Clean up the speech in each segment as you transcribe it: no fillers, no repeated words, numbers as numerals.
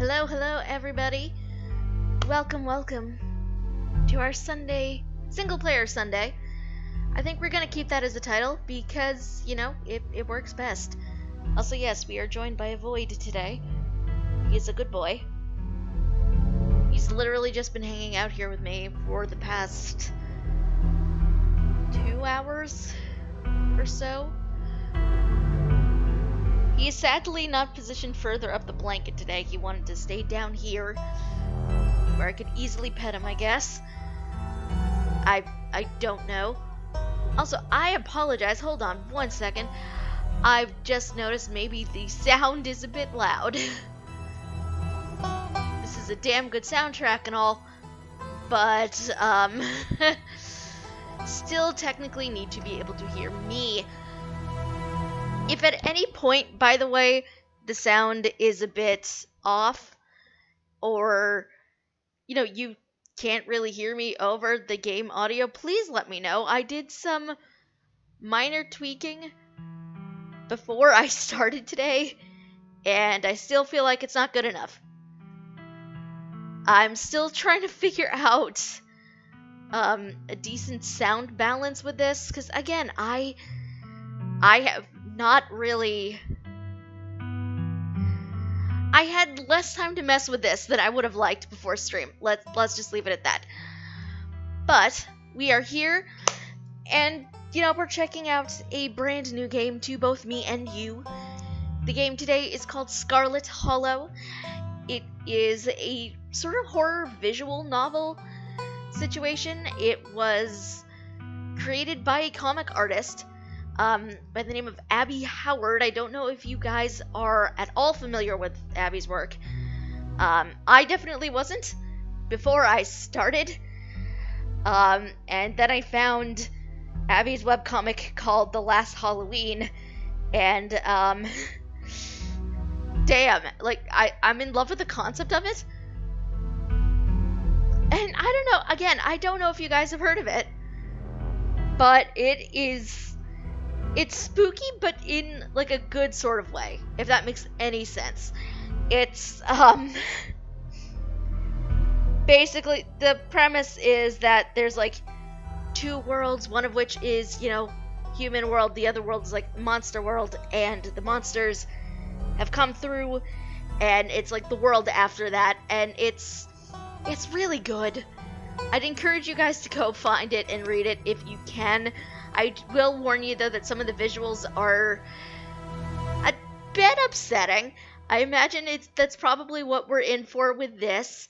Hello, hello, everybody. Welcome to our Sunday, single player Sunday. I think we're gonna keep that as the title because, it works best. Also, yes, we are joined by a Void today. He's a good boy. He's literally just been hanging out here with me for the past 2 hours or so. He is sadly not positioned further up the blanket today. He wanted to stay down here where I could easily pet him, I guess. I don't know. Also, I apologize. Hold on one second. I've just noticed maybe the sound is a bit loud. This is a damn good soundtrack and all, but still technically need to be able to hear me. If at any point, by the way, the sound is a bit off, or, you can't really hear me over the game audio, please let me know. I did some minor tweaking before I started today, and I still feel like it's not good enough. I'm still trying to figure out a decent sound balance with this, because again, I have not really... I had less time to mess with this than I would have liked before stream. Let's just leave it at that. But we are here, and we're checking out a brand new game to both me and you. The game today is called Scarlet Hollow. It is a sort of horror visual novel situation. It was created by a comic artist by the name of Abby Howard. I don't know if you guys are at all familiar with Abby's work. I definitely wasn't before I started. And then I found Abby's webcomic called The Last Halloween, and damn, I'm in love with the concept of it. And I don't know, again, I don't know if you guys have heard of it, but it's spooky, but in a good sort of way, if that makes any sense. It's basically the premise is that there's two worlds, one of which is human world, the other world is monster world, and the monsters have come through, and it's the world after that, and it's really good. I'd encourage you guys to go find it and read it if you can. I will warn you, though, that some of the visuals are a bit upsetting. I imagine that's probably what we're in for with this.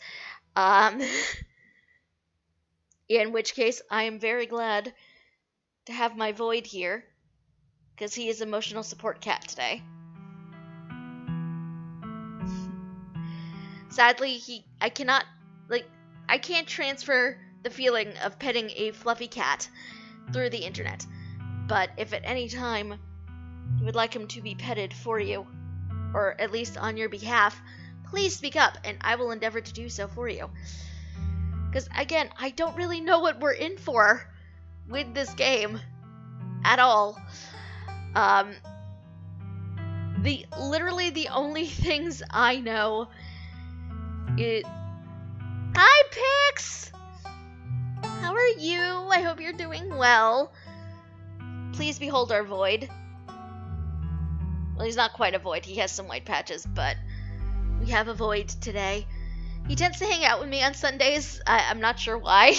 In which case, I am very glad to have my Void here, because he is emotional support cat today. Sadly, I can't transfer the feeling of petting a fluffy cat through the internet, but if at any time you would like him to be petted for you, or at least on your behalf, please speak up and I will endeavor to do so for you. Because again, I don't really know what we're in for with this game at all. Literally the only things I know is... Hi, Pix! How are you? I hope you're doing well. Please behold our Void. Well, he's not quite a Void. He has some white patches, but we have a Void today. He tends to hang out with me on Sundays. I'm not sure why.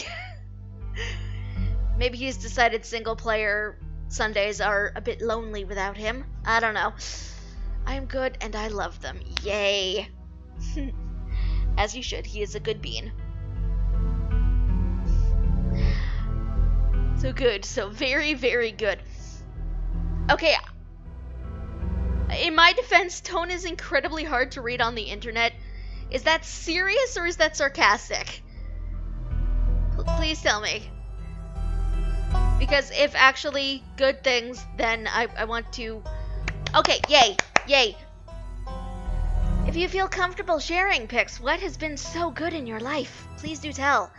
Maybe he's decided single player Sundays are a bit lonely without him. I don't know. I am good and I love them. Yay. As you should. He is a good bean. So good. So very, very good. Okay. In my defense, tone is incredibly hard to read on the internet. Is that serious or is that sarcastic? Please tell me. Because if actually good things, then I want to... Okay, yay, yay. If you feel comfortable sharing, Pix, what has been so good in your life? Please do tell.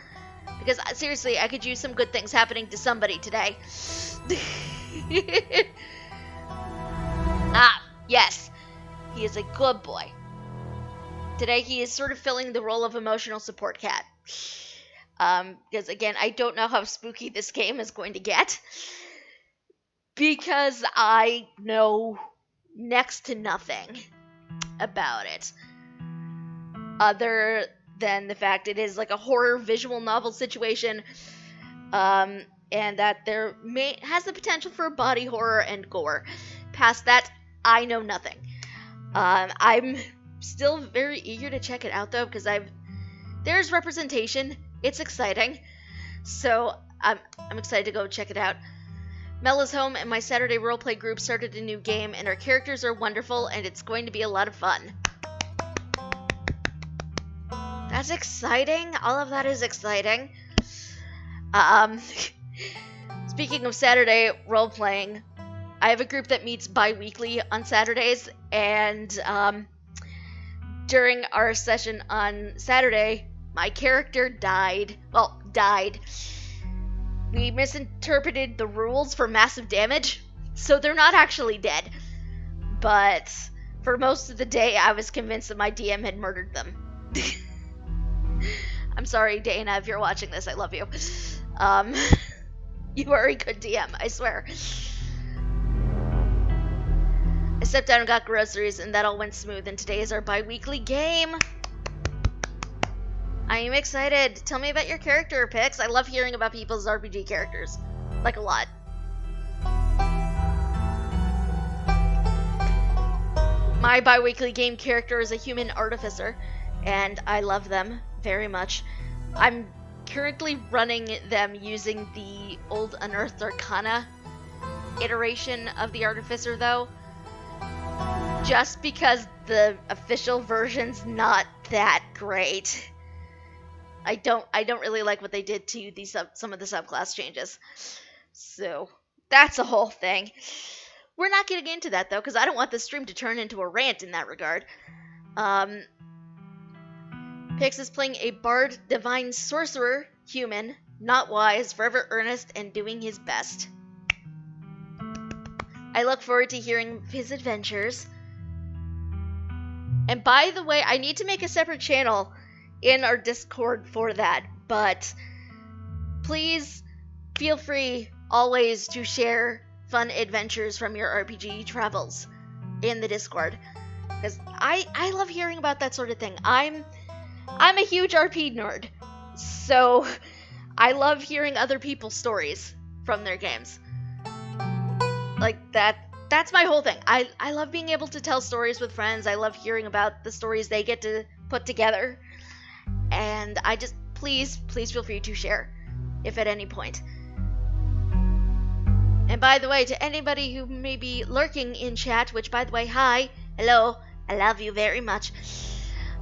Because seriously, I could use some good things happening to somebody today. Ah, yes. He is a good boy. Today he is sort of filling the role of emotional support cat. Because again, I don't know how spooky this game is going to get. Because I know next to nothing about it. Other than the fact it is like a horror visual novel situation. And that there has the potential for body horror and gore. Past that, I know nothing. I'm still very eager to check it out though, because there's representation. It's exciting. So I'm excited to go check it out. Mel is home and my Saturday roleplay group started a new game and our characters are wonderful and it's going to be a lot of fun. That's exciting. All of that is exciting. Speaking of Saturday role-playing, I have a group that meets bi-weekly on Saturdays, and during our session on Saturday, my character died. Well, died. We misinterpreted the rules for massive damage, so they're not actually dead. But for most of the day, I was convinced that my DM had murdered them. I'm sorry, Dana, if you're watching this, I love you. You are a good DM, I swear. I stepped down and got groceries, and that all went smooth, and today is our bi-weekly game. I am excited. Tell me about your character picks. I love hearing about people's RPG characters. Like, a lot. My bi-weekly game character is a human artificer, and I love them very much. I'm currently running them using the old Unearthed Arcana iteration of the Artificer, though. Just because the official version's not that great. I don't really like what they did to some of the subclass changes. So, that's a whole thing. We're not getting into that, though, because I don't want this stream to turn into a rant in that regard. Pix is playing a bard, divine sorcerer, human, not wise, forever earnest, and doing his best. I look forward to hearing his adventures. And by the way, I need to make a separate channel in our Discord for that, but please feel free always to share fun adventures from your RPG travels in the Discord, because I love hearing about that sort of thing. I'm a huge RP nerd, so I love hearing other people's stories from their games. Like, that's my whole thing. I love being able to tell stories with friends. I love hearing about the stories they get to put together. And I just, please feel free to share, if at any point. And by the way, to anybody who may be lurking in chat, which by the way, hi, hello, I love you very much.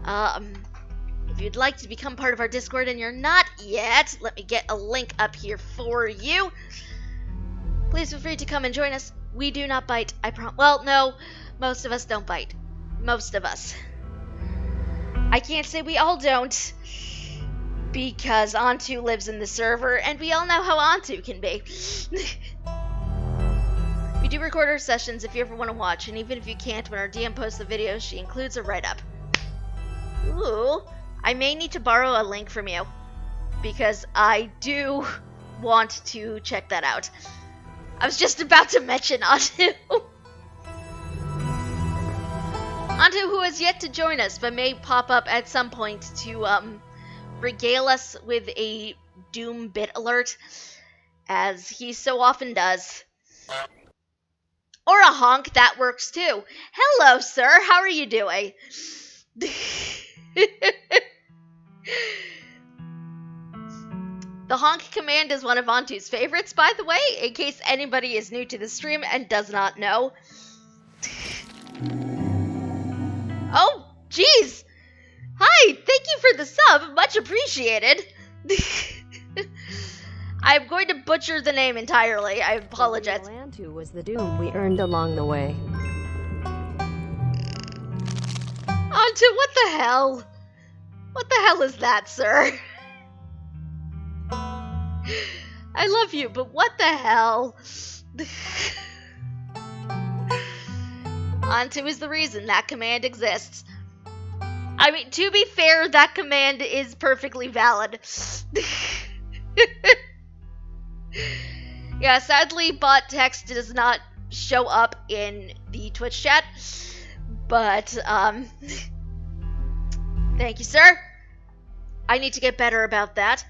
If you'd like to become part of our Discord and you're not yet, let me get a link up here for you. Please feel free to come and join us. We do not bite, I promise. Well, no, most of us don't bite. Most of us. I can't say we all don't, because Antu lives in the server, and we all know how Antu can be. We do record our sessions if you ever want to watch, and even if you can't, when our DM posts the videos, she includes a write-up. Ooh, I may need to borrow a link from you, because I do want to check that out. I was just about to mention Antu. Antu, who has yet to join us, but may pop up at some point to regale us with a Doom bit alert, as he so often does. Or a honk, that works too. Hello, sir, how are you doing? The honk command is one of Antu's favorites, by the way, in case anybody is new to the stream and does not know. Oh, jeez! Hi, thank you for the sub, much appreciated. I'm going to butcher the name entirely, I apologize. Antu was the doom we earned along the way. Antu, what the hell? What the hell is that, sir? I love you, but what the hell? Antu is the reason that command exists. I mean, to be fair, that command is perfectly valid. Yeah, sadly, bot text does not show up in the Twitch chat, but, thank you, sir. I need to get better about that.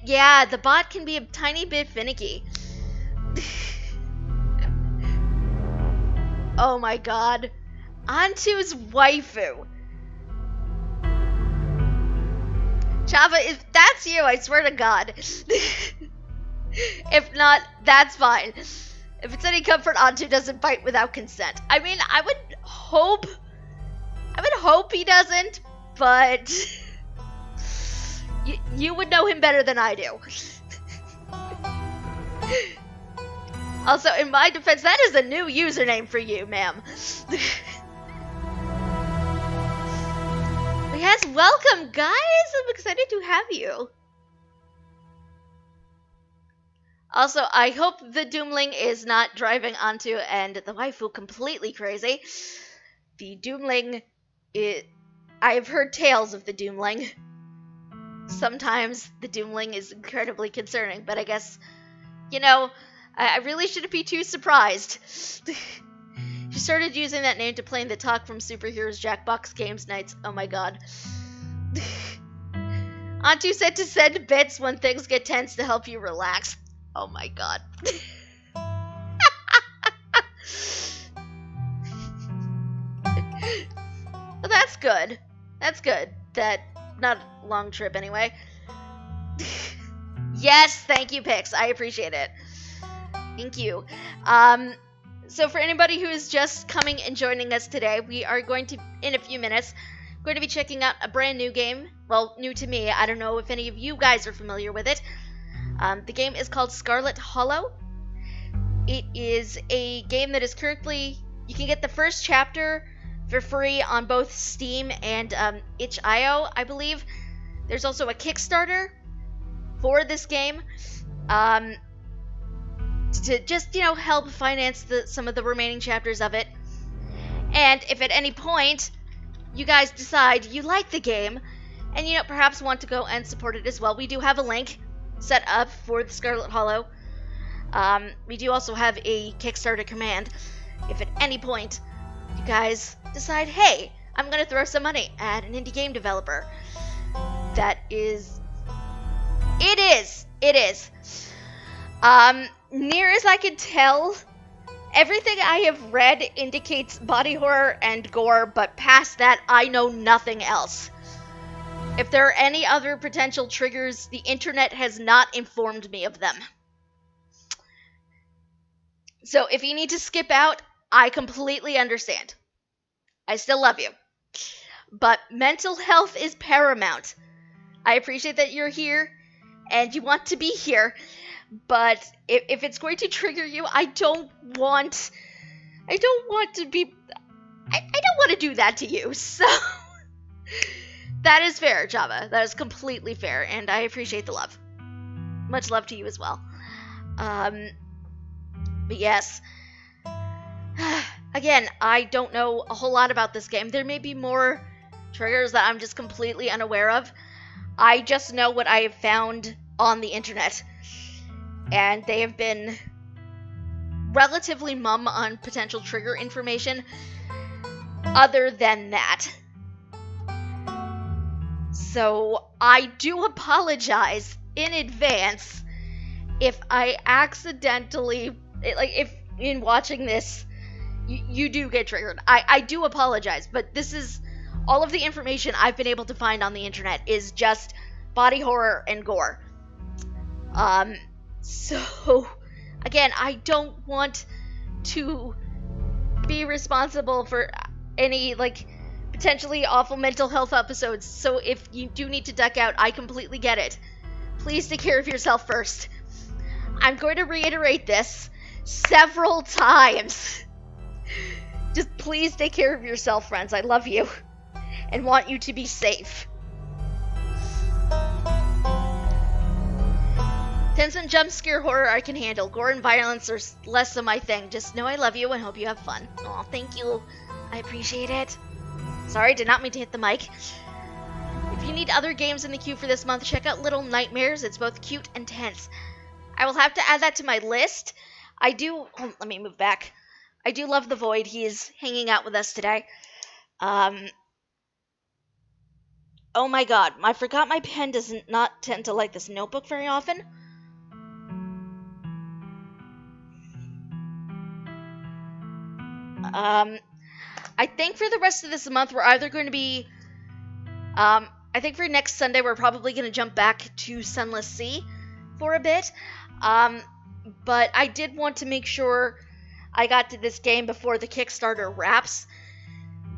Yeah, the bot can be a tiny bit finicky. Oh my god. Antu's waifu. Chava, if that's you, I swear to god. If not, that's fine. If it's any comfort, Antu doesn't bite without consent. I mean, I would hope he doesn't, but you would know him better than I do. Also, in my defense, that is a new username for you, ma'am. Yes, welcome, guys. I'm excited to have you. Also, I hope the Doomling is not driving Antu and the waifu completely crazy. The Doomling I've heard tales of the Doomling. Sometimes the Doomling is incredibly concerning, but I guess, I really shouldn't be too surprised. She started using that name to play in the Talk from Superheroes Jackbox Games nights. Oh my god. Antu said to send bits when things get tense to help you relax. Oh my god. Well, that's good. That's good. That, not a long trip anyway. Yes, thank you, Pix. I appreciate it. Thank you. So for anybody who is just coming and joining us today, we are going to, in a few minutes, going to be checking out a brand new game. Well, new to me. I don't know if any of you guys are familiar with it. The game is called Scarlet Hollow. It is a game that is currently, you can get the first chapter for free on both Steam and itch.io, I believe. There's also a Kickstarter for this game. To just, help finance some of the remaining chapters of it. And if at any point you guys decide you like the game and, perhaps want to go and support it as well, we do have a link set up for the Scarlet Hollow. We do also have a Kickstarter command. If at any point you guys decide, hey, I'm going to throw some money at an indie game developer, it is. Near as I can tell, everything I have read indicates body horror and gore, but past that, I know nothing else. If there are any other potential triggers, the internet has not informed me of them. So if you need to skip out, I completely understand. I still love you. But mental health is paramount. I appreciate that you're here and you want to be here. But if it's going to trigger you, I don't want to do that to you. So that is fair, Java. That is completely fair, and I appreciate the love. Much love to you as well. But yes. Again, I don't know a whole lot about this game. There may be more triggers that I'm just completely unaware of. I just know what I have found on the internet. And they have been relatively mum on potential trigger information other than that. So I do apologize in advance if I accidentally, if in watching this, you do get triggered. I do apologize, but this is, all of the information I've been able to find on the internet is just body horror and gore. So, again, I don't want to be responsible for any, potentially awful mental health episodes. So if you do need to duck out, I completely get it. Please take care of yourself first. I'm going to reiterate this several times. Just please take care of yourself, friends. I love you and want you to be safe. Tense and jump scare horror I can handle. Gore and violence are less of my thing. Just know I love you and hope you have fun. Aw, thank you. I appreciate it. Sorry, did not mean to hit the mic. If you need other games in the queue for this month, check out Little Nightmares. It's both cute and tense. I will have to add that to my list. I do... Oh, let me move back. I do love the Void. He is hanging out with us today. Oh my god. I forgot my pen does not tend to like this notebook very often. I think for the rest of this month, we're either going to be... I think for next Sunday, we're probably going to jump back to Sunless Sea for a bit. But I did want to make sure I got to this game before the Kickstarter wraps.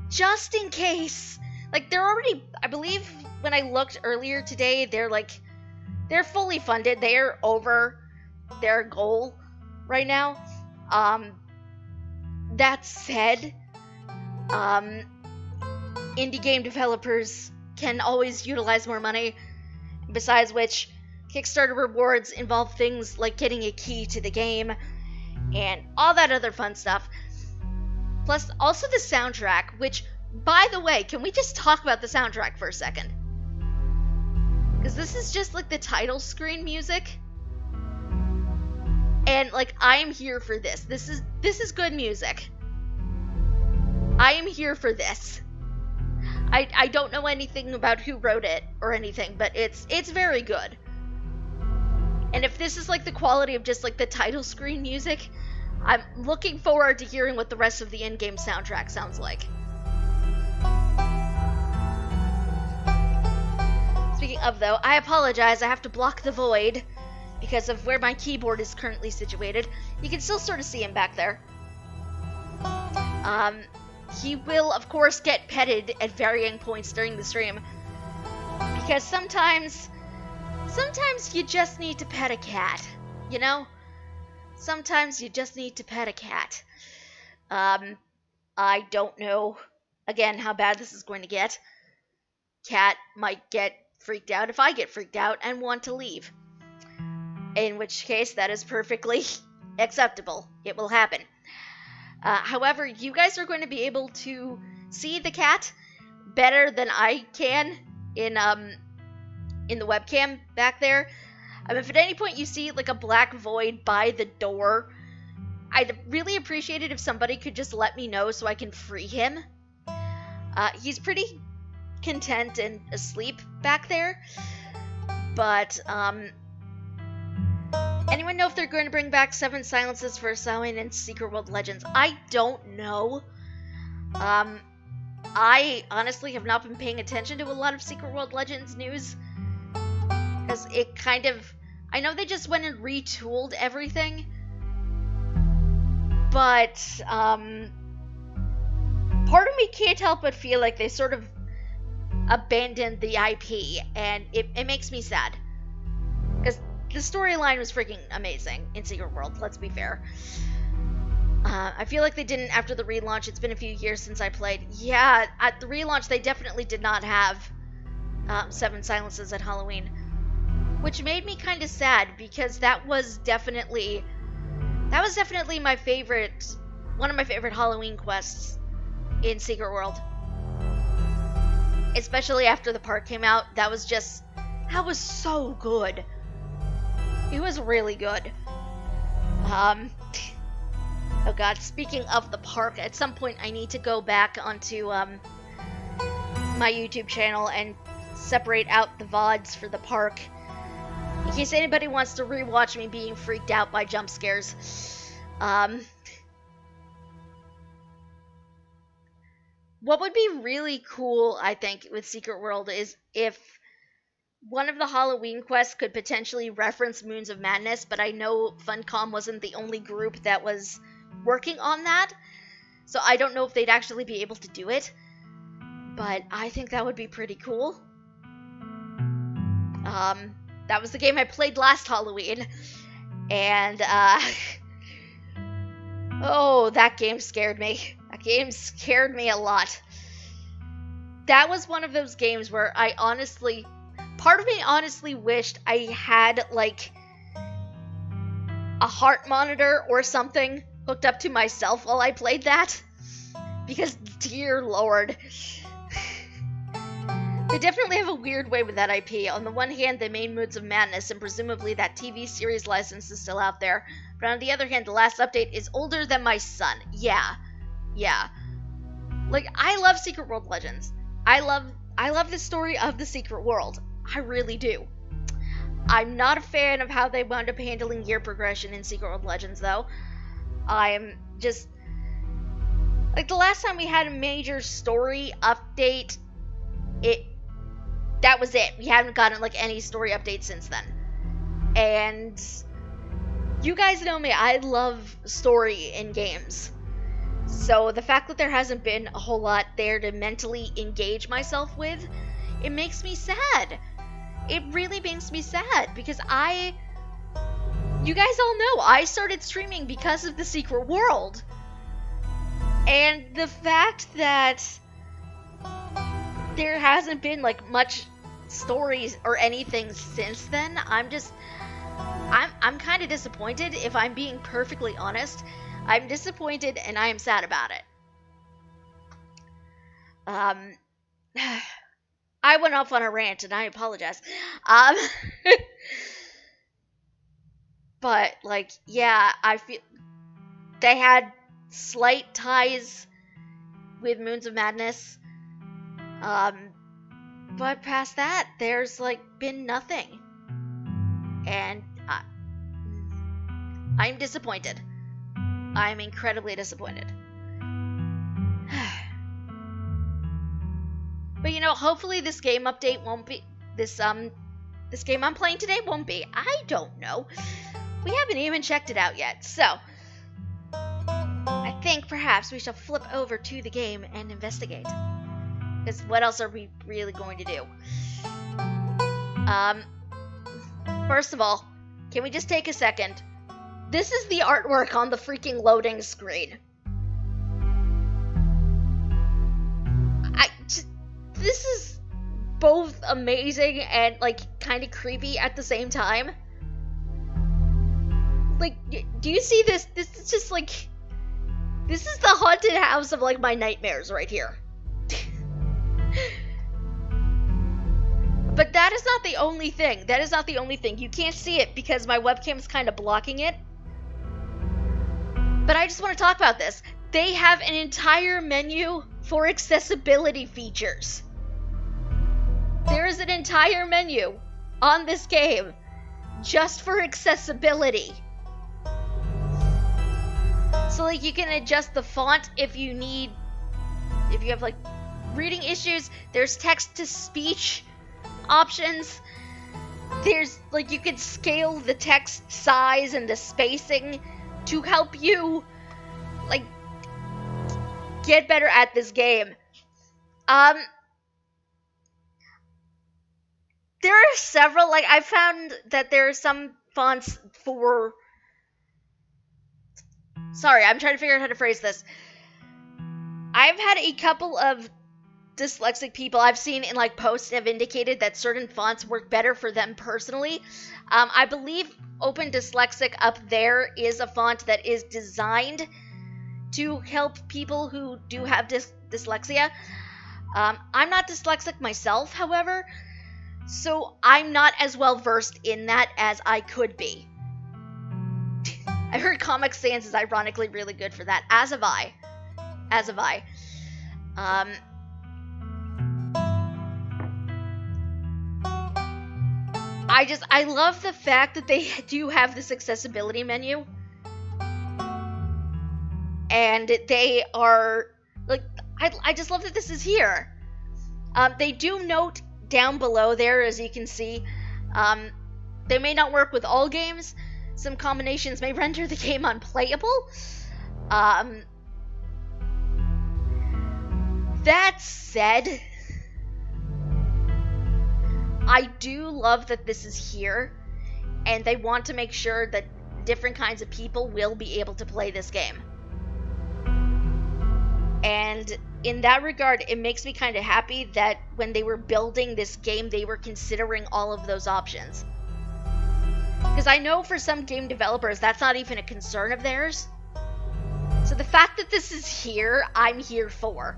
Just in case. Like, they're already... I believe when I looked earlier today, they're fully funded. They're over their goal right now. That said, indie game developers can always utilize more money. Besides which, Kickstarter rewards involve things like getting a key to the game and all that other fun stuff. Plus, also the soundtrack, which, by the way, can we just talk about the soundtrack for a second? Because this is just like the title screen music. And like, I am here for this. This is good music. I am here for this. I don't know anything about who wrote it or anything, but it's very good. And if this is like the quality of just like the title screen music, I'm looking forward to hearing what the rest of the in-game soundtrack sounds like. Speaking of though, I apologize, I have to block the Void because of where my keyboard is currently situated. You can still sort of see him back there. He will, of course, get petted at varying points during the stream. Because sometimes you just need to pet a cat, you know? Sometimes you just need to pet a cat. I don't know, again, how bad this is going to get. Cat might get freaked out if I get freaked out and want to leave. In which case, that is perfectly acceptable. It will happen. However, you guys are going to be able to see the cat better than I can in the webcam back there. If at any point you see like a black void by the door, I'd really appreciate it if somebody could just let me know so I can free him. He's pretty content and asleep back there, but anyone know if they're going to bring back 7 Silences for Samhain and Secret World Legends? I don't know. I honestly have not been paying attention to a lot of Secret World Legends news. Because it kind of... I know they just went and retooled everything. But, part of me can't help but feel like they sort of abandoned the IP. And it makes me sad. Because the storyline was freaking amazing in Secret World, let's be fair. I feel like they didn't after the relaunch. It's been a few years since I played. Yeah, at the relaunch, they definitely did not have 7 Silences at Halloween. Which made me kind of sad, because that was definitely my favorite, one of my favorite Halloween quests in Secret World. Especially after the park came out, that was so good. It was really good. Oh god, speaking of the park, at some point I need to go back onto my YouTube channel and separate out the VODs for the park. In case anybody wants to rewatch me being freaked out by jump scares. What would be really cool, I think, with Secret World is if one of the Halloween quests could potentially reference Moons of Madness, but I know Funcom wasn't the only group that was working on that, so I don't know if they'd actually be able to do it, but I think that would be pretty cool. That was the game I played last Halloween, and, oh, that game scared me. That game scared me a lot. That was one of those games where part of me honestly wished I had, like, a heart monitor or something hooked up to myself while I played that. Because, dear lord. They definitely have a weird way with that IP. On the one hand, they made Moods of Madness, and presumably that TV series license is still out there. But on the other hand, the last update is older than my son. Yeah. Like, I love Secret World Legends. I love the story of the Secret World. I really do. I'm not a fan of how they wound up handling gear progression in Secret World Legends, though. I'm just... Like, the last time we had a major story update, that was it. We haven't gotten, like, any story updates since then. And you guys know me. I love story in games. So the fact that there hasn't been a whole lot there to mentally engage myself with, it makes me sad. It really makes me sad because you guys all know, I started streaming because of the Secret World. And the fact that there hasn't been, like, much stories or anything since then, I'm kind of disappointed, if I'm being perfectly honest. I'm disappointed and I am sad about it. I went off on a rant and I apologize. But, like, yeah, I feel they had slight ties with Moons of Madness. But past that, there's, like, been nothing. And I'm disappointed. I'm incredibly disappointed. But, you know, hopefully this game update won't be... This game I'm playing today won't be. I don't know. We haven't even checked it out yet, so... I think perhaps we shall flip over to the game and investigate. Because what else are we really going to do? First of all, can we just take a second? This is the artwork on the freaking loading screen. This is both amazing and, like, kind of creepy at the same time. Like, do you see this? This is just, like... This is the haunted house of, like, my nightmares right here. But that is not the only thing. That is not the only thing. You can't see it because my webcam is kind of blocking it. But I just want to talk about this. They have an entire menu for accessibility features. There is an entire menu on this game just for accessibility. So, like, you can adjust the font if you have, like, reading issues. There's text-to-speech options. There's, like, you can scale the text size and the spacing to help you, like, get better at this game. There are several, like, I found that there are some fonts for... Sorry, I'm trying to figure out how to phrase this. I've had a couple of dyslexic people I've seen in, like, posts have indicated that certain fonts work better for them personally. I believe Open Dyslexic up there is a font that is designed to help people who do have dyslexia. I'm not dyslexic myself, however, so I'm not as well versed in that as I could be. I heard Comic Sans is ironically really good for that, as have I. I love the fact that they do have this accessibility menu. And they are, like, I just love that this is here. They do note down below there, as you can see, they may not work with all games. Some combinations may render the game unplayable. That said, I do love that this is here, and they want to make sure that different kinds of people will be able to play this game. And in that regard, it makes me kind of happy that when they were building this game, they were considering all of those options. Because I know for some game developers, that's not even a concern of theirs. So the fact that this is here, I'm here for.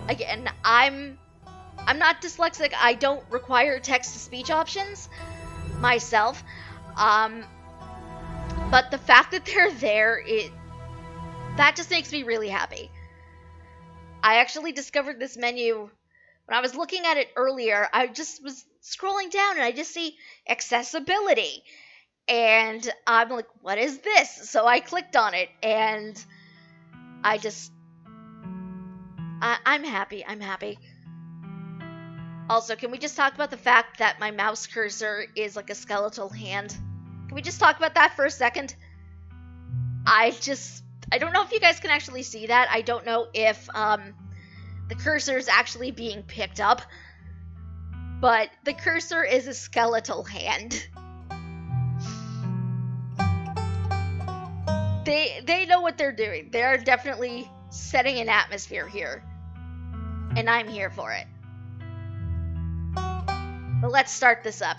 Again, I'm not dyslexic. I don't require text-to-speech options myself. But the fact that they're there, that just makes me really happy. I actually discovered this menu when I was looking at it earlier. I just was scrolling down and I just see accessibility. And I'm like, what is this? So I clicked on it and I'm happy. I'm happy. Also, can we just talk about the fact that my mouse cursor is like a skeletal hand? Can we just talk about that for a second? I don't know if you guys can actually see that. I don't know if the cursor is actually being picked up. But the cursor is a skeletal hand. They know what they're doing. They're definitely setting an atmosphere here. And I'm here for it. But let's start this up.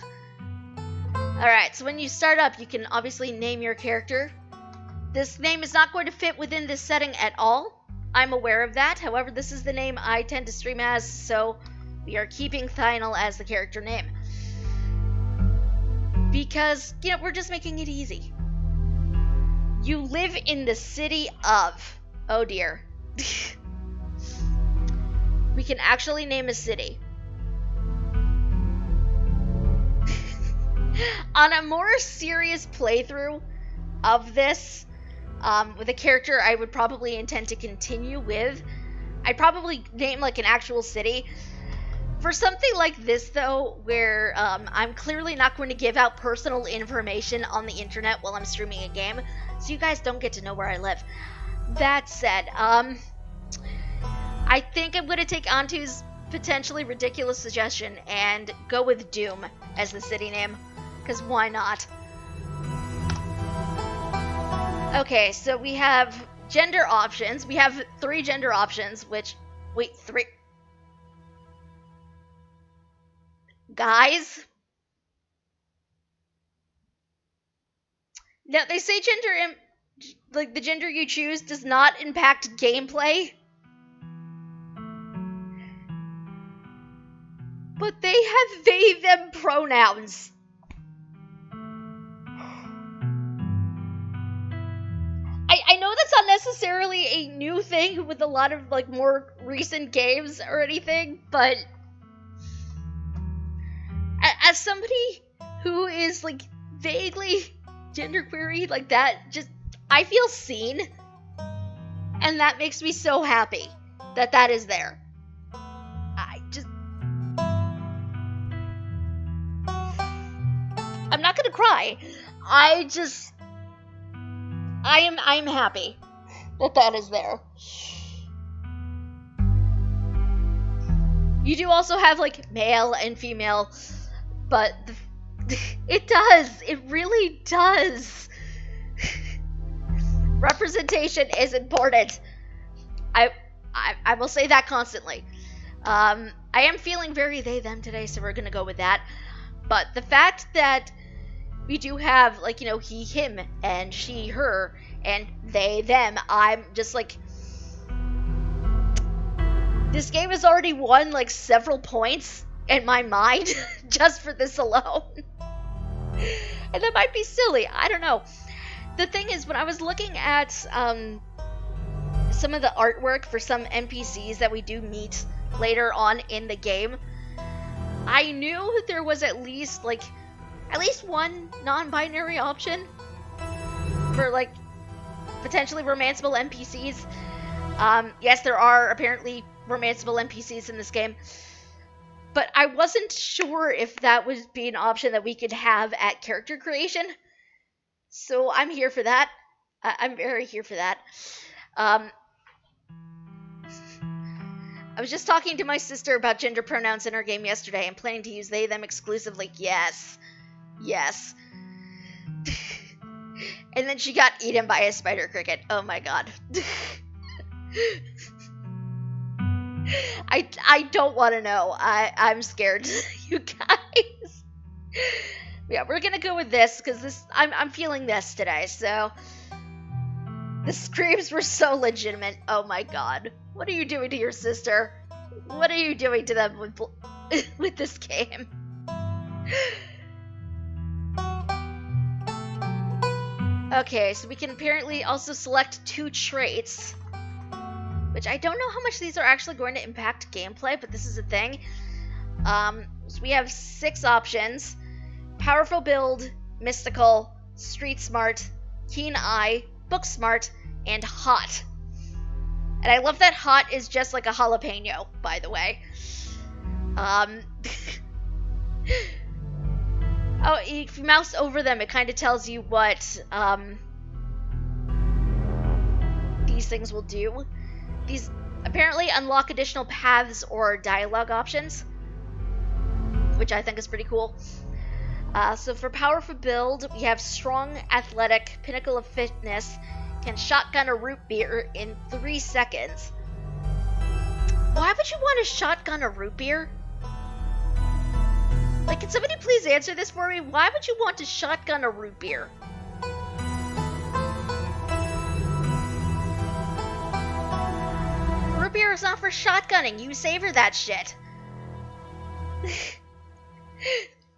Alright, so when you start up, you can obviously name your character. This name is not going to fit within this setting at all. I'm aware of that. However, this is the name I tend to stream as, so we are keeping Thynel as the character name. Because, we're just making it easy. You live in the city of... Oh dear. We can actually name a city. On a more serious playthrough of this, with a character I would probably intend to continue with, I'd probably name like an actual city. For something like this, though, where I'm clearly not going to give out personal information on the internet while I'm streaming a game, so you guys don't get to know where I live. That said, I think I'm going to take Antu's potentially ridiculous suggestion and go with Doom as the city name, because why not? Okay, so we have gender options. We have 3 gender options, which... Wait, 3... Guys? Now, they say the gender you choose does not impact gameplay. But they have they, them pronouns. I know that's not necessarily a new thing with a lot of, more recent games or anything, but... As somebody who is, vaguely genderquery like that, I feel seen. And that makes me so happy that that is there. I'm not gonna cry. I'm happy that that is there. You do also have, male and female, but it does. It really does. Representation is important. I will say that constantly. I am feeling very they, them today, so we're gonna go with that. But the fact that we do have, he, him, and she, her, and they, them, I'm just this game has already won, several points in my mind just for this alone. And that might be silly, I don't know. The thing is, when I was looking at some of the artwork for some NPCs that we do meet later on in the game, I knew that there was at least one non-binary option for, potentially romanceable NPCs. Yes, there are apparently romanceable NPCs in this game, but I wasn't sure if that would be an option that we could have at character creation. So I'm here for that. I'm very here for that. I was just talking to my sister about gender pronouns in our game yesterday. I'm planning to use they, them exclusively. Yes. Yes. And then she got eaten by a spider cricket. Oh my god. I don't want to know. I'm scared, you guys. Yeah, we're gonna go with this because I'm feeling this today. So the screams were so legitimate. Oh my god, what are you doing to your sister? What are you doing to them with this game? Okay, so we can apparently also select 2 traits, which I don't know how much these are actually going to impact gameplay, but this is a thing. So we have 6 options: powerful build, mystical, street smart, keen eye, book smart, and hot. And I love that hot is just like a jalapeno, by the way. Oh, if you mouse over them, it kind of tells you what these things will do. These apparently unlock additional paths or dialogue options, which I think is pretty cool. So for powerful build, we have strong, athletic, pinnacle of fitness, can shotgun a root beer in 3 seconds. Why would you want to shotgun a root beer? Like, can somebody please answer this for me? Why would you want to shotgun a root beer? Root beer is not for shotgunning. You savor that shit.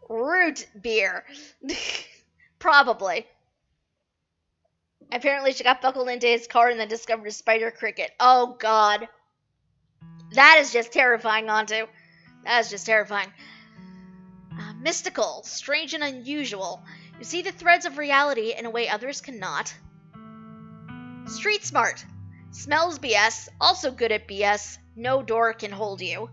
Root beer. Probably. Apparently she got buckled into his car and then discovered a spider cricket. Oh god. That is just terrifying, Antu. That is just terrifying. Mystical, strange and unusual. You see the threads of reality in a way others cannot. Street smart. Smells BS, also good at BS. No door can hold you.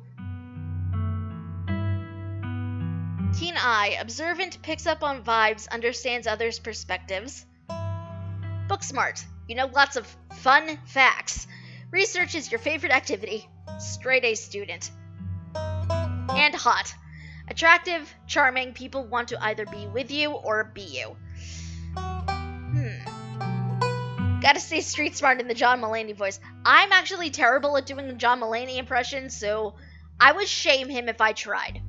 Keen eye, observant, picks up on vibes, understands others' perspectives. Book smart. You know lots of fun facts. Research is your favorite activity. Straight A student. And hot. Attractive, charming, people want to either be with you or be you. Gotta stay street smart in the John Mulaney voice. I'm actually terrible at doing the John Mulaney impression, so I would shame him if I tried.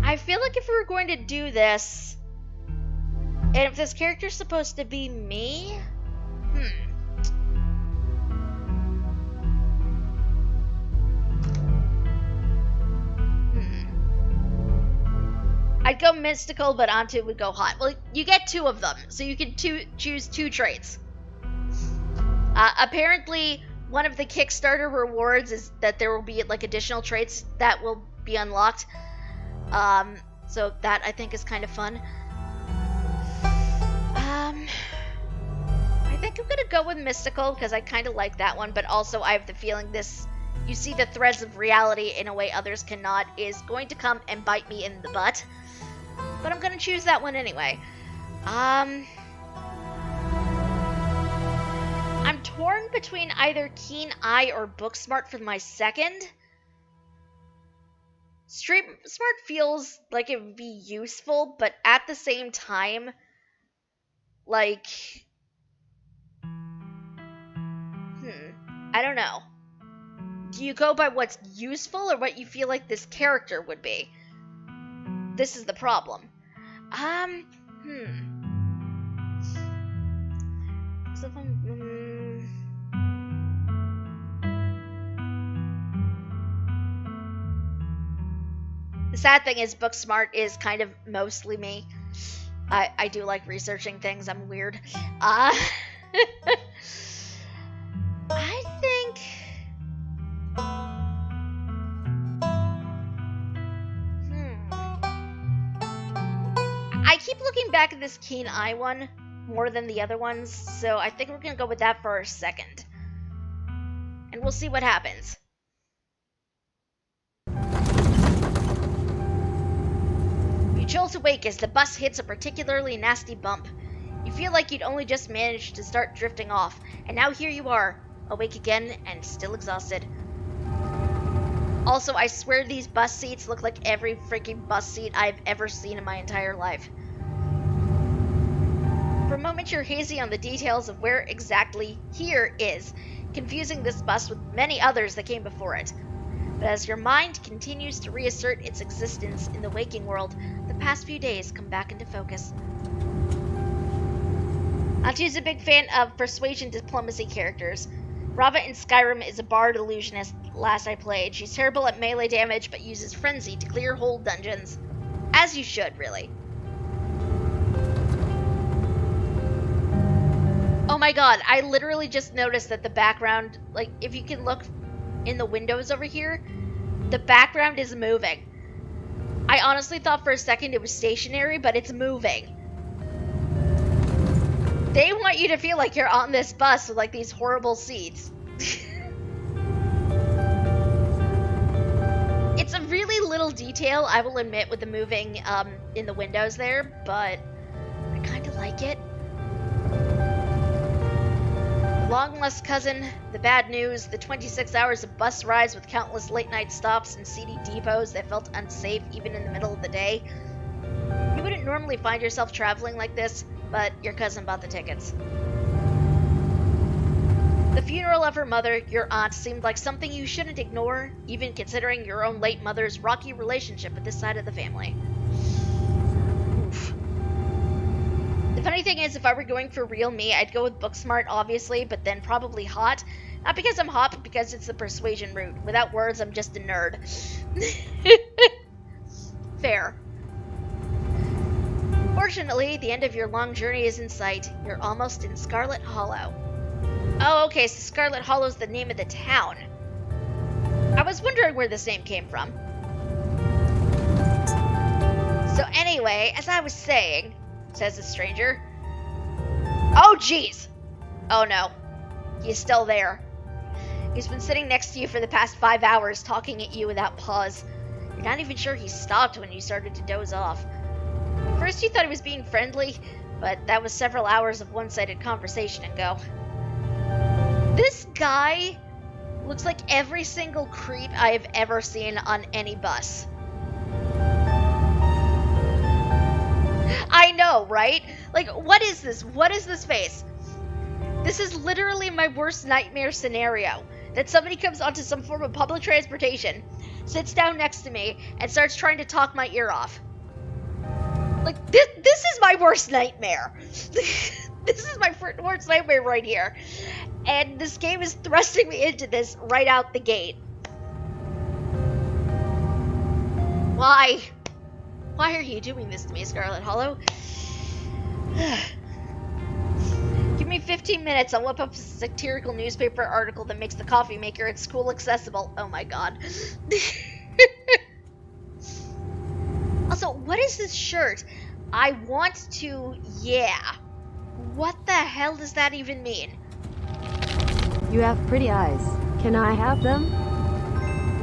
I feel like if we were going to do this, and if this character's supposed to be me, I'd go mystical, but Antu would go hot. Well, you get 2 of them, so you can choose 2 traits. Apparently, one of the Kickstarter rewards is that there will be like additional traits that will be unlocked. So that I think is kind of fun. I think I'm gonna go with mystical because I kind of like that one, but also I have the feeling this, you see the threads of reality in a way others cannot, is going to come and bite me in the butt. But I'm gonna choose that one anyway. I'm torn between either keen eye or book smart for my second. Street smart feels like it would be useful, but at the same time, like, I don't know. Do you go by what's useful or what you feel like this character would be? This is the problem. So if The sad thing is book smart is kind of mostly me. I do like researching things. I'm weird. I think I keep looking back at this keen eye one more than the other ones, so I think we're gonna go with that for our second. And we'll see what happens. You jolt awake as the bus hits a particularly nasty bump. You feel like you'd only just managed to start drifting off, and now here you are, awake again and still exhausted. Also, I swear these bus seats look like every freaking bus seat I've ever seen in my entire life. For a moment, you're hazy on the details of where exactly here is. confusing this bus with many others that came before it. But as your mind continues to reassert its existence in the waking world, the past few days come back into focus. Antu's a big fan of persuasion diplomacy characters. Rava in Skyrim is a bard illusionist last I played. She's terrible at melee damage but uses frenzy to clear whole dungeons. As you should, really. Oh my god, I literally just noticed that the background, like, if you can look in the windows over here, the background is moving. I honestly thought for a second it was stationary, but it's moving. They want you to feel like you're on this bus with, like, these horrible seats. It's a really little detail, I will admit, with the moving in the windows there, but I kind of like it. Long lost cousin, the bad news, the 26 hours of bus rides with countless late-night stops and seedy depots that felt unsafe even in the middle of the day. You wouldn't normally find yourself traveling like this, but your cousin bought the tickets. The funeral of her mother, your aunt, seemed like something you shouldn't ignore, even considering your own late mother's rocky relationship with this side of the family. Oof. The funny thing is, if I were going for real me, I'd go with Booksmart, obviously, but then probably hot. Not because I'm hot, but because it's the persuasion route. Without words, I'm just a nerd. Fair. Fortunately, the end of your long journey is in sight. You're almost in Scarlet Hollow. Oh, okay, so Scarlet Hollow's the name of the town. I was wondering where this name came from. So anyway, as I was saying, says the stranger. Oh, jeez! Oh no, he's still there. He's been sitting next to you for the past 5 hours, talking at you without pause. You're not even sure he stopped when you started to doze off. First you thought he was being friendly, but that was several hours of one-sided conversation ago. This guy looks like every single creep I have ever seen on any bus. I know, right? Like, what is this? What is this face? This is literally my worst nightmare scenario. That somebody comes onto some form of public transportation, sits down next to me, and starts trying to talk my ear off. Like, this is my worst nightmare. This is my worst nightmare right here. And this game is thrusting me into this right out the gate. Why? Why are you doing this to me, Scarlet Hollow? Give me 15 minutes, I'll whip up a satirical newspaper article that makes the coffee maker at school accessible. Oh my god. Also, what is this shirt? I want to, yeah. What the hell does that even mean? You have pretty eyes. Can I have them?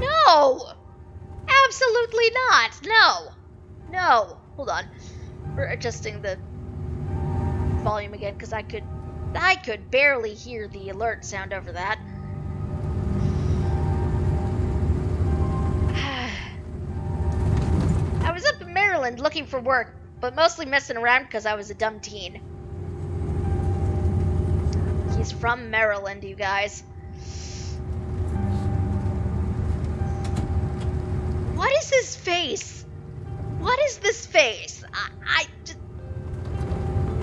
No! Absolutely not! No! No! Hold on. We're adjusting the volume again because I could barely hear the alert sound over that. I was up in Maryland looking for work, but mostly messing around because I was a dumb teen. He's from Maryland, you guys. What is his face? What is this face?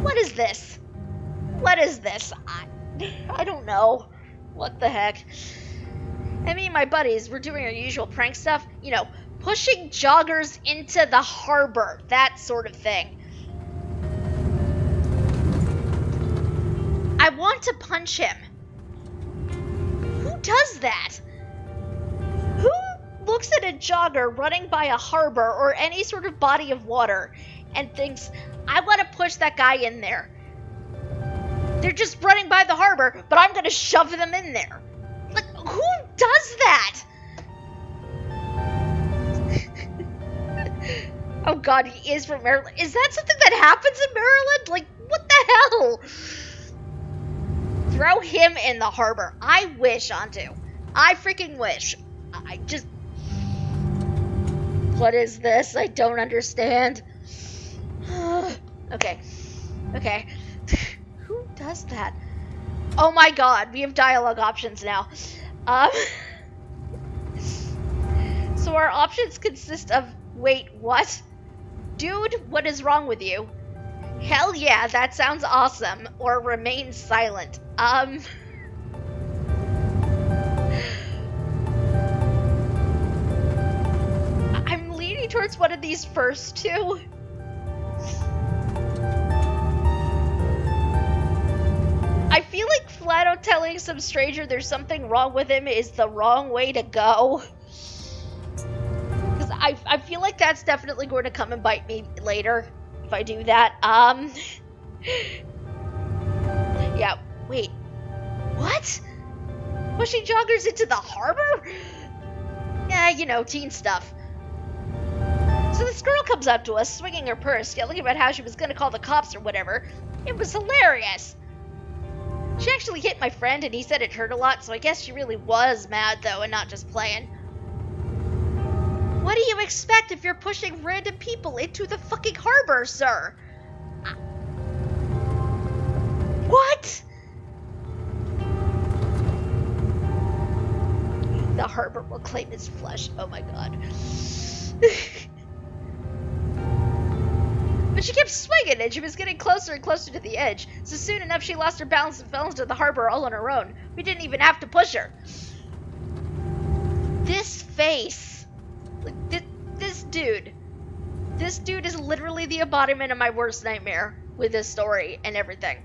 What is this? What is this? I don't know. What the heck? I mean, my buddies, we're doing our usual prank stuff. You know, pushing joggers into the harbor. That sort of thing. I want to punch him. Who does that? Who looks at a jogger running by a harbor or any sort of body of water and thinks, I want to push that guy in there? They're just running by the harbor, but I'm going to shove them in there. Like, who does that? Oh god, he is from Maryland. Is that something that happens in Maryland? Like, what the hell? Throw him in the harbor. I wish, Antu. I freaking wish. I just... What is this? I don't understand. Okay. Okay. Who does that? Oh my god, we have dialogue options now. Um, so our options consist of, wait, what? Dude, what is wrong with you? Hell yeah, that sounds awesome. Or remain silent. I'm leaning towards one of these first two. I feel like flat out telling some stranger there's something wrong with him is the wrong way to go. Because I feel like that's definitely going to come and bite me later if I do that. Yeah, wait. What? Pushing joggers into the harbor? Yeah, you know, teen stuff. So this girl comes up to us, swinging her purse, yelling about how she was gonna call the cops or whatever. It was hilarious. She actually hit my friend and he said it hurt a lot, so I guess she really was mad though and not just playing. What do you expect if you're pushing random people into the fucking harbor, sir? What? The harbor will claim its flesh. Oh my god. But she kept swinging and she was getting closer and closer to the edge. So soon enough she lost her balance and fell into the harbor all on her own. We didn't even have to push her. This face. Like, this dude. This dude is literally the embodiment of my worst nightmare with this story and everything.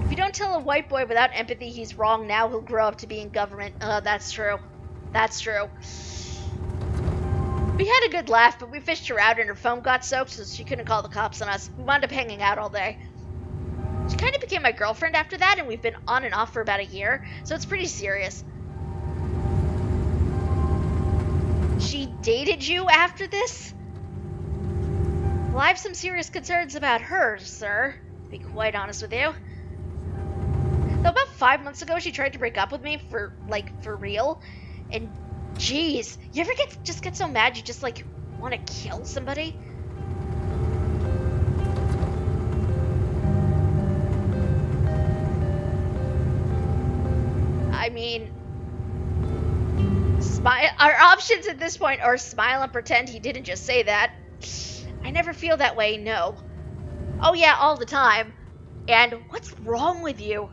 If you don't tell a white boy without empathy he's wrong now, he'll grow up to be in government. That's true. That's true. We had a good laugh, but we fished her out and her phone got soaked, so she couldn't call the cops on us. We wound up hanging out all day. She kind of became my girlfriend after that, and we've been on and off for about a year, so it's pretty serious. She dated you after this? Well, I have some serious concerns about her, sir, to be quite honest with you. Though about 5 months ago, she tried to break up with me for real, and jeez, you ever just get so mad you just, like, want to kill somebody? I mean, our options at this point are smile and pretend he didn't just say that. I never feel that way, no. Oh yeah, all the time. And what's wrong with you?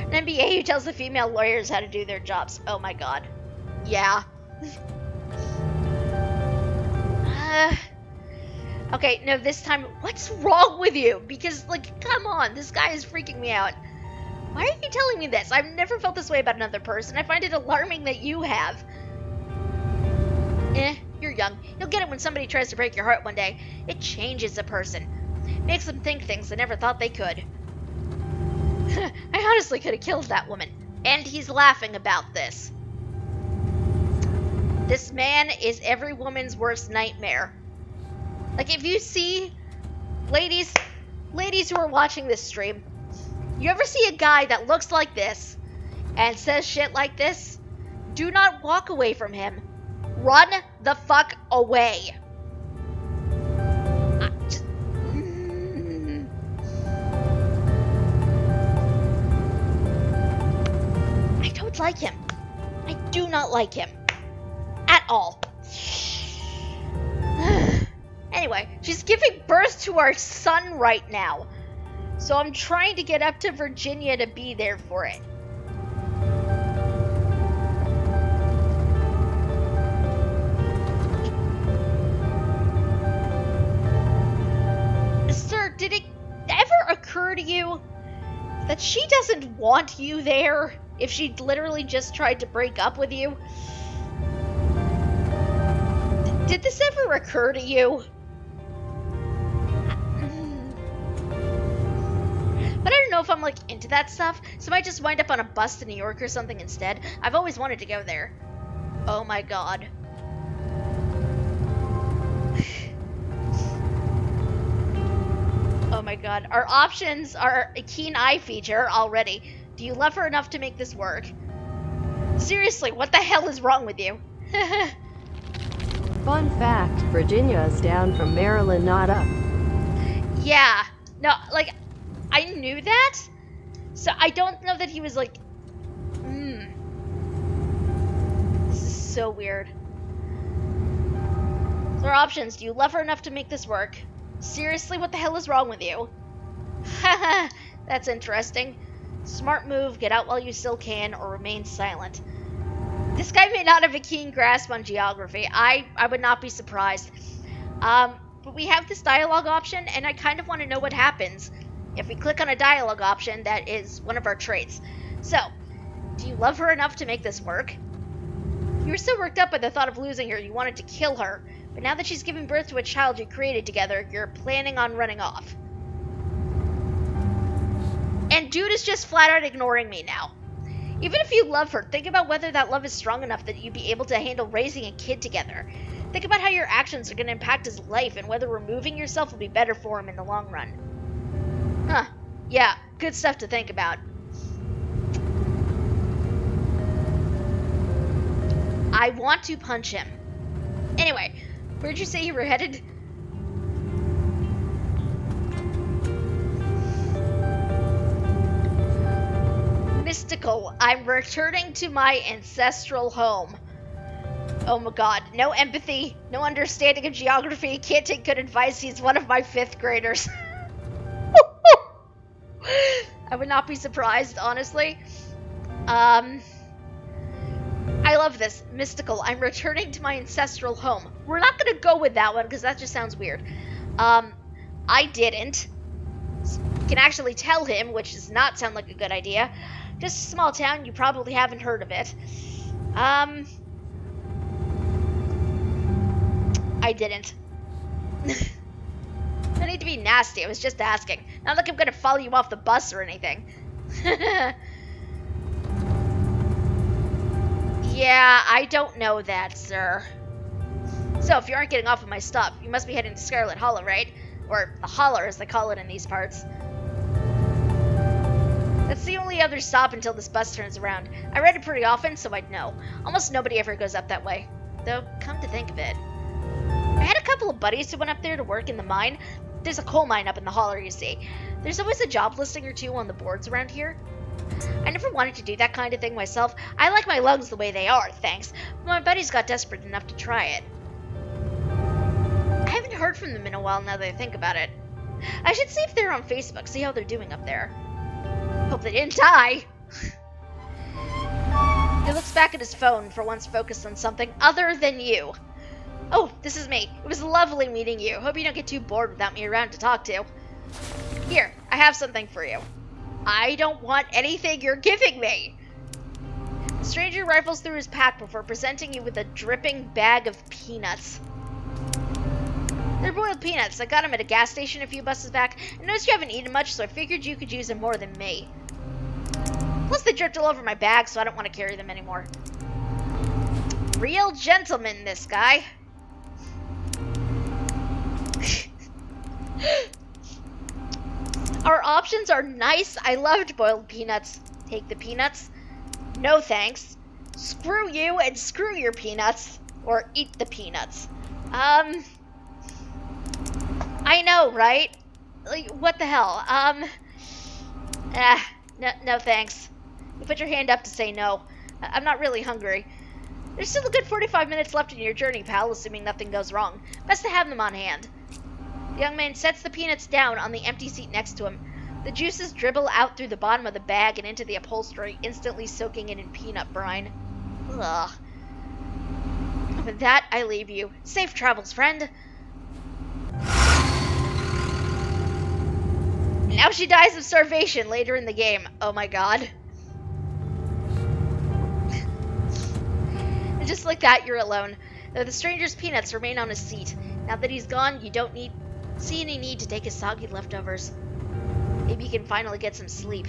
An MBA who tells the female lawyers how to do their jobs. Oh my god. Yeah. Okay, no, this time, what's wrong with you? Because, like, come on, this guy is freaking me out. Why are you telling me this? I've never felt this way about another person. I find it alarming that you have. You're young. You'll get it when somebody tries to break your heart one day. It changes a person. Makes them think things they never thought they could. I honestly could have killed that woman. And he's laughing about this. This man is every woman's worst nightmare. Like, if you see, ladies who are watching this stream, you ever see a guy that looks like this and says shit like this? Do not walk away from him. Run the fuck away. I don't like him. I do not like him. At all. Anyway, she's giving birth to our son right now. So I'm trying to get up to Virginia to be there for it. Sir, did it ever occur to you that she doesn't want you there if she literally just tried to break up with you? Did this ever occur to you? But I don't know if I'm, like, into that stuff, so I might just wind up on a bus to New York or something instead. I've always wanted to go there. Oh my god. Oh my god. Our options are a keen eye feature already. Do you love her enough to make this work? Seriously, what the hell is wrong with you? Fun fact, Virginia is down from Maryland, not up. Yeah. No, like, I knew that. So I don't know that he was like, this is so weird. There are options. Do you love her enough to make this work? Seriously, what the hell is wrong with you? Haha, that's interesting. Smart move, get out while you still can, or remain silent. This guy may not have a keen grasp on geography. I would not be surprised. But we have this dialogue option, and I kind of want to know what happens if we click on a dialogue option that is one of our traits. So, do you love her enough to make this work? You were so worked up by the thought of losing her, you wanted to kill her. But now that she's given birth to a child you created together, you're planning on running off. And dude is just flat out ignoring me now. Even if you love her, think about whether that love is strong enough that you'd be able to handle raising a kid together. Think about how your actions are going to impact his life and whether removing yourself will be better for him in the long run. Huh. Yeah, good stuff to think about. I want to punch him. Anyway, where'd you say you were headed? Mystical. I'm returning to my ancestral home. Oh my god. No empathy, no understanding of geography, can't take good advice. He's one of my 5th graders. I would not be surprised, honestly. I love this. Mystical. I'm returning to my ancestral home. We're not going to go with that one because that just sounds weird. I didn't. You can actually tell him, which does not sound like a good idea. Just a small town, you probably haven't heard of it. I didn't. No need to be nasty, I was just asking. Not like I'm gonna follow you off the bus or anything. Yeah, I don't know that, sir. So, if you aren't getting off of my stop, you must be heading to Scarlet Hollow, right? Or the Holler, as they call it in these parts. That's the only other stop until this bus turns around. I ride it pretty often, so I'd know. Almost nobody ever goes up that way. Though, come to think of it, I had a couple of buddies who went up there to work in the mine. There's a coal mine up in the holler, you see. There's always a job listing or two on the boards around here. I never wanted to do that kind of thing myself. I like my lungs the way they are, thanks. But my buddies got desperate enough to try it. I haven't heard from them in a while now that I think about it. I should see if they're on Facebook, see how they're doing up there. Hope they didn't die. He looks back at his phone, for once focused on something other than you. Oh, this is me. It was lovely meeting you. Hope you don't get too bored without me around to talk to. Here, I have something for you. I don't want anything you're giving me. The stranger rifles through his pack before presenting you with a dripping bag of peanuts. They're boiled peanuts. I got them at a gas station a few buses back. I noticed you haven't eaten much, so I figured you could use them more than me. Plus, they dripped all over my bag, so I don't want to carry them anymore. Real gentleman, this guy. Our options are nice. I loved boiled peanuts. Take the peanuts. No thanks. Screw you and screw your peanuts. Or eat the peanuts. I know, right? Like, what the hell? No thanks. You put your hand up to say no. I'm not really hungry. There's still a good 45 minutes left in your journey, pal, assuming nothing goes wrong. Best to have them on hand. The young man sets the peanuts down on the empty seat next to him. The juices dribble out through the bottom of the bag and into the upholstery, instantly soaking it in peanut brine. Ugh. With that, I leave you. Safe travels, friend. And now she dies of starvation later in the game. Oh my god. And just like that, you're alone. Though the stranger's peanuts remain on his seat. Now that he's gone, you don't see any need to take his soggy leftovers. Maybe you can finally get some sleep.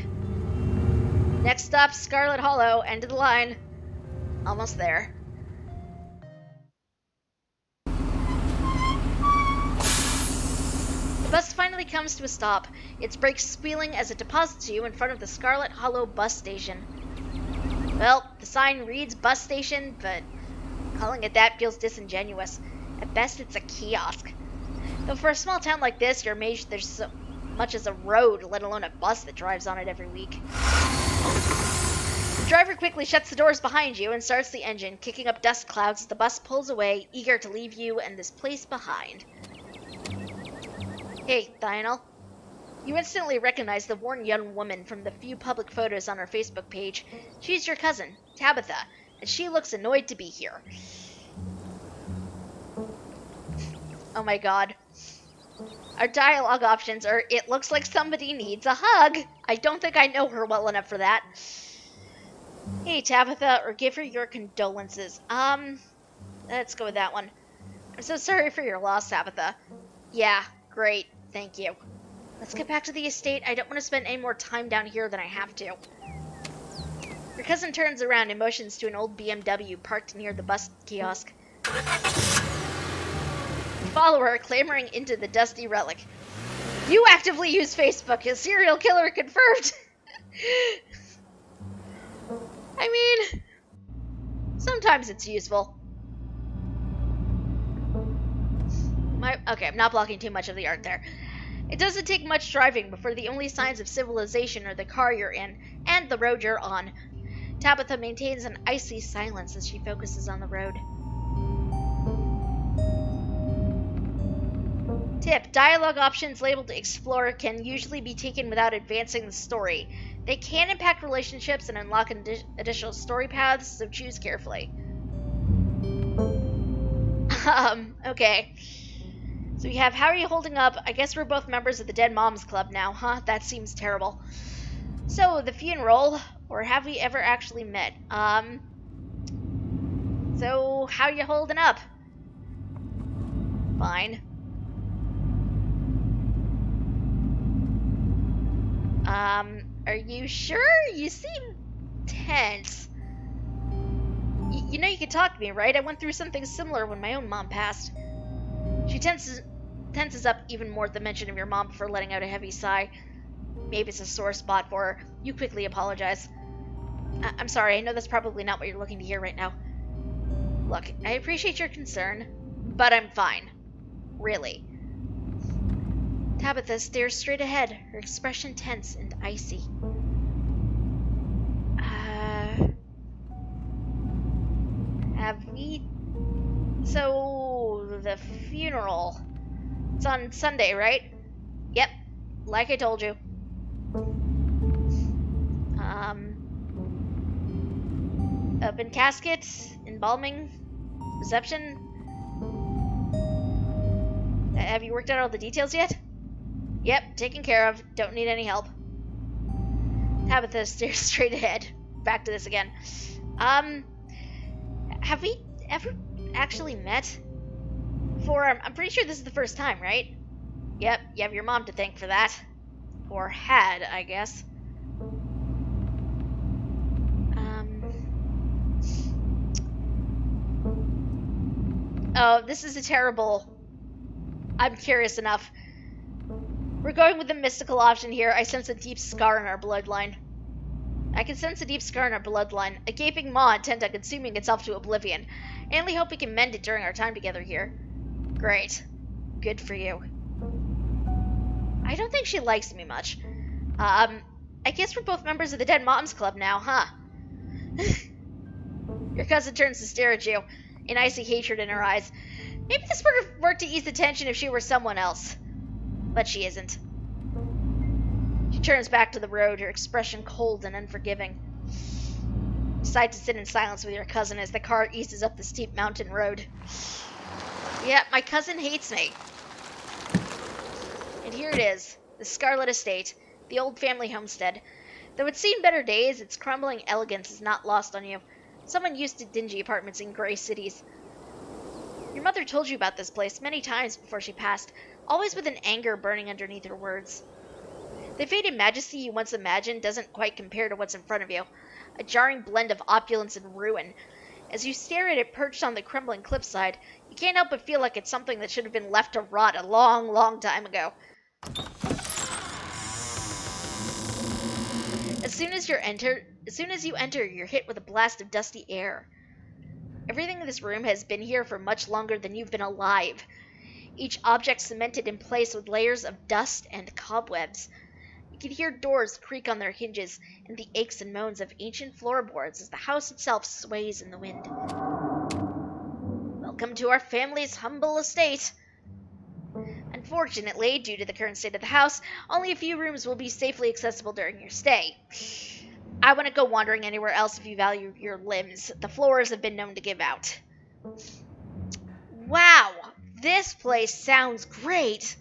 Next stop, Scarlet Hollow, end of the line. Almost there. The bus finally comes to a stop, its brakes squealing as it deposits you in front of the Scarlet Hollow bus station. Well, the sign reads bus station, but calling it that feels disingenuous. At best, it's a kiosk. Though for a small town like this, you're amazed there's so much as a road, let alone a bus that drives on it every week. The driver quickly shuts the doors behind you and starts the engine, kicking up dust clouds as the bus pulls away, eager to leave you and this place behind. Hey, Lionel. You instantly recognize the worn young woman from the few public photos on her Facebook page. She's your cousin, Tabitha, and she looks annoyed to be here. Oh my god. Our dialogue options are, it looks like somebody needs a hug. I don't think I know her well enough for that. Hey, Tabitha, or give her your condolences. Let's go with that one. I'm so sorry for your loss, Tabitha. Yeah, great, thank you. Let's get back to the estate. I don't want to spend any more time down here than I have to. Your cousin turns around and motions to an old BMW parked near the bus kiosk. You follow her, clambering into the dusty relic. You actively use Facebook. A serial killer confirmed. I mean, sometimes it's useful. Okay, I'm not blocking too much of the art there. It doesn't take much driving before the only signs of civilization are the car you're in and the road you're on. Tabitha maintains an icy silence as she focuses on the road. Tip: dialogue options labeled Explore can usually be taken without advancing the story. They can impact relationships and unlock additional story paths, so choose carefully. Okay. So we have, how are you holding up? I guess we're both members of the Dead Moms Club now, huh? That seems terrible. So, the funeral, or have we ever actually met? So, how are you holding up? Fine. Are you sure? You seem tense. You know you can talk to me, right? I went through something similar when my own mom passed. She tenses up even more at the mention of your mom before letting out a heavy sigh. Maybe it's a sore spot for her. You quickly apologize. I'm sorry, I know that's probably not what you're looking to hear right now. Look, I appreciate your concern, but I'm fine. Really. Tabitha stares straight ahead, her expression tense and icy. Have we... So, the funeral... It's on Sunday, right? Yep, like I told you. Open casket, embalming, reception. Have you worked out all the details yet? Yep, taken care of. Don't need any help. Tabitha stares straight ahead. Back to this again. Have we ever actually met? I'm pretty sure this is the first time, right? Yep, you have your mom to thank for that. Or had, I guess. Oh, this is a terrible... I'm curious enough. We're going with the mystical option here. I sense a deep scar in our bloodline. I can sense a deep scar in our bloodline. A gaping maw intent on consuming itself to oblivion. I only hope we can mend it during our time together here. Great. Good for you. I don't think she likes me much. I guess we're both members of the Dead Moms Club now, huh? Your cousin turns to stare at you, an icy hatred in her eyes. Maybe this would have worked to ease the tension if she were someone else. But she isn't. She turns back to the road, her expression cold and unforgiving. You decide to sit in silence with your cousin as the car eases up the steep mountain road. Yeah, my cousin hates me. And here it is, the Scarlet Estate, the old family homestead. Though it's seen better days, its crumbling elegance is not lost on you. Someone used to dingy apartments in gray cities. Your mother told you about this place many times before she passed, always with an anger burning underneath her words. The faded majesty you once imagined doesn't quite compare to what's in front of you, a jarring blend of opulence and ruin. As you stare at it perched on the crumbling cliffside, you can't help but feel like it's something that should have been left to rot a long, long time ago. As soon as you enter, you're hit with a blast of dusty air. Everything in this room has been here for much longer than you've been alive. each object cemented in place with layers of dust and cobwebs. You can hear doors creak on their hinges and the aches and moans of ancient floorboards as the house itself sways in the wind. Welcome to our family's humble estate. Unfortunately, due to the current state of the house, only a few rooms will be safely accessible during your stay. I wouldn't go wandering anywhere else if you value your limbs. The floors have been known to give out. Wow, this place sounds great.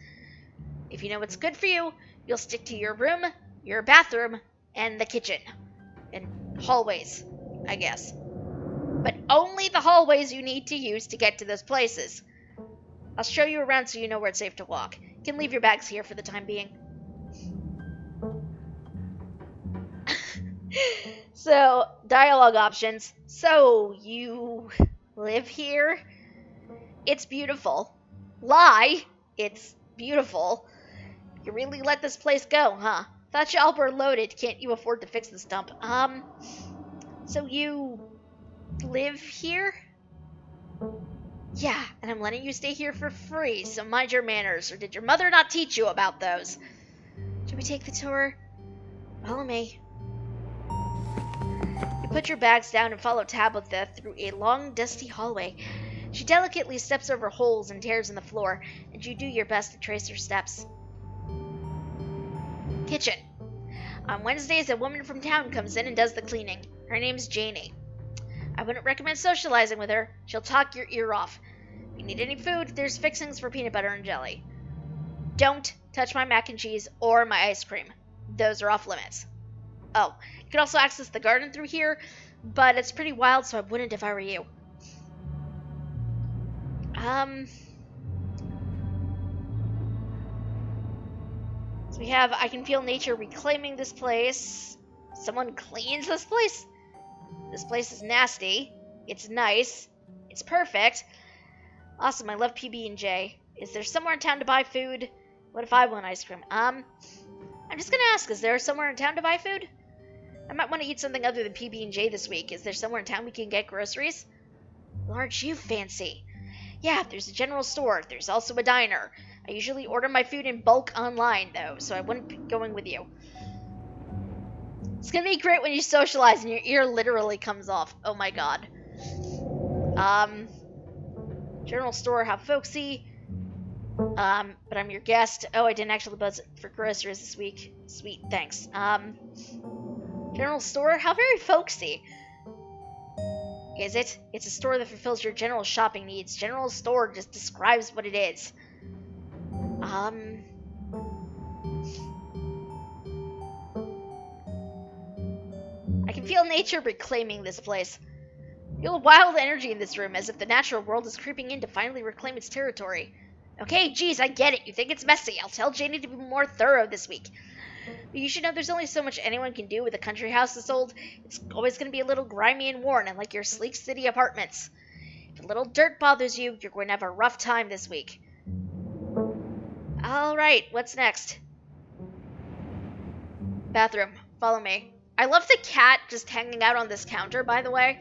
If you know what's good for you, you'll stick to your room, your bathroom, and the kitchen. And hallways, I guess. But only the hallways you need to use to get to those places. I'll show you around so you know where it's safe to walk. You can leave your bags here for the time being. So, dialogue options. So, you live here? It's beautiful. Lie. It's beautiful. You really let this place go, huh? Thought y'all were loaded. Can't you afford to fix this dump? So you live here? Yeah, and I'm letting you stay here for free, so mind your manners, or did your mother not teach you about those? Should we take the tour? Follow me. You put your bags down and follow Tabitha through a long, dusty hallway. She delicately steps over holes and tears in the floor, and you do your best to trace her steps. Kitchen. On Wednesdays, a woman from town comes in and does the cleaning. Her name's Janie. I wouldn't recommend socializing with her. She'll talk your ear off. If you need any food, there's fixings for peanut butter and jelly. Don't touch my mac and cheese or my ice cream. Those are off limits. Oh, you can also access the garden through here, but it's pretty wild, so I wouldn't if I were you. So we have, I can feel nature reclaiming this place. Someone cleans this place? This place is nasty. It's nice. It's perfect. Awesome, I love PB&J. Is there somewhere in town to buy food? What if I want ice cream? I'm just gonna ask, is there somewhere in town to buy food? I might want to eat something other than PB&J this week. Is there somewhere in town we can get groceries? Well, aren't you fancy? Yeah, there's a general store. There's also a diner. I usually order my food in bulk online, though, so I wouldn't be going with you. It's gonna be great when you socialize and your ear literally comes off. Oh my god. General store, how folksy. But I'm your guest. Oh, I didn't actually buzz for groceries this week. Sweet, thanks. General store, how very folksy. Is it? It's a store that fulfills your general shopping needs. General store just describes what it is. I can feel nature reclaiming this place. Feel a wild energy in this room, as if the natural world is creeping in to finally reclaim its territory. Okay, geez, I get it. You think it's messy. I'll tell Janie to be more thorough this week. But you should know there's only so much anyone can do with a country house this old. It's always going to be a little grimy and worn, unlike your sleek city apartments. If a little dirt bothers you, you're going to have a rough time this week. Alright, what's next? Bathroom. Follow me. I love the cat just hanging out on this counter, by the way.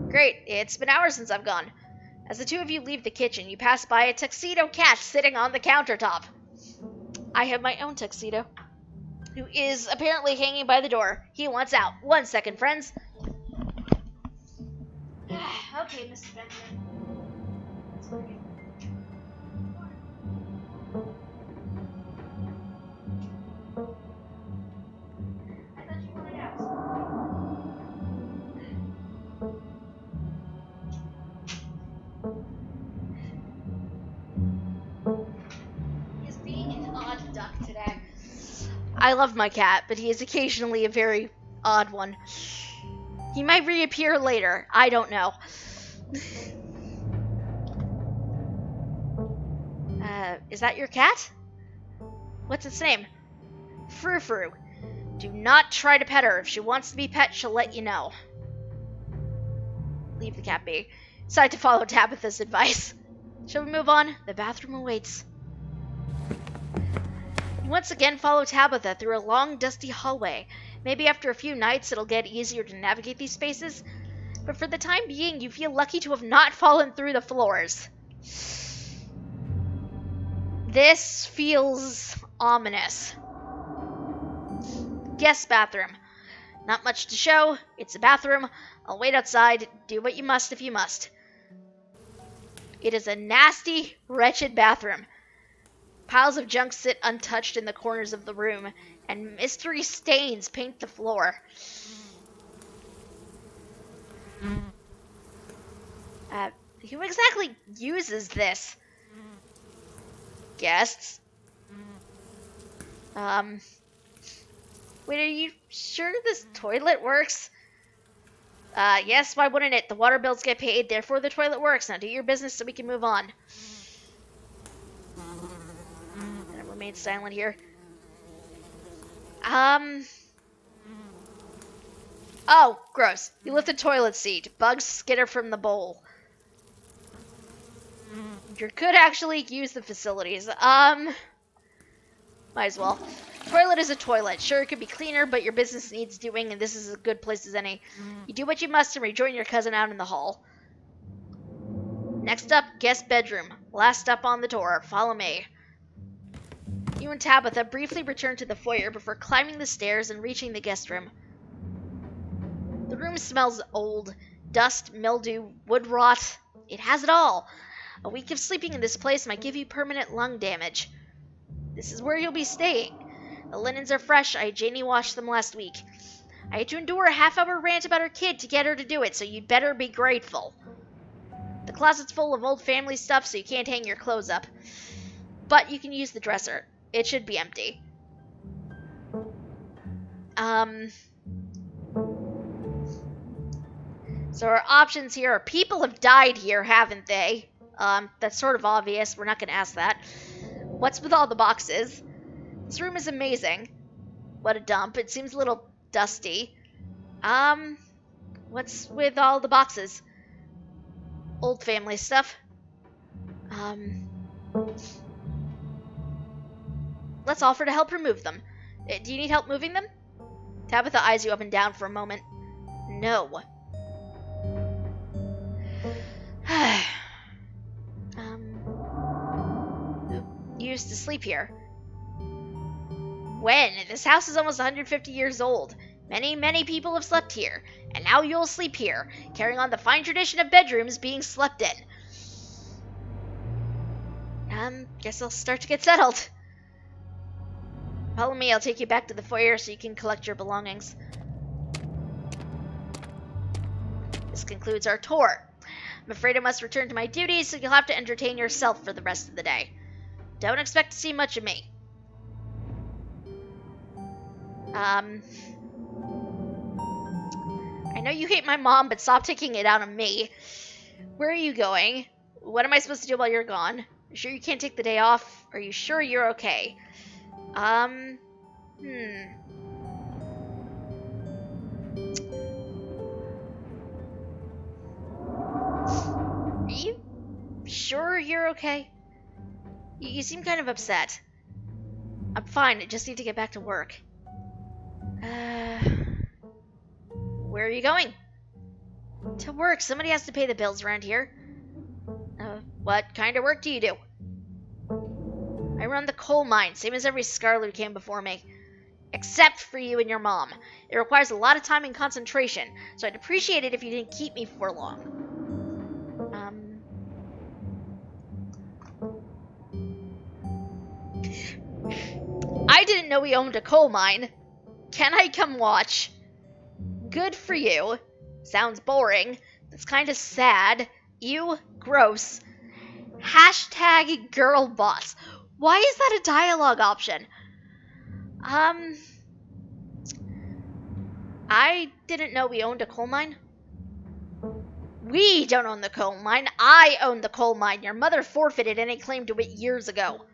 Great, it's been hours since I've gone. As the two of you leave the kitchen, you pass by a tuxedo cat sitting on the countertop. I have my own tuxedo, who is apparently hanging by the door. He wants out. 1 second, friends. Okay, Mr. Benjamin. That's working. I thought you wanted out. He's being an odd duck today. I love my cat, but he is occasionally a very odd one. He might reappear later. I don't know. Is that your cat? What's its name? Frou Frou. Do not try to pet her. If she wants to be pet, she'll let you know. Leave the cat be. Decide to follow Tabitha's advice. Shall we move on? The bathroom awaits. You once again follow Tabitha through a long, dusty hallway. Maybe after a few nights it'll get easier to navigate these spaces, but for the time being you feel lucky to have not fallen through the floors. This feels ominous. Guest bathroom. Not much to show. It's a bathroom. I'll wait outside. Do what you must if you must. It is a nasty, wretched bathroom. Piles of junk sit untouched in the corners of the room, and mystery stains paint the floor. Who exactly uses this? Guests? Wait, are you sure this toilet works? Yes, why wouldn't it? The water bills get paid, therefore the toilet works. Now do your business so we can move on. I'm gonna remain silent here. Oh, gross. You lift the toilet seat. Bugs skitter from the bowl. You could actually use the facilities. Might as well. Toilet is a toilet. Sure, it could be cleaner, but your business needs doing, and this is as good place as any. You do what you must and rejoin your cousin out in the hall. Next up, guest bedroom. Last up on the tour. Follow me. You and Tabitha briefly return to the foyer before climbing the stairs and reaching the guest room. The room smells old. Dust, mildew, wood rot. It has it all. A week of sleeping in this place might give you permanent lung damage. This is where you'll be staying. The linens are fresh. Janie washed them last week. I had to endure a half-hour rant about her kid to get her to do it, so you'd better be grateful. The closet's full of old family stuff, so you can't hang your clothes up. But you can use the dresser. It should be empty. So our options here are people have died here, haven't they? That's sort of obvious. We're not going to ask that. What's with all the boxes? This room is amazing. What a dump. It seems a little dusty. What's with all the boxes? Old family stuff. Let's offer to help remove them. Do you need help moving them? Tabitha eyes you up and down for a moment. No. You used to sleep here. When? This house is almost 150 years old. Many, many people have slept here. And now you'll sleep here, carrying on the fine tradition of bedrooms being slept in. Guess I'll start to get settled. Follow me, I'll take you back to the foyer so you can collect your belongings. This concludes our tour. I'm afraid I must return to my duties, so you'll have to entertain yourself for the rest of the day. Don't expect to see much of me. I know you hate my mom, but stop taking it out on me. Where are you going? What am I supposed to do while you're gone? Are you sure you can't take the day off? Are you sure you're okay? Are you sure you're okay? You seem kind of upset. I'm fine, I just need to get back to work. Where are you going? To work. Somebody has to pay the bills around here. What kind of work do you do? I run the coal mine, same as every Scarlet who came before me. Except for you and your mom. It requires a lot of time and concentration, so I'd appreciate it if you didn't keep me for long. I didn't know we owned a coal mine. Can I come watch? Good for you. Sounds boring. That's kind of sad. Ew, gross. Hashtag girl boss. Why is that a dialogue option? I didn't know we owned a coal mine. We don't own the coal mine. I own the coal mine. Your mother forfeited any claim to it years ago.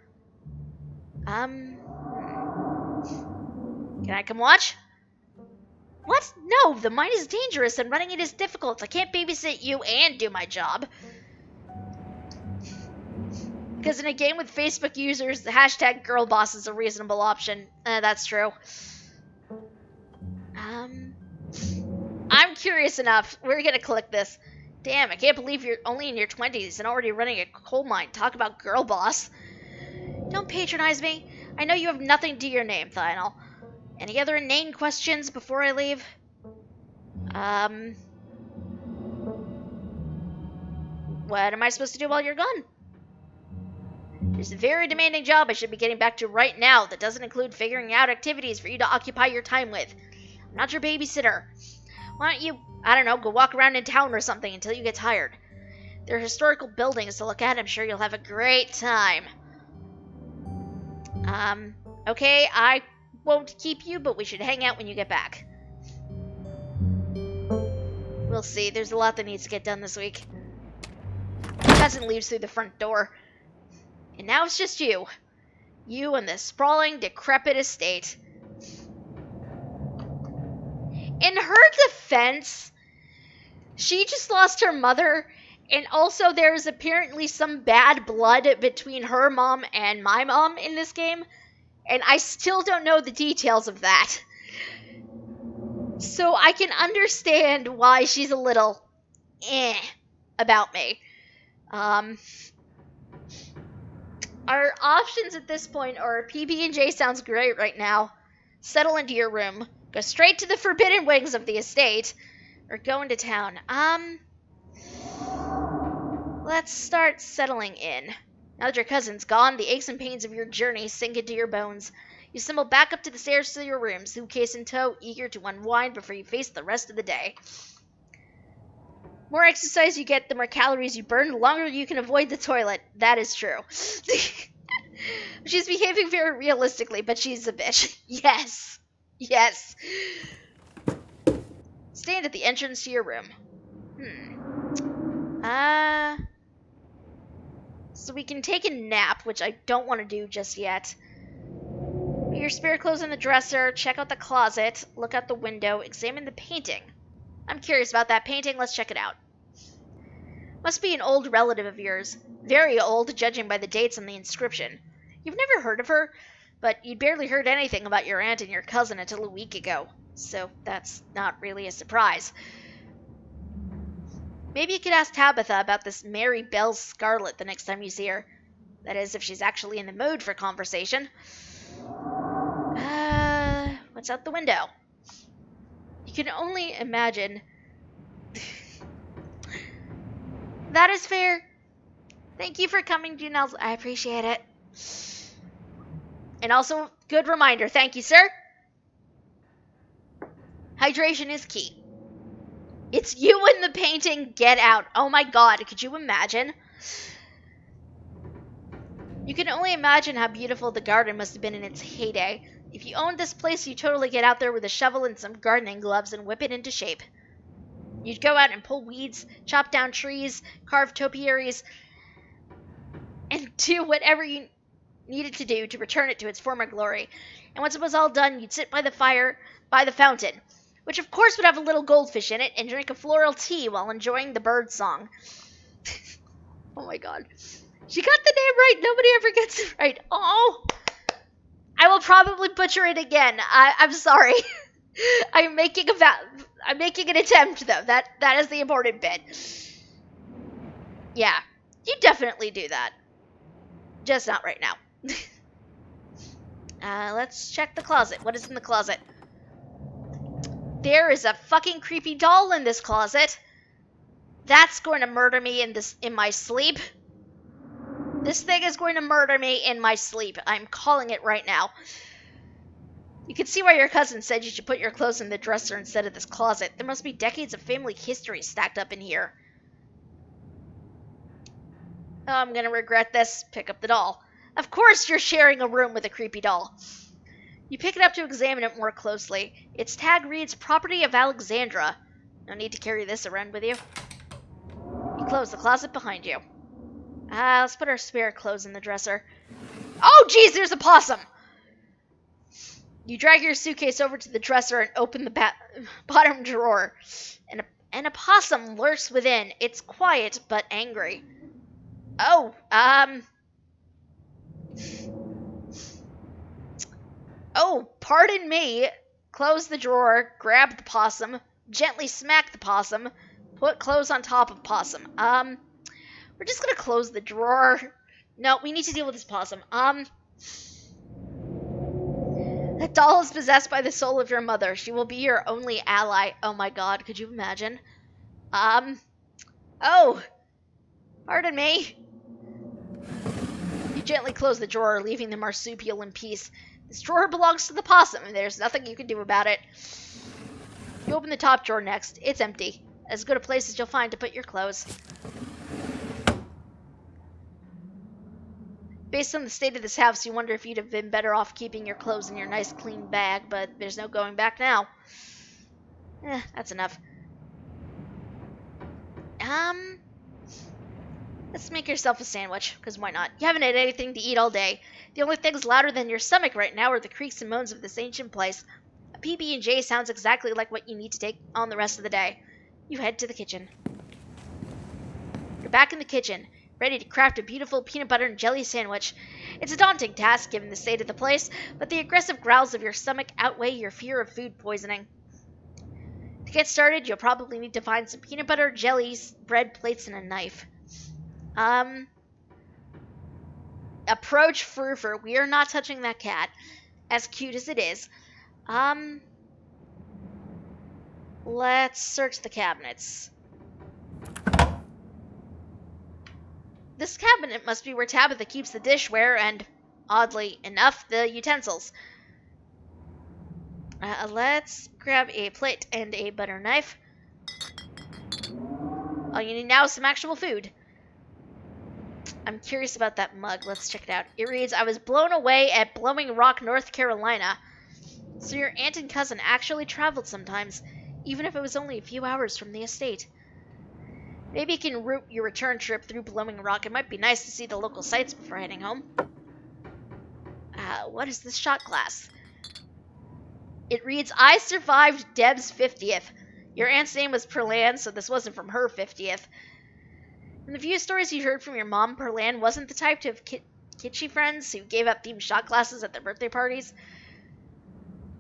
Can I come watch? What? No, the mine is dangerous and running it is difficult. I can't babysit you and do my job. Because in a game with Facebook users, the hashtag girlboss is a reasonable option. That's true. I'm curious enough. We're gonna click this. Damn, I can't believe you're only in your 20s and already running a coal mine. Talk about girl boss. Don't patronize me. I know you have nothing to your name, Thionel. Any other inane questions before I leave? What am I supposed to do while you're gone? There's a very demanding job I should be getting back to right now that doesn't include figuring out activities for you to occupy your time with. I'm not your babysitter. Why don't you, I don't know, go walk around in town or something until you get tired? There are historical buildings to look at. I'm sure you'll have a great time. Okay, I won't keep you, but we should hang out when you get back. We'll see. There's a lot that needs to get done this week. Cousin leaves through the front door. And now it's just you. You and this sprawling, decrepit estate. In her defense, she just lost her mother, and also there's apparently some bad blood between her mom and my mom in this game, and I still don't know the details of that. So I can understand why she's a little about me. Our options at this point are PB&J sounds great right now. Settle into your room. Go straight to the forbidden wings of the estate. Or go into town. Let's start settling in. Now that your cousin's gone, the aches and pains of your journey sink into your bones. You stumble back up to the stairs to your room, suitcase in tow, eager to unwind before you face the rest of the day. More exercise you get, the more calories you burn, the longer you can avoid the toilet. That is true. She's behaving very realistically, but she's a bitch. Yes. Yes. Stand at the entrance to your room. So we can take a nap, which I don't want to do just yet. Put your spare clothes in the dresser, check out the closet, look out the window, examine the painting. I'm curious about that painting. Let's check it out. Must be an old relative of yours. Very old, judging by the dates on the inscription. You've never heard of her, but you'd barely heard anything about your aunt and your cousin until a week ago. So that's not really a surprise. Maybe you could ask Tabitha about this Mary Bell Scarlet the next time you see her. That is, if she's actually in the mood for conversation. What's out the window? You can only imagine. That is fair. Thank you for coming, Janelle. I appreciate it. And also, good reminder. Thank you, sir. Hydration is key. It's you in the painting. Get out. Oh my god, could you imagine? You can only imagine how beautiful the garden must have been in its heyday. If you owned this place, you'd totally get out there with a shovel and some gardening gloves and whip it into shape. You'd go out and pull weeds, chop down trees, carve topiaries, and do whatever you needed to do to return it to its former glory. And once it was all done, you'd sit by the fire, by the fountain, which of course would have a little goldfish in it, and drink a floral tea while enjoying the bird song. Oh my god. She got the name right. Nobody ever gets it right. Oh! I will probably butcher it again. I'm sorry. I'm making an attempt, though. That is the important bit. Yeah, you definitely do that. Just not right now. Let's check the closet. What is in the closet? There is a fucking creepy doll in this closet. That's going to murder me in my sleep. This thing is going to murder me in my sleep. I'm calling it right now. You can see why your cousin said you should put your clothes in the dresser instead of this closet. There must be decades of family history stacked up in here. Oh, I'm gonna regret this. Pick up the doll. Of course you're sharing a room with a creepy doll. You pick it up to examine it more closely. Its tag reads, Property of Alexandra. No need to carry this around with you. You close the closet behind you. Let's put our spare clothes in the dresser. Oh, geez, there's a possum! You drag your suitcase over to the dresser and open the bottom drawer. And a possum lurks within. It's quiet, but angry. Oh, Oh, pardon me. Close the drawer, grab the possum, gently smack the possum, put clothes on top of possum. We're just gonna close the drawer. No, we need to deal with this possum. That doll is possessed by the soul of your mother. She will be your only ally. Oh my god, could you imagine? Oh, pardon me. You gently close the drawer, leaving the marsupial in peace. This drawer belongs to the possum, and there's nothing you can do about it. You open the top drawer next. It's empty. As good a place as you'll find to put your clothes. Based on the state of this house, you wonder if you'd have been better off keeping your clothes in your nice clean bag, but there's no going back now. That's enough. Let's make yourself a sandwich, because why not? You haven't had anything to eat all day. The only things louder than your stomach right now are the creaks and moans of this ancient place. A PB&J sounds exactly like what you need to take on the rest of the day. You head to the kitchen. You're back in the kitchen, ready to craft a beautiful peanut butter and jelly sandwich. It's a daunting task given the state of the place, but the aggressive growls of your stomach outweigh your fear of food poisoning. To get started, you'll probably need to find some peanut butter, jellies, bread plates, and a knife. Approach Frufur. We are not touching that cat, as cute as it is. Let's search the cabinets. This cabinet must be where Tabitha keeps the dishware and, oddly enough, the utensils. Let's grab a plate and a butter knife. All you need now is some actual food. I'm curious about that mug. Let's check it out. It reads, I was blown away at Blowing Rock, North Carolina. So your aunt and cousin actually traveled sometimes, even if it was only a few hours from the estate. Maybe you can route your return trip through Blowing Rock. It might be nice to see the local sights before heading home. What is this shot glass? It reads, I survived Deb's 50th. Your aunt's name was Perlan, so this wasn't from her 50th. From the few stories you heard from your mom, Perlan wasn't the type to have kitschy friends who gave out themed shot glasses at their birthday parties.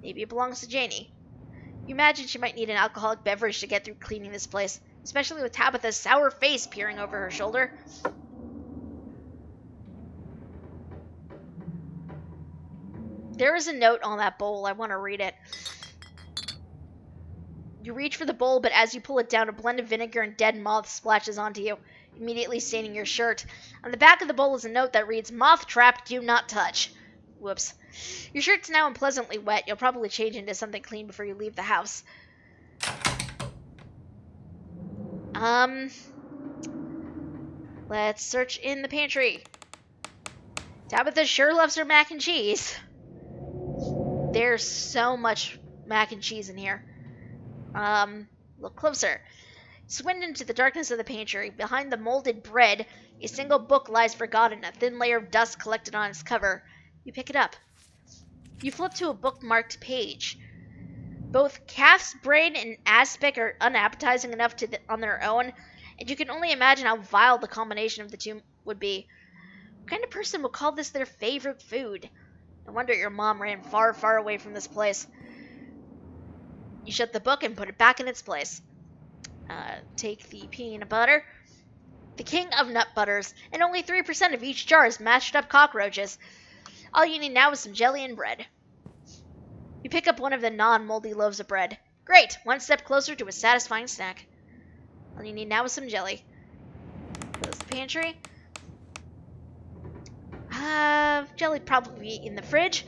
Maybe it belongs to Janie. You imagine she might need an alcoholic beverage to get through cleaning this place, especially with Tabitha's sour face peering over her shoulder. There is a note on that bowl. I want to read it. You reach for the bowl, but as you pull it down, a blend of vinegar and dead moth splashes onto you, immediately staining your shirt. On the back of the bowl is a note that reads, Moth trap, do not touch. Whoops. Your shirt's now unpleasantly wet. You'll probably change into something clean before you leave the house. Let's search in the pantry. Tabitha sure loves her mac and cheese. There's so much mac and cheese in here. Look closer. Squint into the darkness of the pantry. Behind the molded bread, a single book lies forgotten, a thin layer of dust collected on its cover. You pick it up. You flip to a bookmarked page. Both calf's brain and aspic are unappetizing enough on their own, and you can only imagine how vile the combination of the two would be. What kind of person would call this their favorite food? No wonder your mom ran far, far away from this place. You shut the book and put it back in its place. Take the peanut butter. The king of nut butters, and only 3% of each jar is mashed up cockroaches. All you need now is some jelly and bread. You pick up one of the non-moldy loaves of bread. Great! One step closer to a satisfying snack. All you need now is some jelly. Close the pantry. Jelly'd probably be in the fridge.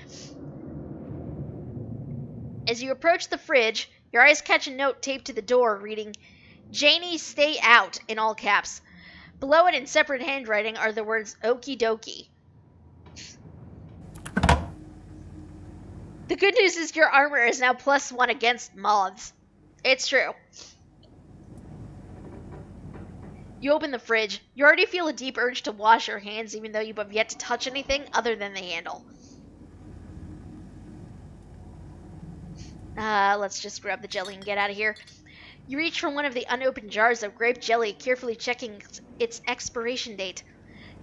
As you approach the fridge, your eyes catch a note taped to the door reading, Janie, stay out, in all caps. Below it in separate handwriting are the words, Okie dokie. The good news is your armor is now +1 against moths. It's true. You open the fridge. You already feel a deep urge to wash your hands, even though you have yet to touch anything other than the handle. Let's just grab the jelly and get out of here. You reach for one of the unopened jars of grape jelly, carefully checking its expiration date.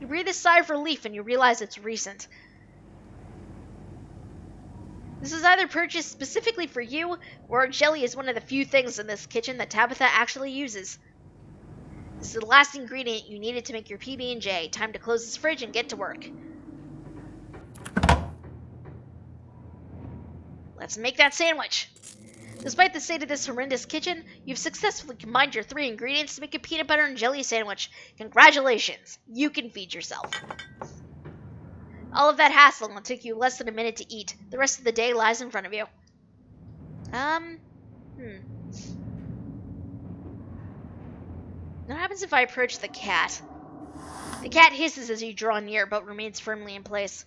You breathe a sigh of relief and you realize it's recent. This was either purchased specifically for you, or jelly is one of the few things in this kitchen that Tabitha actually uses. This is the last ingredient you needed to make your PB&J. Time to close this fridge and get to work. let's make that sandwich. Despite the state of this horrendous kitchen, you've successfully combined your 3 ingredients to make a peanut butter and jelly sandwich. Congratulations, you can feed yourself. All of that hassle will take you less than a minute to eat. The rest of the day lies in front of you. What happens if I approach the cat? The cat hisses as you draw near, but remains firmly in place.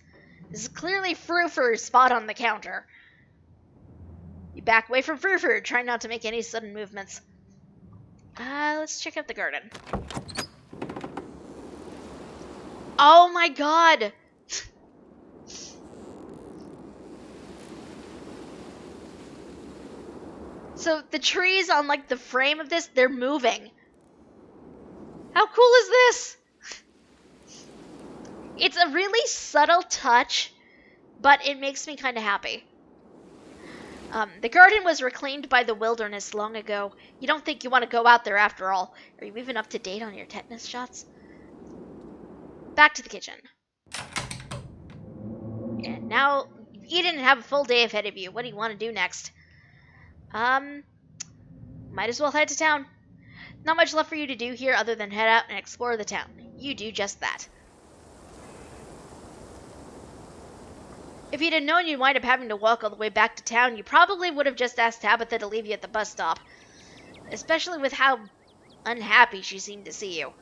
This is clearly Frou-Frou's spot on the counter. You back away from Frou-Frou, trying not to make any sudden movements. Let's check out the garden. Oh my god! So the trees on like the frame of this, they're moving. How cool is this? It's a really subtle touch, but it makes me kind of happy. The garden was reclaimed by the wilderness long ago. You don't think you want to go out there after all. Are you even up to date on your tetanus shots? Back to the kitchen. And now you've eaten and have a full day ahead of you. What do you want to do next? Might as well head to town. Not much left for you to do here other than head out and explore the town. You do just that. If you'd have known you'd wind up having to walk all the way back to town, you probably would have just asked Tabitha to leave you at the bus stop. Especially with how unhappy she seemed to see you.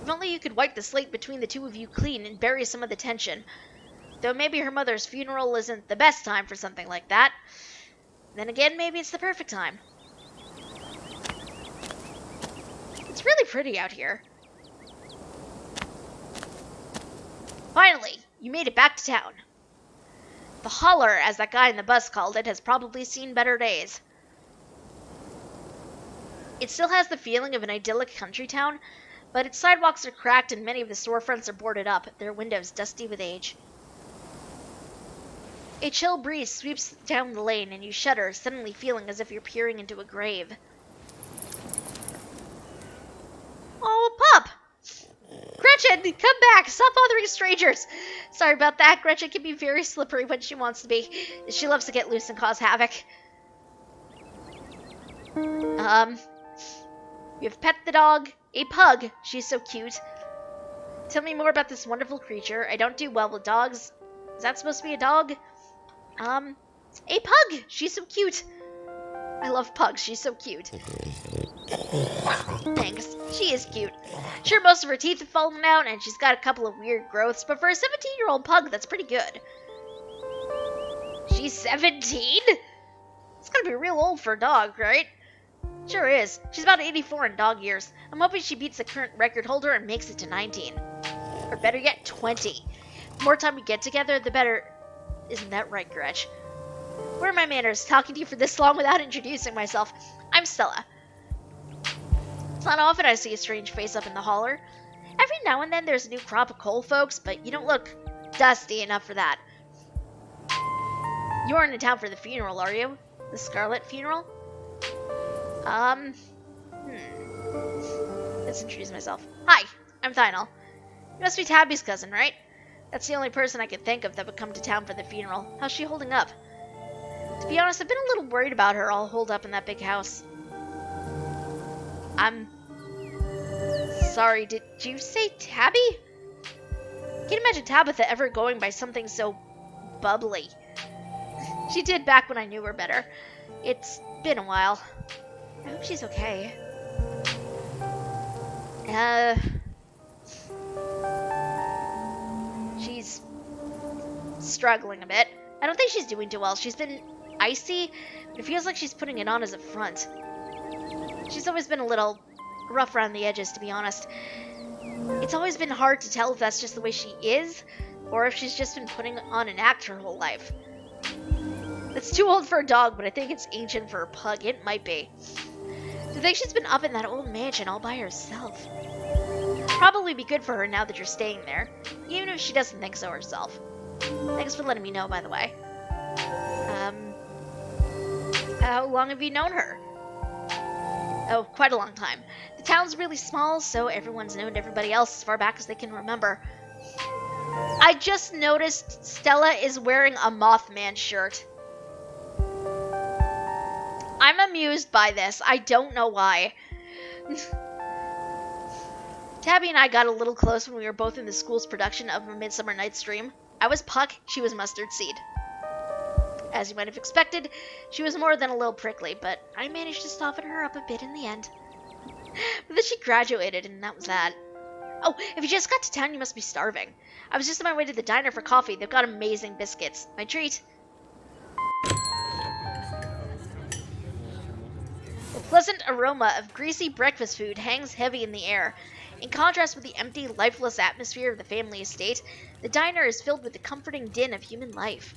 If only you could wipe the slate between the two of you clean and bury some of the tension. Though maybe her mother's funeral isn't the best time for something like that. Then again, maybe it's the perfect time. It's really pretty out here. Finally, you made it back to town. The holler, as that guy in the bus called it, has probably seen better days. It still has the feeling of an idyllic country town, but its sidewalks are cracked and many of the storefronts are boarded up, their windows dusty with age. A chill breeze sweeps down the lane and you shudder, suddenly feeling as if you're peering into a grave. Oh, pup! Gretchen, come back! Stop bothering strangers! Sorry about that. Gretchen can be very slippery when she wants to be. She loves to get loose and cause havoc. You've pet the dog. A pug. She's so cute. Tell me more about this wonderful creature. I don't do well with dogs. Is that supposed to be a dog? A pug! She's so cute. I love pugs. She's so cute. Thanks. She is cute. Sure, most of her teeth have fallen out, and she's got a couple of weird growths, but for a 17-year-old pug, that's pretty good. She's 17? It's gotta be real old for a dog, right? Sure is. She's about 84 in dog years. I'm hoping she beats the current record holder and makes it to 19. Or better yet, 20. The more time we get together, the better. Isn't that right, Gretch? Where are my manners? Talking to you for this long without introducing myself. I'm Stella. It's not often I see a strange face up in the holler. Every now and then there's a new crop of coal folks, but you don't look dusty enough for that. You aren't in town for the funeral, are you? The Scarlet funeral? Let's introduce myself. Hi, I'm Thynol. You must be Tabby's cousin, right? That's the only person I could think of that would come to town for the funeral. How's she holding up? To be honest, I've been a little worried about her all holed up in that big house. I'm sorry, did you say Tabby? Can't imagine Tabitha ever going by something so bubbly. She did back when I knew her better. It's been a while. I hope she's okay. She's struggling a bit. I don't think she's doing too well. She's been icy, but it feels like she's putting it on as a front. She's always been a little rough around the edges, to be honest. It's always been hard to tell if that's just the way she is, or if she's just been putting on an act her whole life. It's too old for a dog, but I think it's ancient for a pug. It might be. To think she's been up in that old mansion all by herself. Probably be good for her now that you're staying there, even if she doesn't think so herself. Thanks for letting me know, by the way. How long have you known her? Oh, quite a long time. The town's really small, so everyone's known everybody else as far back as they can remember. I just noticed Stella is wearing a Mothman shirt. I'm amused by this. I don't know why. Tabby and I got a little close when we were both in the school's production of A Midsummer Night's Dream. I was Puck, she was Mustard Seed. As you might have expected, she was more than a little prickly, but I managed to soften her up a bit in the end. But then she graduated, and that was that. Oh, if you just got to town, you must be starving. I was just on my way to the diner for coffee. They've got amazing biscuits. My treat. The pleasant aroma of greasy breakfast food hangs heavy in the air. In contrast with the empty, lifeless atmosphere of the family estate, the diner is filled with the comforting din of human life.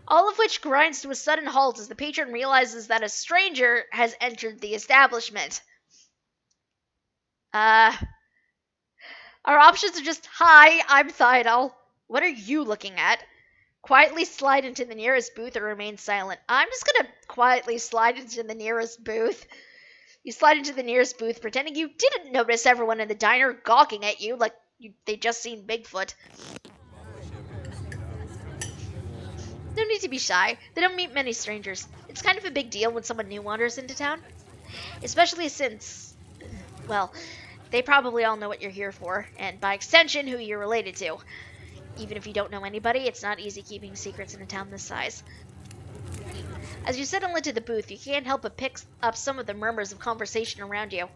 All of which grinds to a sudden halt as the patron realizes that a stranger has entered the establishment. Our options are just, hi, I'm Thydal. What are you looking at? Quietly slide into the nearest booth or remain silent. I'm just gonna quietly slide into the nearest booth. You slide into the nearest booth, pretending you didn't notice everyone in the diner gawking at you like they'd just seen Bigfoot. No need to be shy. They don't meet many strangers. It's kind of a big deal when someone new wanders into town. Especially since, well, they probably all know what you're here for, and by extension, who you're related to. Even if you don't know anybody, it's not easy keeping secrets in a town this size. As you settle into the booth, you can't help but pick up some of the murmurs of conversation around you.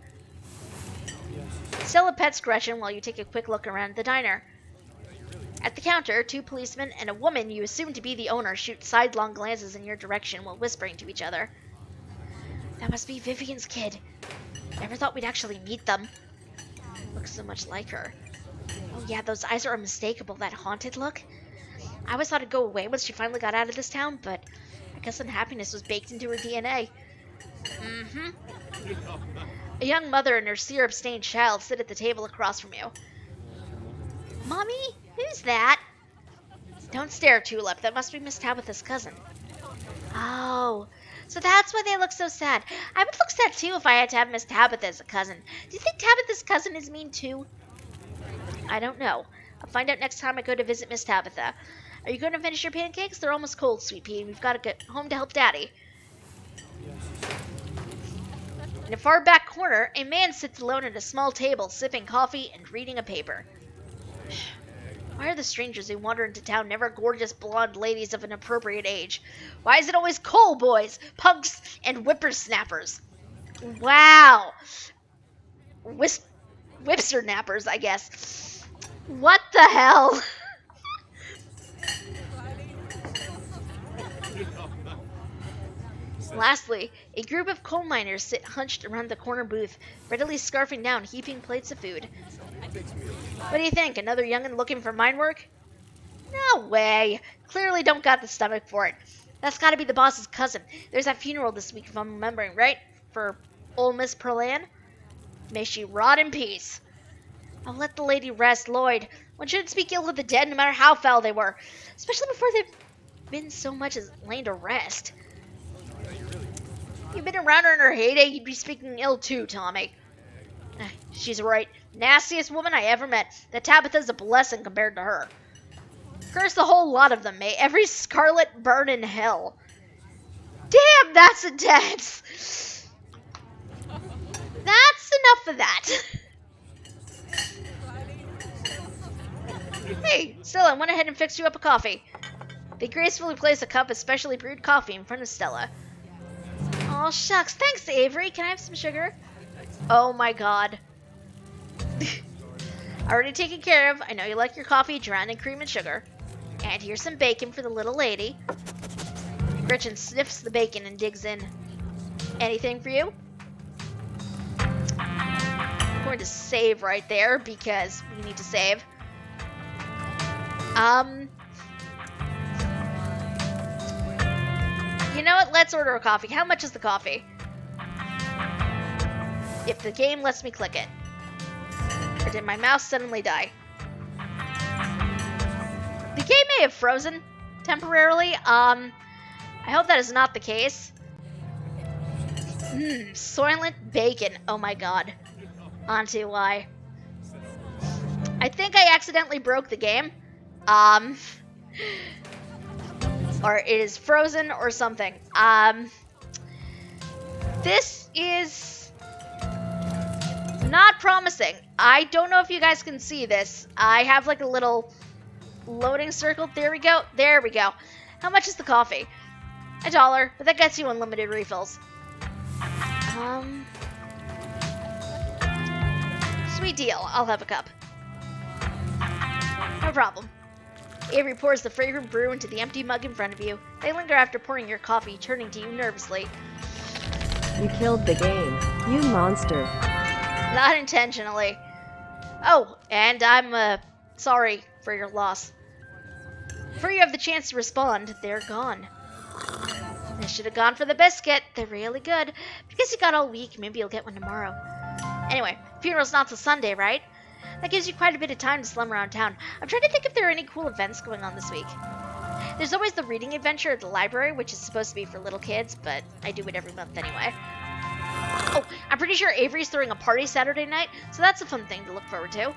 Stella pets Gretchen while you take a quick look around the diner. At the counter, two policemen and a woman you assume to be the owner shoot sidelong glances in your direction while whispering to each other. That must be Vivian's kid. Never thought we'd actually meet them. Looks so much like her. Oh yeah, those eyes are unmistakable, that haunted look. I always thought it'd go away once she finally got out of this town, but I guess unhappiness was baked into her DNA. Mm-hmm. A young mother and her syrup-stained child sit at the table across from you. Mommy? Who's that? Don't stare, Tulip. That must be Miss Tabitha's cousin. Oh, so that's why they look so sad. I would look sad too if I had to have Miss Tabitha as a cousin. Do you think Tabitha's cousin is mean too? I don't know. I'll find out next time I go to visit Miss Tabitha. Are you going to finish your pancakes? They're almost cold, Sweet Pea, and we've got to get home to help Daddy. In a far back corner, a man sits alone at a small table, sipping coffee and reading a paper. Why are the strangers who wander into town never gorgeous blonde ladies of an appropriate age? Why is it always coal boys, punks, and whippersnappers? Wow. Whipsternappers, I guess. What the hell? Lastly, a group of coal miners sit hunched around the corner booth, readily scarfing down heaping plates of food. What do you think? Another young'un looking for mine work? No way. Clearly don't got the stomach for it. That's gotta be the boss's cousin. There's that funeral this week, if I'm remembering, right? For old Miss Perlan? May she rot in peace. I'll let the lady rest, Lloyd. One shouldn't speak ill of the dead, no matter how foul they were. Especially before they've been so much as laid to rest. You've been around her in her heyday, you'd be speaking ill too, Tommy. She's right. Nastiest woman I ever met. That Tabitha's a blessing compared to her. Curse the whole lot of them. May every scarlet burn in hell. Damn, that's intense. That's enough of that. Hey, Stella, I went ahead and fixed you up a coffee. They gracefully place a cup of specially brewed coffee in front of Stella. Aw, shucks. Thanks, Avery. Can I have some sugar? Oh my god. Already taken care of. I know you like your coffee drowned in cream and sugar. And here's some bacon for the little lady. Gretchen sniffs the bacon and digs in. Anything for you? I'm going to save right there because we need to save. You know what? Let's order a coffee. How much is the coffee? If the game lets me click it. Or did my mouse suddenly die? The game may have frozen temporarily. I hope that is not the case. Soylent bacon. Oh my god. Onto why. I think I accidentally broke the game. Or it is frozen or something. This is not promising. I don't know if you guys can see this. I have like a little loading circle. There we go. There we go. How much is the coffee? $1, but that gets you unlimited refills. Sweet deal. I'll have a cup. No problem. Avery pours the fragrant brew into the empty mug in front of you. They linger after pouring your coffee, turning to you nervously. You killed the game. You monster. Not intentionally. Oh, and I'm, sorry for your loss. Before you have the chance to respond, they're gone. They should have gone for the biscuit. They're really good. Because you got all week, maybe you'll get one tomorrow. Anyway, funeral's not till Sunday, right? That gives you quite a bit of time to slum around town. I'm trying to think if there are any cool events going on this week. There's always the reading adventure at the library, which is supposed to be for little kids, but I do it every month anyway. Oh, I'm pretty sure Avery's throwing a party Saturday night, so that's a fun thing to look forward to.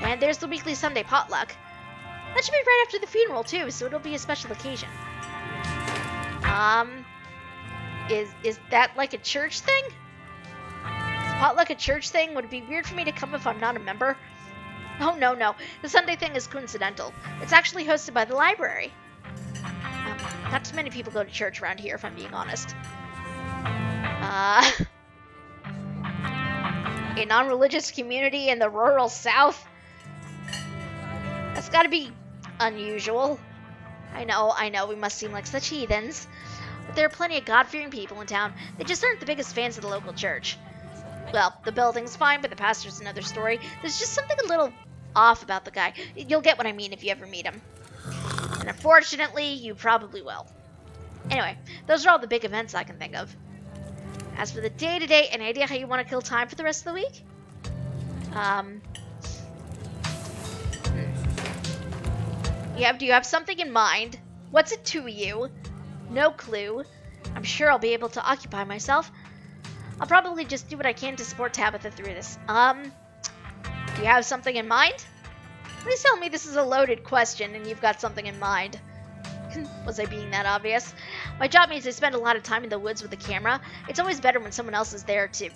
And there's the weekly Sunday potluck. That should be right after the funeral, too, so it'll be a special occasion. Is that like a church thing? Is potluck a church thing? Would it be weird for me to come if I'm not a member? Oh, no. The Sunday thing is coincidental. It's actually hosted by the library. Not too many people go to church around here, if I'm being honest. A non-religious community in the rural South? That's gotta be unusual. I know, we must seem like such heathens. But there are plenty of God-fearing people in town. They just aren't the biggest fans of the local church. Well, the building's fine, but the pastor's another story. There's just something a little off about the guy. You'll get what I mean if you ever meet him. And unfortunately, you probably will. Anyway, those are all the big events I can think of. As for the day-to-day, any idea how you want to kill time for the rest of the week? Do you have something in mind? What's it to you? No clue. I'm sure I'll be able to occupy myself. I'll probably just do what I can to support Tabitha through this. Do you have something in mind? Please tell me this is a loaded question and you've got something in mind. Was I being that obvious? My job means I spend a lot of time in the woods with the camera. It's always better when someone else is there too.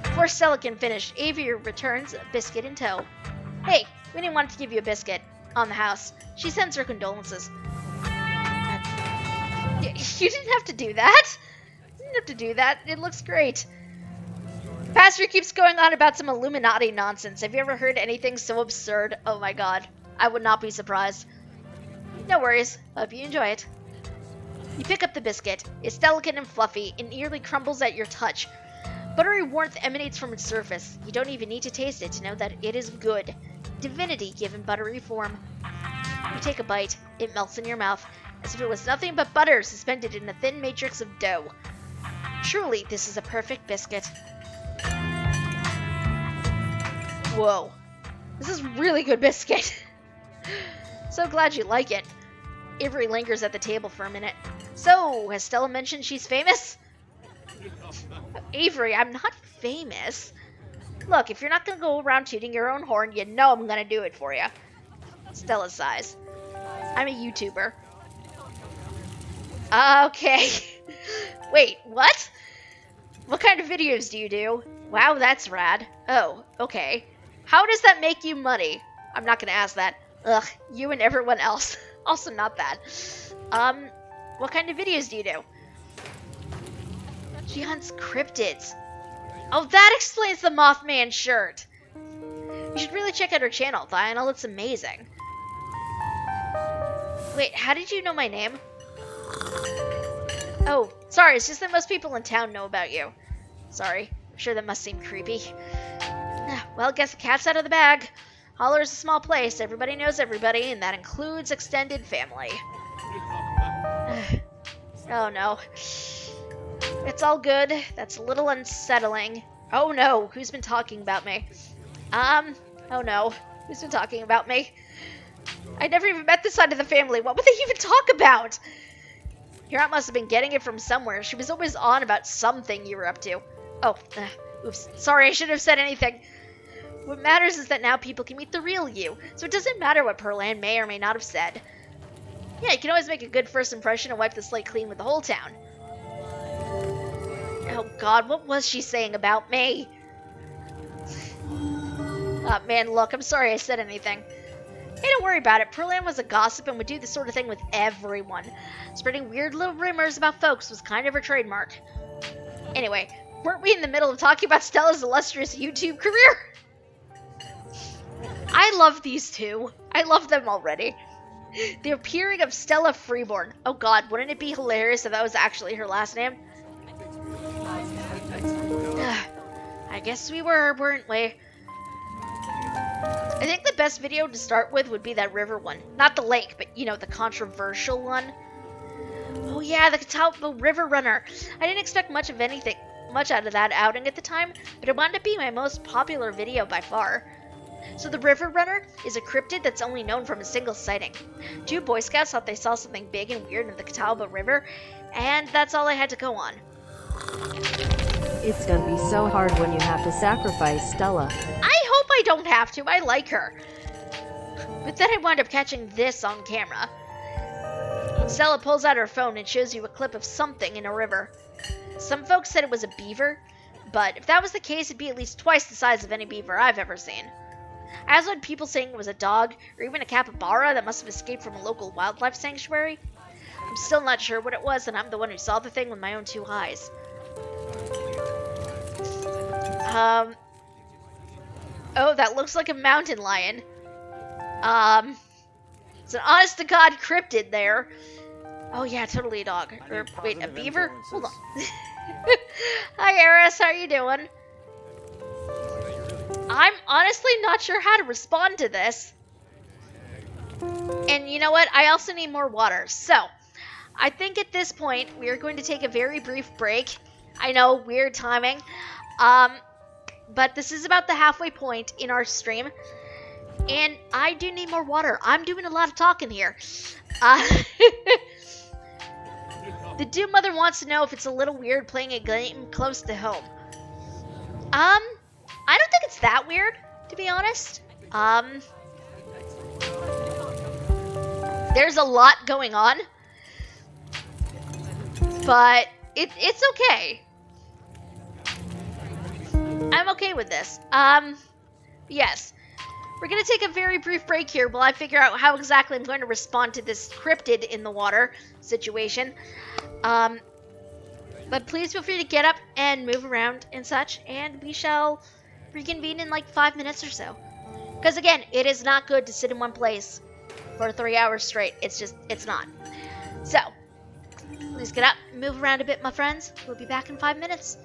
Before Stella can finish, Avery returns, a biscuit in tow. Hey, we didn't want to give you a biscuit. On the house. She sends her condolences. You didn't have to do that. You didn't have to do that. It looks great. Pastor keeps going on about some Illuminati nonsense. Have you ever heard anything so absurd? Oh my god. I would not be surprised. No worries. Hope you enjoy it. You pick up the biscuit. It's delicate and fluffy. It nearly crumbles at your touch. Buttery warmth emanates from its surface. You don't even need to taste it to know that it is good. Divinity given buttery form. You take a bite. It melts in your mouth, as if it was nothing but butter suspended in a thin matrix of dough. Truly, this is a perfect biscuit. Whoa. This is really good biscuit. So glad you like it. Avery lingers at the table for a minute. So, has Stella mentioned she's famous? Avery, I'm not famous. Look, if you're not going to go around tooting your own horn, you know I'm going to do it for you. Stella sighs. I'm a YouTuber. Okay. Wait, what? What kind of videos do you do? Wow, that's rad. Oh, okay. How does that make you money? I'm not going to ask that. Ugh, you and everyone else. Also not that. What kind of videos do you do? She hunts cryptids. Oh, that explains the Mothman shirt. You should really check out her channel, Lionel. It's amazing. Wait, how did you know my name? Oh, sorry. It's just that most people in town know about you. Sorry. I'm sure that must seem creepy. Well, guess the cat's out of the bag. Holler's a small place. Everybody knows everybody, and that includes extended family. Oh, no. It's all good. That's a little unsettling. Oh no, who's been talking about me? Oh no, who's been talking about me? I never even met this side of the family. What would they even talk about? Your aunt must have been getting it from somewhere. She was always on about something you were up to. Oh, oops. Sorry, I shouldn't have said anything. What matters is that now people can meet the real you, so it doesn't matter what Pearland may or may not have said. Yeah, you can always make a good first impression and wipe the slate clean with the whole town. Oh god, what was she saying about me? Man, look, I'm sorry I said anything. Hey, don't worry about it. Pearland was a gossip and would do this sort of thing with everyone. Spreading weird little rumors about folks was kind of her trademark. Anyway, weren't we in the middle of talking about Stella's illustrious YouTube career? I love these two. I love them already. The appearing of Stella Freeborn. Oh god, wouldn't it be hilarious if that was actually her last name? I guess we were, weren't we? I think the best video to start with would be that river one. Not the lake, but, you know, the controversial one. Oh yeah, the Catawba River Runner. I didn't expect much out of that outing at the time, but it wound up being my most popular video by far. So the River Runner is a cryptid that's only known from a single sighting. 2 Boy Scouts thought they saw something big and weird in the Catawba River, and that's all I had to go on. It's gonna be so hard when you have to sacrifice Stella. I hope I don't have to. I like her. But then I wound up catching this on camera. Stella pulls out her phone and shows you a clip of something in a river. Some folks said it was a beaver, but if that was the case, it'd be at least twice the size of any beaver I've ever seen. I also had people saying it was a dog, or even a capybara that must have escaped from a local wildlife sanctuary. I'm still not sure what it was, and I'm the one who saw the thing with my own 2 eyes. Oh, that looks like a mountain lion. It's an honest-to-God cryptid there. Oh yeah, totally a dog. Or, wait, a beaver? Hold on. Hi, Eris, how are you doing? I'm honestly not sure how to respond to this. And you know what? I also need more water. So, I think at this point, we are going to take a very brief break. I know, weird timing. But this is about the halfway point in our stream. And I do need more water. I'm doing a lot of talking here. The Doom Mother wants to know if it's a little weird playing a game close to home. I don't think it's that weird, to be honest. There's a lot going on. But it's okay. I'm okay with this. Yes. We're going to take a very brief break here while I figure out how exactly I'm going to respond to this cryptid in the water situation. But please feel free to get up and move around and such, and we shall reconvene in like 5 minutes or so. Because again, it is not good to sit in one place for 3 hours straight. It's not. So, please get up, move around a bit, my friends. We'll be back in 5 minutes.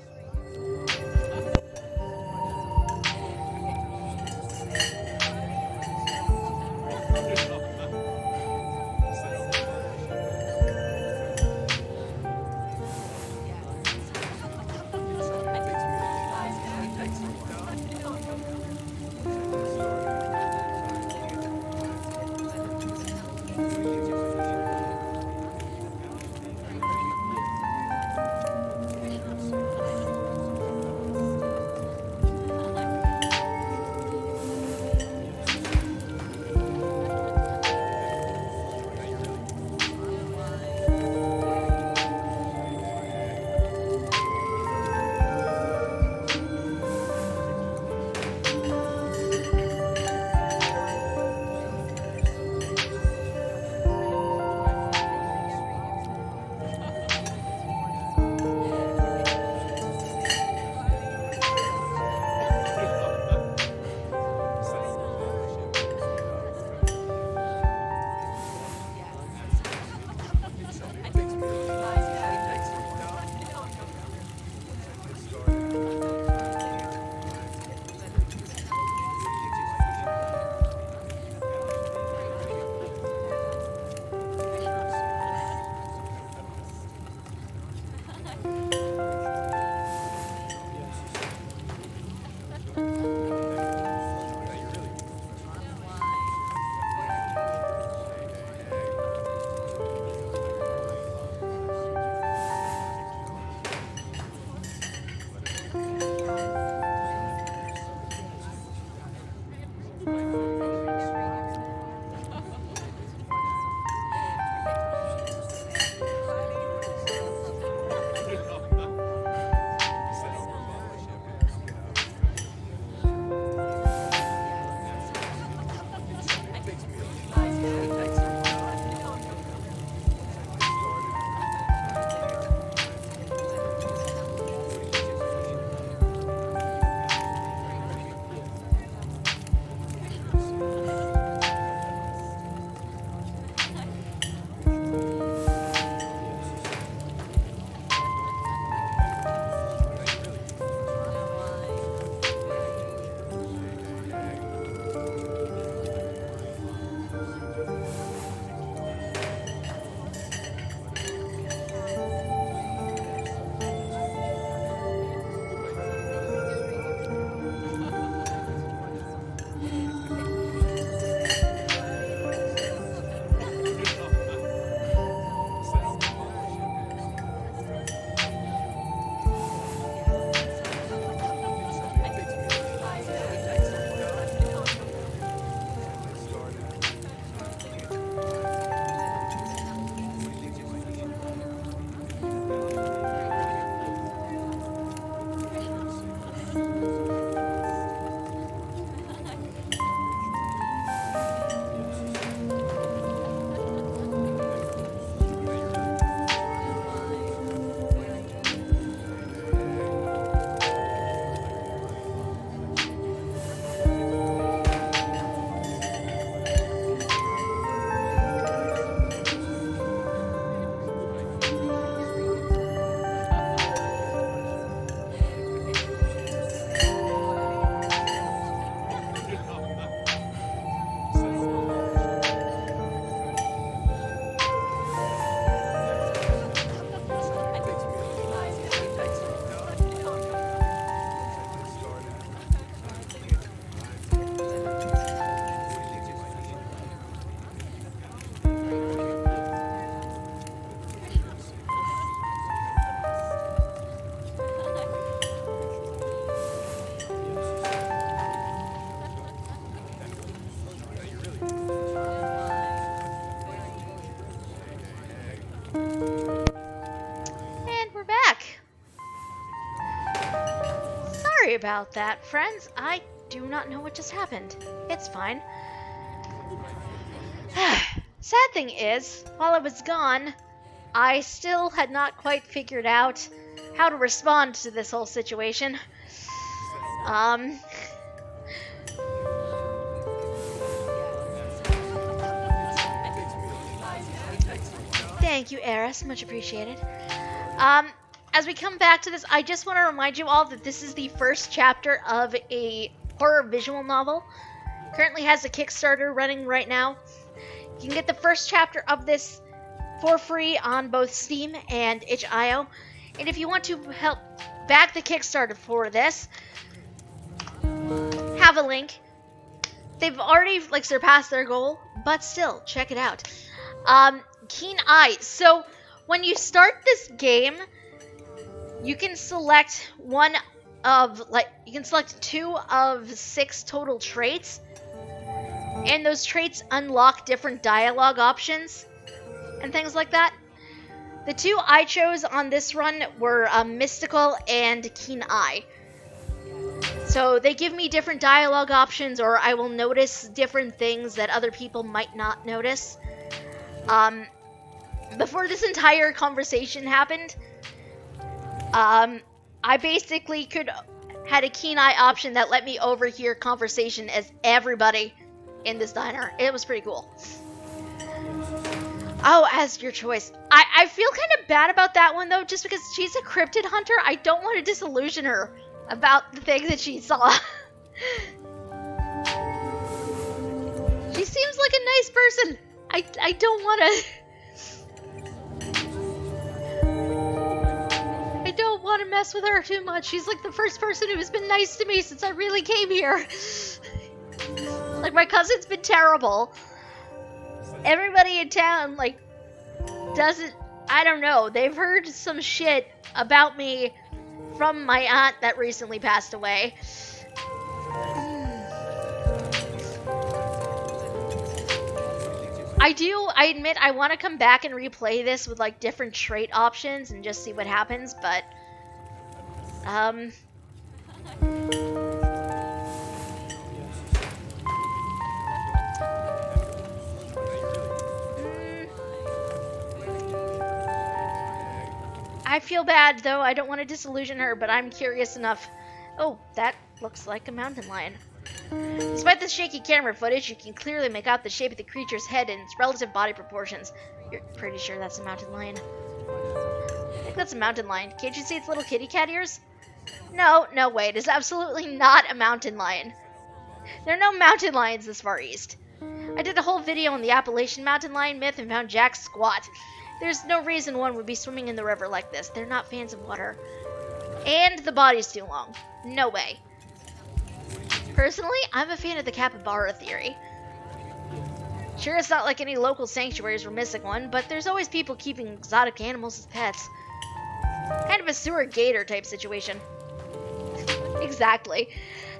And we're back. Sorry about that, friends. I do not know what just happened. It's fine. Sad thing is, while I was gone, I still had not quite figured out how to respond to this whole situation. Thank you, Eris. Much appreciated. As we come back to this, I just want to remind you all that this is the first chapter of a horror visual novel. Currently has a Kickstarter running right now. You can get the first chapter of this for free on both Steam and itch.io. And if you want to help back the Kickstarter for this, have a link. They've already surpassed their goal, but still, check it out. Keen Eye. So when you start this game, you can select you can select 2 of 6 total traits, and those traits unlock different dialogue options and things like that. The 2 I chose on this run were Mystical and Keen Eye. So they give me different dialogue options, or I will notice different things that other people might not notice. Before this entire conversation happened, I basically had a Keen Eye option that let me overhear conversation as everybody in this diner. It was pretty cool. Oh, as your choice. I feel kind of bad about that one, though, just because she's a cryptid hunter. I don't want to disillusion her about the thing that she saw. She seems like a nice person. I don't want to... I don't want to mess with her too much. She's like the first person who's been nice to me since I really came here. Like, my cousin's been terrible. Everybody in town, doesn't... I don't know. They've heard some shit about me from my aunt that recently passed away. I admit I want to come back and replay this with like different trait options and just see what happens, but I feel bad though. I don't want to disillusion her, but I'm curious enough. Oh, that looks like a mountain lion. Despite the shaky camera footage, you can clearly make out the shape of the creature's head and its relative body proportions. You're pretty sure that's a mountain lion. I think that's a mountain lion. Can't you see its little kitty cat ears? No, way. It is absolutely not a mountain lion. There are no mountain lions this far east. I did a whole video on the Appalachian mountain lion myth and found Jack squat. There's no reason one would be swimming in the river like this. They're not fans of water. And the body's too long. No way. Personally, I'm a fan of the capybara theory. Sure, it's not like any local sanctuaries were missing one, but there's always people keeping exotic animals as pets. Kind of a sewer gator type situation. Exactly.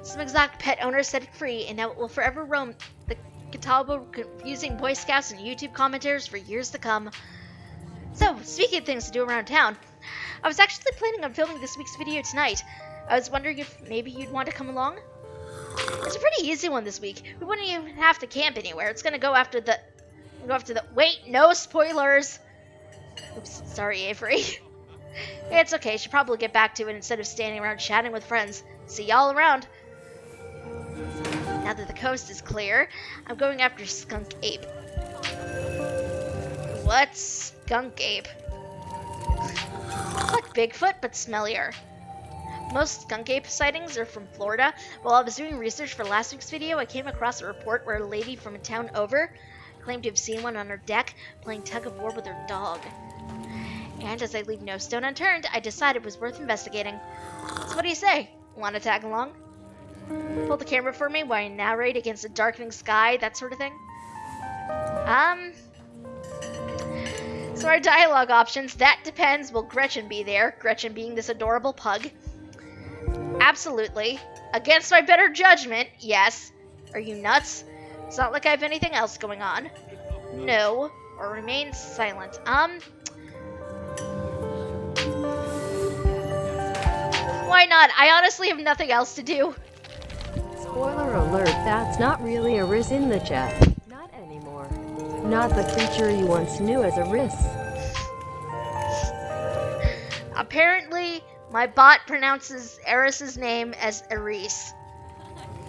Some exotic pet owners set it free, and now it will forever roam the Catawba, confusing Boy Scouts and YouTube commenters for years to come. So, speaking of things to do around town, I was actually planning on filming this week's video tonight. I was wondering if maybe you'd want to come along? It's a pretty easy one this week. We wouldn't even have to camp anywhere. It's gonna go after the... Wait, no spoilers! Oops, sorry, Avery. It's okay, she'll probably get back to it instead of standing around chatting with friends. See y'all around. Now that the coast is clear, I'm going after Skunk Ape. What's Skunk Ape? Like Bigfoot, but smellier. Most skunk ape sightings are from Florida. While I was doing research for last week's video, I came across a report where a lady from a town over claimed to have seen one on her deck playing tug-of-war with her dog. And as I leave no stone unturned, I decided it was worth investigating. So what do you say? Want to tag along? Pull the camera for me while I narrate against a darkening sky, that sort of thing? So our dialogue options, that depends. Will Gretchen be there? Gretchen being this adorable pug. Absolutely. Against my better judgment, yes. Are you nuts? It's not like I have anything else going on. No. Or remain silent. Why not? I honestly have nothing else to do. Spoiler alert, that's not really a Riss in the chat. Not anymore. Not the creature you once knew as a Riss. Apparently, my bot pronounces Eris's name as Eris,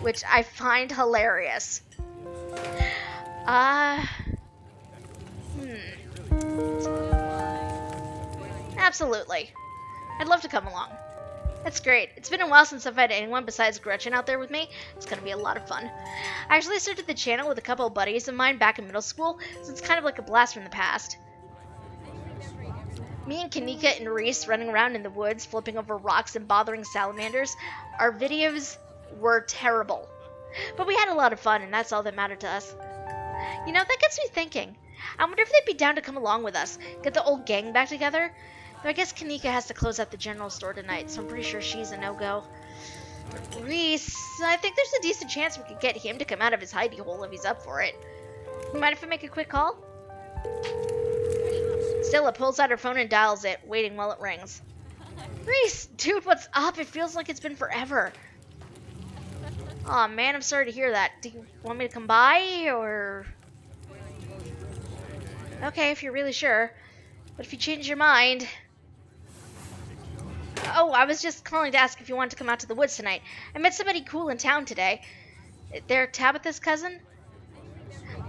which I find hilarious. Absolutely. I'd love to come along. That's great. It's been a while since I've had anyone besides Gretchen out there with me. It's gonna be a lot of fun. I actually started the channel with a couple of buddies of mine back in middle school, so it's kind of like a blast from the past. Me and Kanika and Reese running around in the woods, flipping over rocks and bothering salamanders. Our videos were terrible. But we had a lot of fun, and that's all that mattered to us. You know, that gets me thinking. I wonder if they'd be down to come along with us, get the old gang back together. Though I guess Kanika has to close out the general store tonight, so I'm pretty sure she's a no-go. Reese, I think there's a decent chance we could get him to come out of his hidey hole if he's up for it. You mind if I make a quick call? Stella pulls out her phone and dials it, waiting while it rings. Reese, dude, what's up? It feels like it's been forever. Aw, man, I'm sorry to hear that. Do you want me to come by, or... Okay, if you're really sure. But if you change your mind... Oh, I was just calling to ask if you wanted to come out to the woods tonight. I met somebody cool in town today. They're Tabitha's cousin?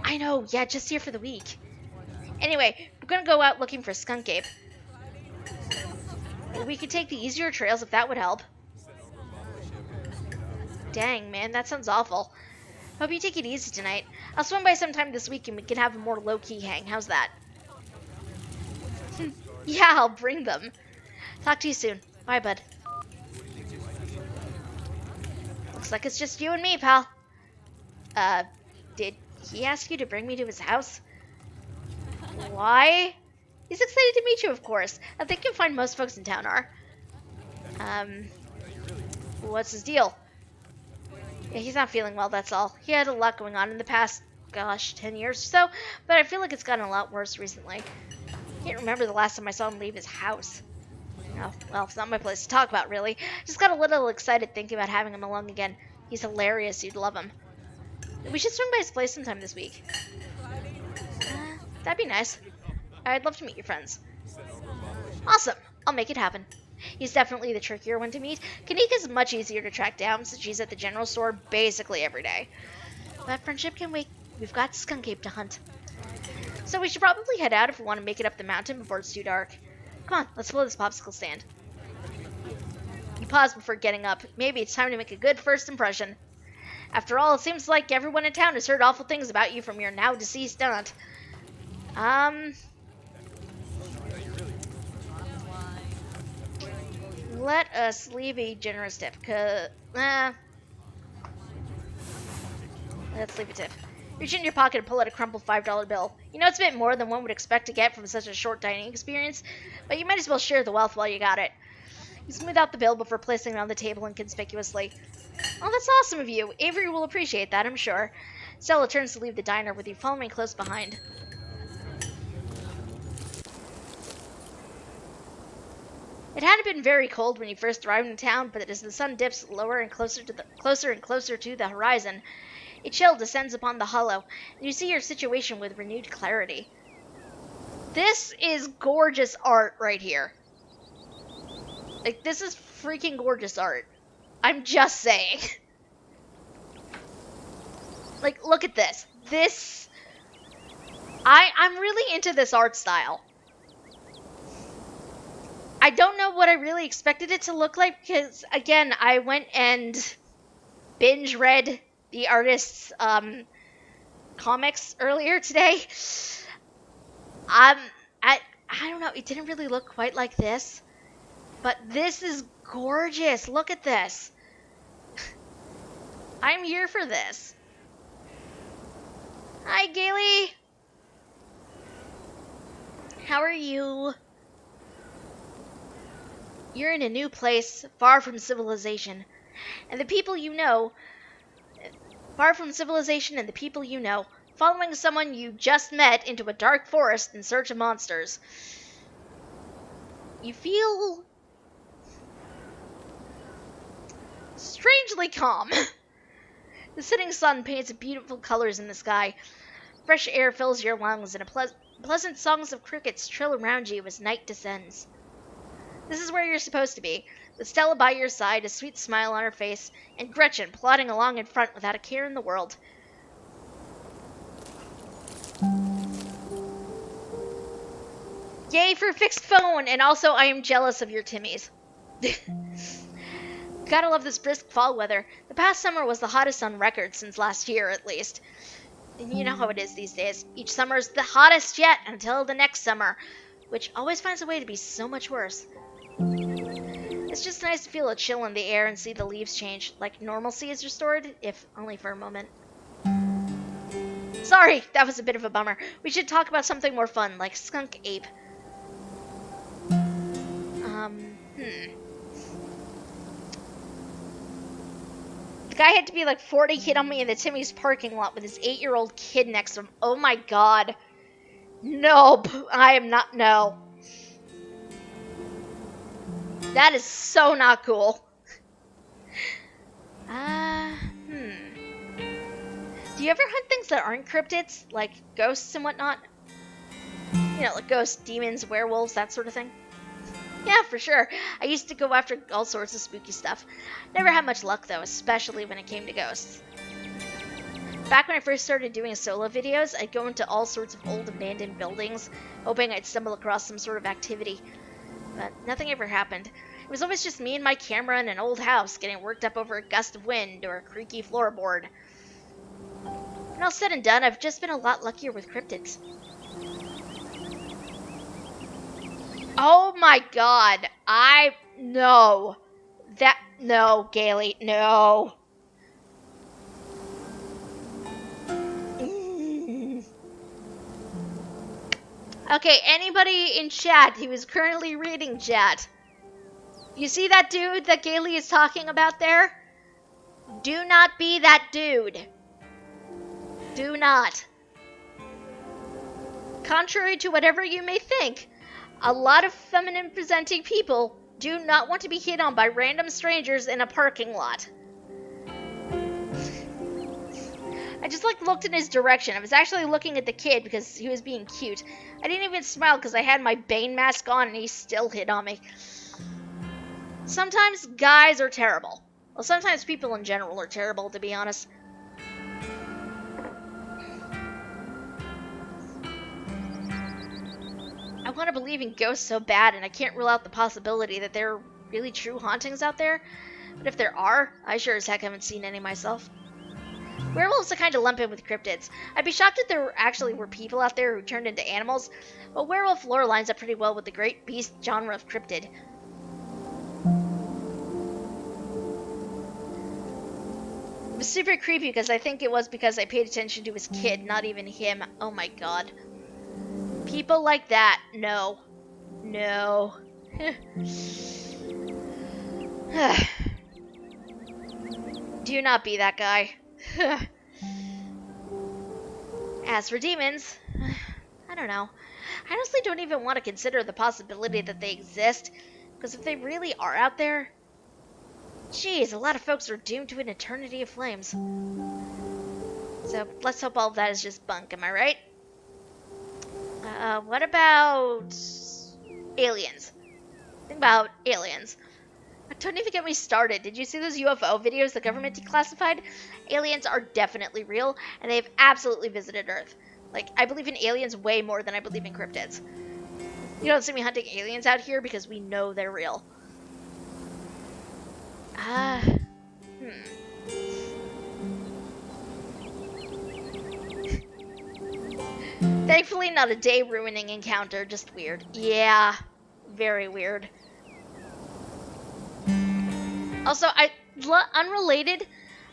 I know, yeah, just here for the week. Anyway, we're gonna go out looking for Skunk Ape. We could take the easier trails if that would help. Dang, man, that sounds awful. Hope you take it easy tonight. I'll swim by sometime this week and we can have a more low-key hang. How's that? Yeah, I'll bring them. Talk to you soon. Bye, bud. Looks like it's just you and me, pal. Did he ask you to bring me to his house? Why? He's excited to meet you, of course. I think you'll find most folks in town are. What's his deal? Yeah, he's not feeling well, that's all. He had a lot going on in the past gosh, 10 years or so, but I feel like it's gotten a lot worse recently. Can't remember the last time I saw him leave his house. Oh, well, it's not my place to talk about, really. Just got a little excited thinking about having him along again. He's hilarious, you'd love him. We should swing by his place sometime this week. That'd be nice. I'd love to meet your friends. Awesome, I'll make it happen. He's definitely the trickier one to meet. Kanika's much easier to track down since she's at the general store basically every day. But friendship can wait. We've got Skunk Ape to hunt. So we should probably head out if we want to make it up the mountain before it's too dark. Come on, let's blow this popsicle stand. You pause before getting up. Maybe it's time to make a good first impression. After all, it seems like everyone in town has heard awful things about you from your now deceased aunt. Let us leave a generous tip, let's leave a tip. Reach in your pocket and pull out a crumpled $5 bill. You know it's a bit more than one would expect to get from such a short dining experience, but you might as well share the wealth while you got it. You smooth out the bill before placing it on the table inconspicuously. Oh, that's awesome of you. Avery will appreciate that, I'm sure. Stella turns to leave the diner with you following close behind. It hadn't been very cold when you first arrived in town, but as the sun dips lower and closer to the horizon, a chill descends upon the hollow, and you see your situation with renewed clarity. This is gorgeous art right here. Like, this is freaking gorgeous art. I'm just saying. Like, look at this. I'm really into this art style. I don't know what I really expected it to look like because, again, I went and binge read the artist's comics earlier today. I don't know. It didn't really look quite like this, but this is gorgeous. Look at this. I'm here for this. Hi, Gailey. How are you? You're in a new place, far from civilization, and the people you know. Following someone you just met into a dark forest in search of monsters. You feel strangely calm. The setting sun paints beautiful colors in the sky. Fresh air fills your lungs, and pleasant songs of crickets trill around you as night descends. This is where you're supposed to be, with Stella by your side, a sweet smile on her face, and Gretchen plodding along in front without a care in the world. Yay for fixed phone, and also I am jealous of your Timmies. Gotta love this brisk fall weather. The past summer was the hottest on record since last year, at least. And you know how it is these days. Each summer is the hottest yet until the next summer, which always finds a way to be so much worse. It's just nice to feel a chill in the air and see the leaves change, like normalcy is restored, if only for a moment. Sorry, that was a bit of a bummer. We should talk about something more fun, like Skunk Ape. The guy had to be like 40 kid on me in the Timmy's parking lot with his 8-year-old kid next to him. Oh my god. Nope. I am not, no. That is so not cool. Do you ever hunt things that aren't cryptids? Like ghosts and whatnot? You know, like ghosts, demons, werewolves, that sort of thing? Yeah, for sure. I used to go after all sorts of spooky stuff. Never had much luck, though, especially when it came to ghosts. Back when I first started doing solo videos, I'd go into all sorts of old abandoned buildings, hoping I'd stumble across some sort of activity. But nothing ever happened. It was always just me and my camera in an old house getting worked up over a gust of wind or a creaky floorboard. When all said and done, I've just been a lot luckier with cryptids. Oh my god. No, Gailey, no. Okay, anybody in chat who is currently reading chat, you see that dude that Gailey is talking about there? Do not be that dude. Do not. Contrary to whatever you may think, a lot of feminine-presenting people do not want to be hit on by random strangers in a parking lot. I just looked in his direction. I was actually looking at the kid because he was being cute. I didn't even smile because I had my Bane mask on and he still hit on me. Sometimes guys are terrible. Well, sometimes people in general are terrible, to be honest. I want to believe in ghosts so bad, and I can't rule out the possibility that there are really true hauntings out there. But if there are, I sure as heck haven't seen any myself. Werewolves are kind of lump in with cryptids. I'd be shocked if there actually were people out there who turned into animals, but werewolf lore lines up pretty well with the great beast genre of cryptid. It was super creepy because I think it was because I paid attention to his kid, not even him. Oh my god. People like that, no. No. Do not be that guy. As for demons, I don't know. I honestly don't even want to consider the possibility that they exist, because if they really are out there, geez, a lot of folks are doomed to an eternity of flames. So let's hope all of that is just bunk, am I right? What about aliens? Think about aliens. Don't even get me started. Did you see those UFO videos the government declassified? Aliens are definitely real, and they have absolutely visited Earth. I believe in aliens way more than I believe in cryptids. You don't see me hunting aliens out here because we know they're real. Thankfully, not a day-ruining encounter, just weird. Yeah, very weird. Also, unrelated,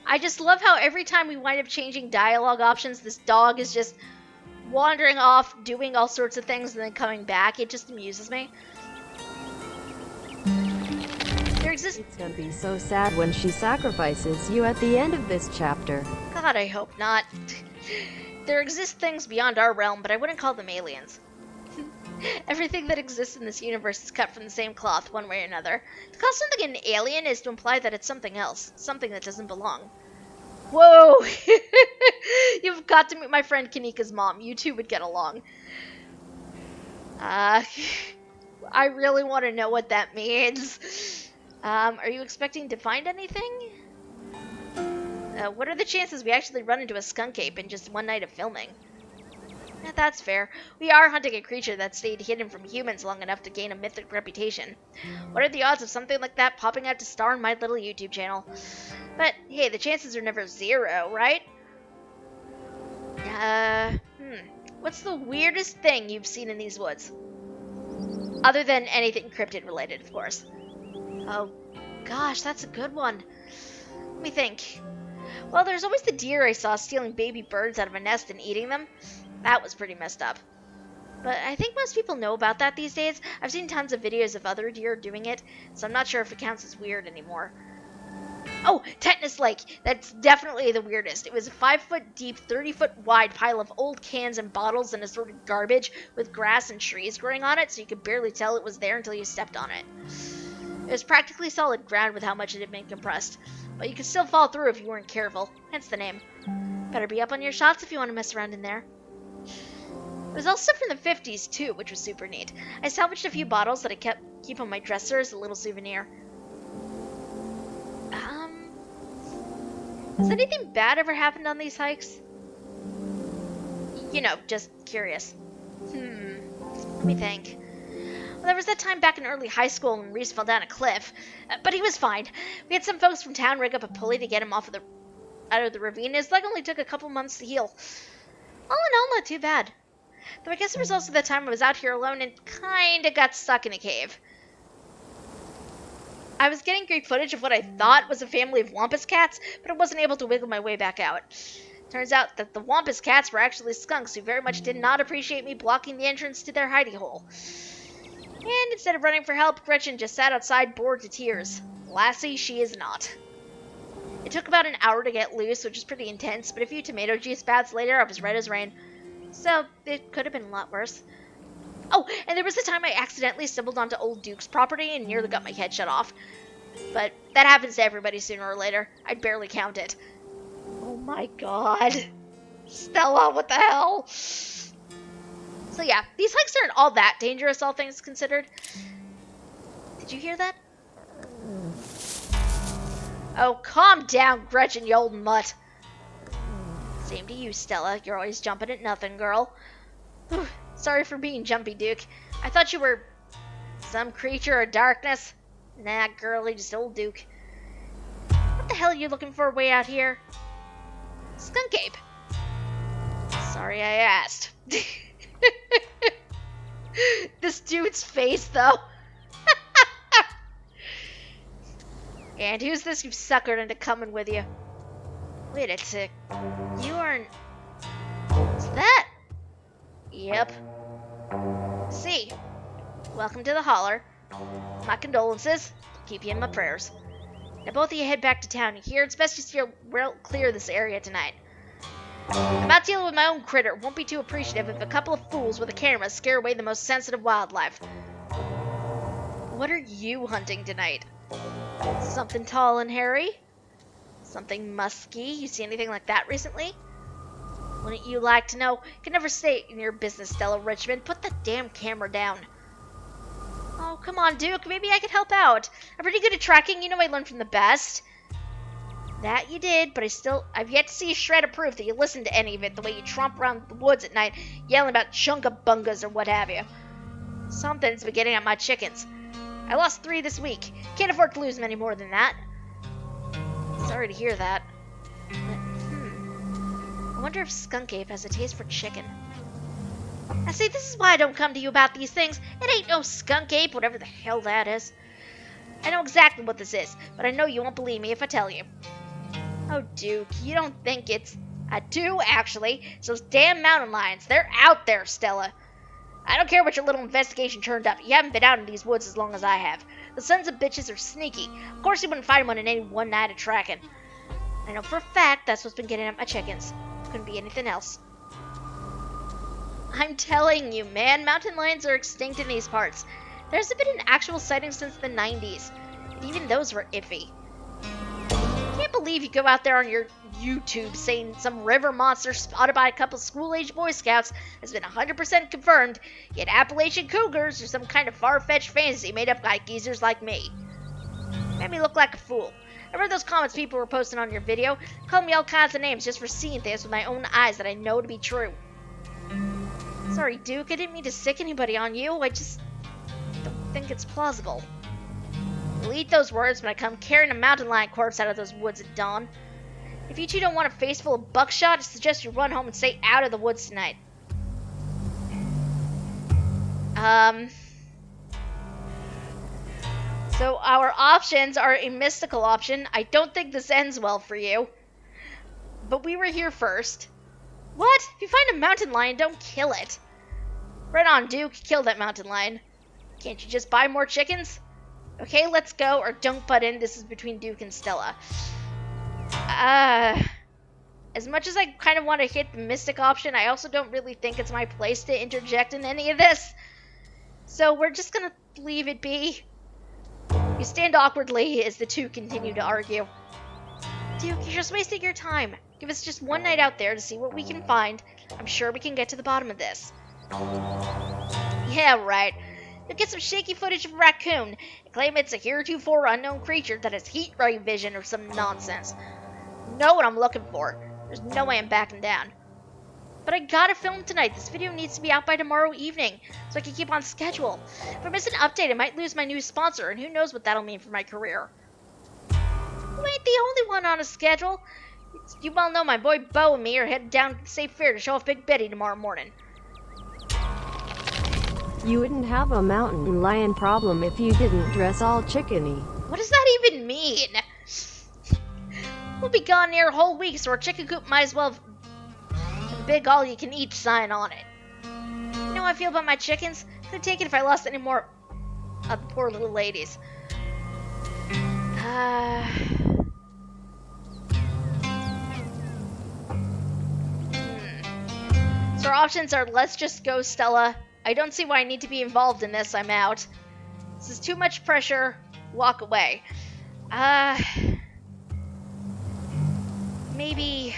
I just love how every time we wind up changing dialogue options, this dog is just wandering off, doing all sorts of things, and then coming back. It just amuses me. It's gonna be so sad when she sacrifices you at the end of this chapter. God, I hope not. There exist things beyond our realm, but I wouldn't call them aliens. Everything that exists in this universe is cut from the same cloth, one way or another. To call something an alien is to imply that it's something else, something that doesn't belong. Whoa! You've got to meet my friend Kanika's mom. You two would get along. I really want to know what that means. Are you expecting to find anything? What are the chances we actually run into a skunk ape in just one night of filming? That's fair. We are hunting a creature that stayed hidden from humans long enough to gain a mythic reputation. What are the odds of something like that popping out to star in my little YouTube channel? But, hey, the chances are never zero, right? What's the weirdest thing you've seen in these woods? Other than anything cryptid related, of course. Oh, gosh, that's a good one. Let me think. Well, there's always the deer I saw stealing baby birds out of a nest and eating them. That was pretty messed up. But I think most people know about that these days. I've seen tons of videos of other deer doing it, so I'm not sure if it counts as weird anymore. Oh, Tetanus Lake. That's definitely the weirdest. It was a 5-foot deep, 30-foot wide pile of old cans and bottles and assorted garbage with grass and trees growing on it, so you could barely tell it was there until you stepped on it. It was practically solid ground with how much it had been compressed, but you could still fall through if you weren't careful, hence the name. Better be up on your shots if you want to mess around in there. It was also from the 50s too, which was super neat. I salvaged a few bottles that I keep on my dresser as a little souvenir. Has anything bad ever happened on these hikes? You know, just curious. Let me think. Well, there was that time back in early high school when Reese fell down a cliff, but he was fine. We had some folks from town rig up a pulley to get him out of the ravine. His leg only took a couple months to heal. All in all, not too bad. Though I guess it was also the time I was out here alone and kinda got stuck in a cave. I was getting great footage of what I thought was a family of wampus cats, but I wasn't able to wiggle my way back out. Turns out that the wampus cats were actually skunks who very much did not appreciate me blocking the entrance to their hidey hole. And instead of running for help, Gretchen just sat outside bored to tears. Lassie she is not. It took about an hour to get loose, which is pretty intense, but a few tomato juice baths later, I was red as rain. So, it could have been a lot worse. Oh, and there was a time I accidentally stumbled onto old Duke's property and nearly got my head shut off. But that happens to everybody sooner or later. I'd barely count it. Oh my god. Stella, what the hell? So yeah, these hikes aren't all that dangerous, all things considered. Did you hear that? Oh, calm down, Gretchen, you old mutt. Same to you, Stella. You're always jumping at nothing, girl. Whew. Sorry for being jumpy, Duke. I thought you were some creature of darkness. Nah, girlie, just old Duke. What the hell are you looking for way out here? Skunk ape. Sorry I asked. This dude's face, though. And who's this you've suckered into coming with you? Wait a tick. You aren't... Is that? Yep. See. Welcome to the holler. My condolences. Keep you in my prayers. Now both of you head back to town. Here, it's best you steer well clear of this area tonight. I'm about dealing with my own critter. Won't be too appreciative if a couple of fools with a camera scare away the most sensitive wildlife. What are you hunting tonight? Something tall and hairy? Something musky? You see anything like that recently? Wouldn't you like to know? You can never stay in your business, Stella Richmond. Put the damn camera down. Oh, come on, Duke. Maybe I could help out. I'm pretty good at tracking. You know I learned from the best. That you did, but I've yet to see a shred of proof that you listened to any of it, the way you tromp around the woods at night, yelling about chunga-bungas or what have you. Something's been getting at my chickens. I lost 3 this week. Can't afford to lose many more than that. Sorry to hear that. But, I wonder if Skunk Ape has a taste for chicken. Now see, this is why I don't come to you about these things. It ain't no Skunk Ape, whatever the hell that is. I know exactly what this is, but I know you won't believe me if I tell you. Oh, Duke, you don't think it's... I do, actually. It's those damn mountain lions. They're out there, Stella. I don't care what your little investigation turned up. You haven't been out in these woods as long as I have. The sons of bitches are sneaky. Of course you wouldn't find one in any one night of tracking. I know for a fact that's what's been getting at my chickens. Couldn't be anything else. I'm telling you, man, mountain lions are extinct in these parts. There hasn't been an actual sighting since the 90s. And even those were iffy. Can't believe you go out there on your YouTube saying some river monster spotted by a couple school-age Boy Scouts has been 100% confirmed, yet Appalachian cougars are some kind of far-fetched fantasy made up by geezers like me. Made me look like a fool. I read those comments people were posting on your video, calling me all kinds of names just for seeing things with my own eyes that I know to be true. Sorry, Duke, I didn't mean to sick anybody on you. I just don't think it's plausible. You'll eat those words when I come carrying a mountain lion corpse out of those woods at dawn. If you two don't want a face full of buckshot, I suggest you run home and stay out of the woods tonight. So our options are a mystical option. I don't think this ends well for you. But we were here first. What? If you find a mountain lion, don't kill it. Right on, Duke. Kill that mountain lion. Can't you just buy more chickens? Okay, let's go, or don't butt in. This is between Duke and Stella. As much as I kind of want to hit the mystic option, I also don't really think it's my place to interject in any of this. So we're just gonna leave it be. You stand awkwardly as the two continue to argue. Duke, you're just wasting your time. Give us just one night out there to see what we can find. I'm sure we can get to the bottom of this. Yeah, right. You'll get some shaky footage of a raccoon and claim it's a heretofore unknown creature that has heat ray vision or some nonsense. Know what I'm looking for. There's no way I'm backing down. But I gotta film tonight. This video needs to be out by tomorrow evening so I can keep on schedule. If I miss an update, I might lose my new sponsor, and who knows what that'll mean for my career. You ain't the only one on a schedule. You well know my boy Bo and me are headed down to the State Fair to show off Big Betty tomorrow morning. You wouldn't have a mountain lion problem if you didn't dress all chickeny. What does that even mean? We'll be gone near a whole week, so our chicken coop might as well have a big all-you-can-eat sign on it. You know how I feel about my chickens? I'd take it if I lost any more of the poor little ladies. our options are let's just go, Stella. I don't see why I need to be involved in this. I'm out. This is too much pressure. Walk away. Maybe...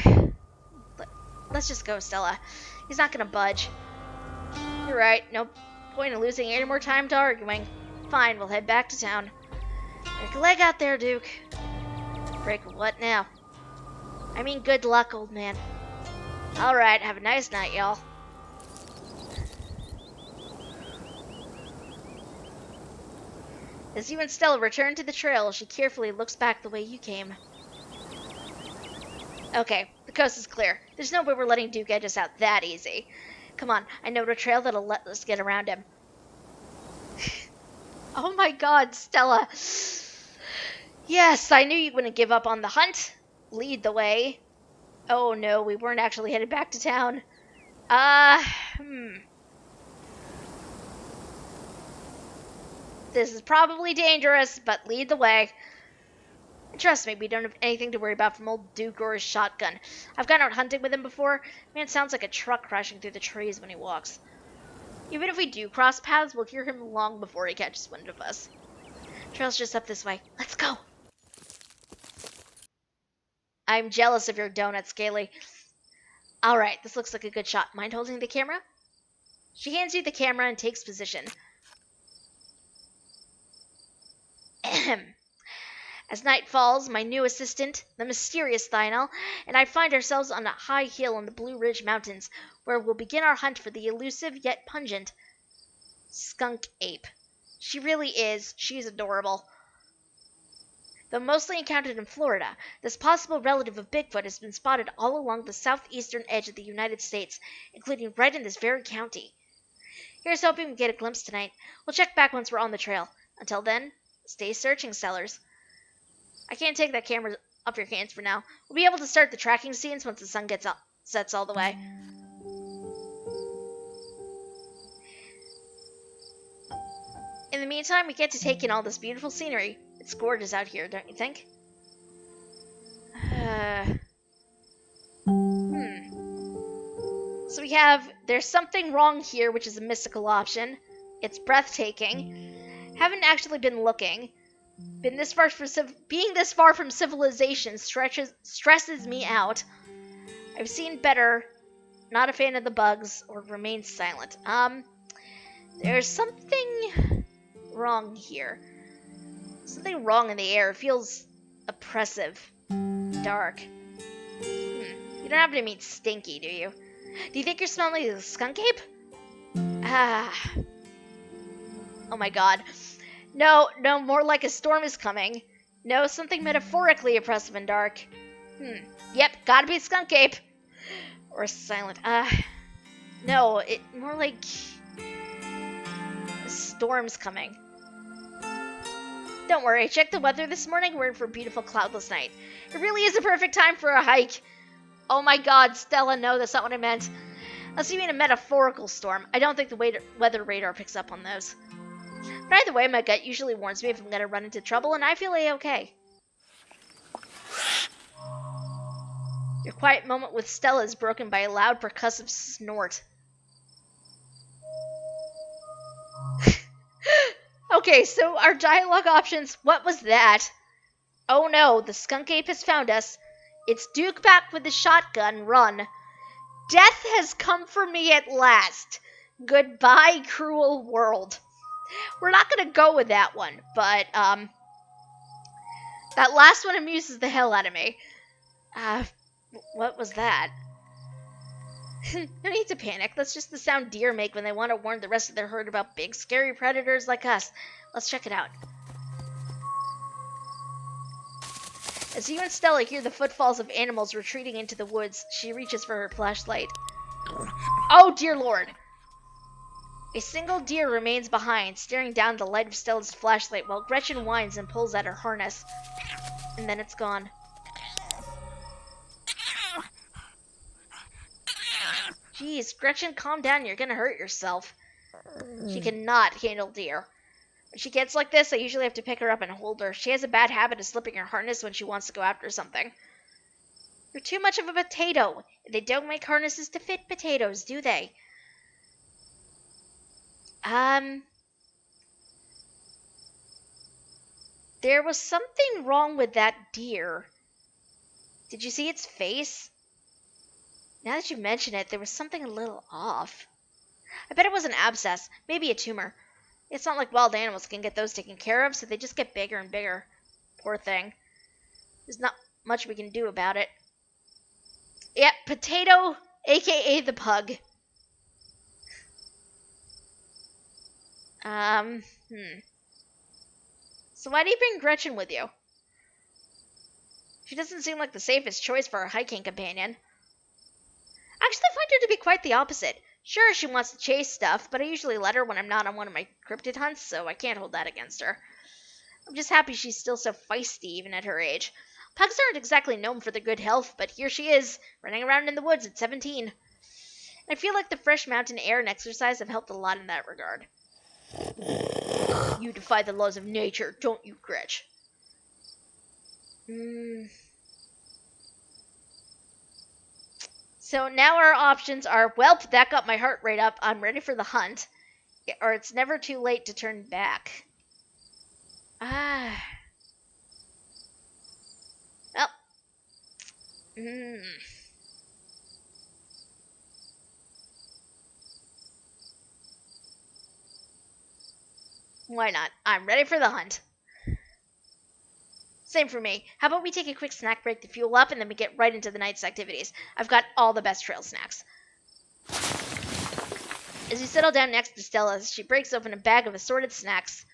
Let's just go, Stella. He's not gonna budge. You're right. No point in losing any more time to arguing. Fine, we'll head back to town. Break a leg out there, Duke. Break what now? I mean, good luck, old man. Alright, have a nice night, y'all. As you and Stella return to the trail, she carefully looks back the way you came. Okay, the coast is clear. There's no way we're letting Duke edge us out that easy. Come on, I know a trail that'll let us get around him. Oh my god, Stella. Yes, I knew you wouldn't give up on the hunt. Lead the way. Oh no, we weren't actually headed back to town. This is probably dangerous, but lead the way. And trust me, we don't have anything to worry about from old Duke or his shotgun. I've gone out hunting with him before. Man sounds like a truck crashing through the trees when he walks. Even if we do cross paths, we'll hear him long before he catches wind of us. Trail's just up this way. Let's go. I'm jealous of your donuts, Scaly. Alright, this looks like a good shot. Mind holding the camera? She hands you the camera and takes position. As night falls, my new assistant, the mysterious Thynel, and I find ourselves on a high hill in the Blue Ridge Mountains, where we'll begin our hunt for the elusive yet pungent skunk ape. She really is. She's adorable. Though mostly encountered in Florida, this possible relative of Bigfoot has been spotted all along the southeastern edge of the United States, including right in this very county. Here's hoping we get a glimpse tonight. We'll check back once we're on the trail. Until then, stay searching, sellers. I can't take that camera off your hands for now. We'll be able to start the tracking scenes once the sun sets all the way. In the meantime, we get to take in all this beautiful scenery. It's gorgeous out here, don't you think? So we have, there's something wrong here, which is a mystical option. It's breathtaking. Haven't actually been looking. Being this far from civilization stresses me out. I've seen better. Not a fan of the bugs, or remain silent. There's something wrong here. Something wrong in the air. It feels oppressive. Dark. You don't happen to mean stinky, do you? Do you think you're smelling like a skunk ape? Oh my god. No, more like a storm is coming. No, something metaphorically oppressive and dark. Yep, gotta be skunk ape. Or silent. No, it more like a storm's coming. Don't worry, I checked the weather this morning. We're in for a beautiful cloudless night. It really is a perfect time for a hike. Oh my god, Stella, no, that's not what I meant. Unless you mean a metaphorical storm. I don't think the weather radar picks up on those. But either way, my gut usually warns me if I'm going to run into trouble, and I feel A-okay. Your quiet moment with Stella is broken by a loud percussive snort. Okay, so our dialogue options, what was that? Oh no, the skunk ape has found us. It's Duke back with the shotgun, run. Death has come for me at last. Goodbye, cruel world. We're not going to go with that one, but that last one amuses the hell out of me. What was that? No need to panic. That's just the sound deer make when they want to warn the rest of their herd about big, scary predators like us. Let's check it out. As you and Stella hear the footfalls of animals retreating into the woods, she reaches for her flashlight. Oh, dear Lord! A single deer remains behind, staring down the light of Stella's flashlight while Gretchen whines and pulls at her harness. And then it's gone. Jeez, Gretchen, calm down. You're gonna hurt yourself. She cannot handle deer. When she gets like this, I usually have to pick her up and hold her. She has a bad habit of slipping her harness when she wants to go after something. You're too much of a potato. They don't make harnesses to fit potatoes, do they? There was something wrong with that deer. Did you see its face? Now that you mention it, there was something a little off. I bet it was an abscess, maybe a tumor. It's not like wild animals can get those taken care of, so they just get bigger and bigger. Poor thing. There's not much we can do about it. Yep, Potato, aka the pug. So why do you bring Gretchen with you? She doesn't seem like the safest choice for a hiking companion. I actually find her to be quite the opposite. Sure, she wants to chase stuff, but I usually let her when I'm not on one of my cryptid hunts, so I can't hold that against her. I'm just happy she's still so feisty even at her age. Pugs aren't exactly known for their good health, but here she is, running around in the woods at 17. And I feel like the fresh mountain air and exercise have helped a lot in that regard. You defy the laws of nature, don't you, Gretch? So now our options are, well, that got my heart rate up, I'm ready for the hunt, or it's never too late to turn back. Well. Why not? I'm ready for the hunt. Same for me. How about we take a quick snack break to fuel up and then we get right into the night's activities? I've got all the best trail snacks. As we settle down next to Stella, she breaks open a bag of assorted snacks.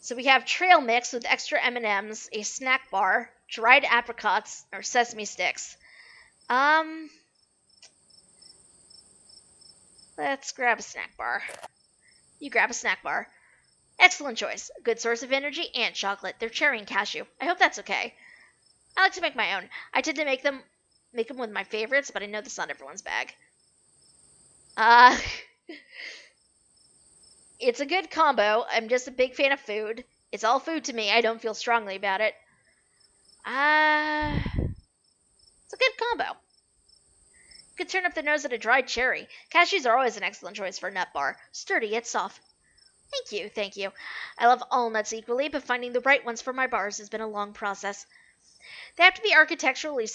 So we have trail mix with extra M&Ms, a snack bar, dried apricots, or sesame sticks. Let's grab a snack bar. You grab a snack bar. Excellent choice. A good source of energy and chocolate. They're cherry and cashew. I hope that's okay. I like to make my own. I tend to make them with my favorites, but I know that's not everyone's bag. It's a good combo. I'm just a big fan of food. It's all food to me. I don't feel strongly about it. It's a good combo. You could turn up the nose at a dried cherry. Cashews are always an excellent choice for a nut bar. Sturdy yet soft. Thank you. I love all nuts equally, but finding the right ones for my bars has been a long process. They have to be architecturally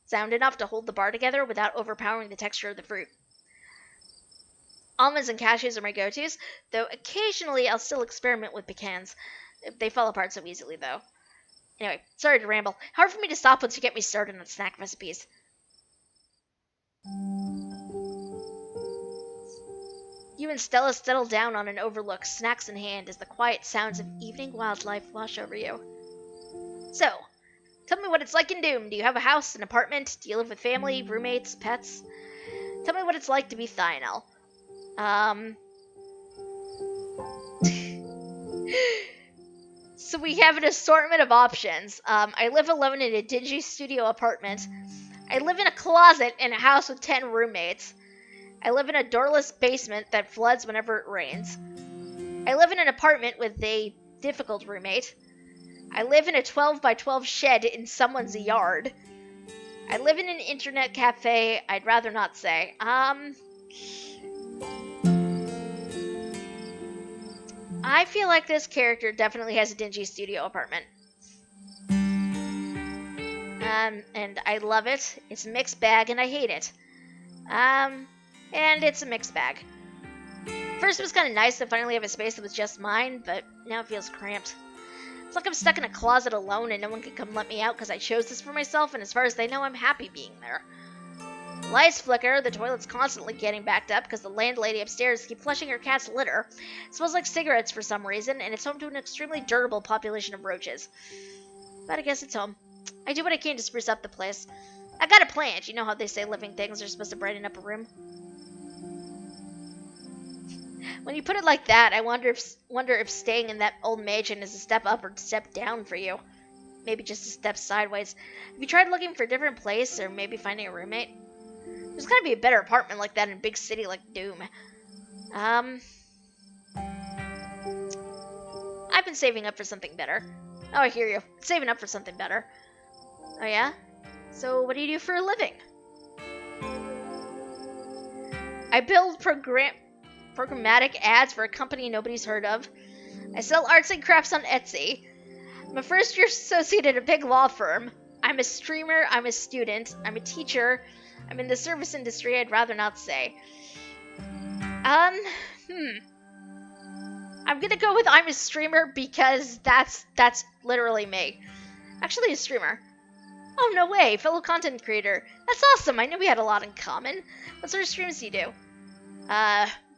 sound enough to hold the bar together without overpowering the texture of the fruit. Almonds and cashews are my go-tos, though occasionally I'll still experiment with pecans. They fall apart so easily, though. Anyway, sorry to ramble. Hard for me to stop once you get me started on snack recipes. You and Stella settle down on an overlook, snacks in hand, as the quiet sounds of evening wildlife wash over you. So, tell me what it's like in Doom. Do you have a house, an apartment? Do you live with family, roommates, pets? Tell me what it's like to be Thionel. So we have an assortment of options. I live alone in a dingy studio apartment. I live in a closet in a house with 10 roommates. I live in a doorless basement that floods whenever it rains. I live in an apartment with a difficult roommate. I live in a 12 by 12 shed in someone's yard. I live in an internet cafe I'd rather not say. I feel like this character definitely has a dingy studio apartment. And I love it. It's a mixed bag and I hate it. And it's a mixed bag. First it was kind of nice to finally have a space that was just mine, but now it feels cramped. It's like I'm stuck in a closet alone and no one can come let me out because I chose this for myself, and as far as they know, I'm happy being there. Lights flicker, the toilet's constantly getting backed up because the landlady upstairs keeps flushing her cat's litter. It smells like cigarettes for some reason, and it's home to an extremely durable population of roaches. But I guess it's home. I do what I can to spruce up the place. I got a plant. You know how they say living things are supposed to brighten up a room? When you put it like that, I wonder if staying in that old mansion is a step up or a step down for you. Maybe just a step sideways. Have you tried looking for a different place, or maybe finding a roommate? There's gotta be a better apartment like that in a big city like Doom. I've been saving up for something better. Oh, I hear you. Saving up for something better. Oh, yeah? So, what do you do for a living? I build programmatic ads for a company nobody's heard of. I sell arts and crafts on Etsy. I'm a first-year associate at a big law firm. I'm a streamer. I'm a student. I'm a teacher. I'm in the service industry. I'd rather not say. I'm gonna go with I'm a streamer because that's literally me. Actually, a streamer. Oh, no way. Fellow content creator. That's awesome. I knew we had a lot in common. What sort of streams do you do?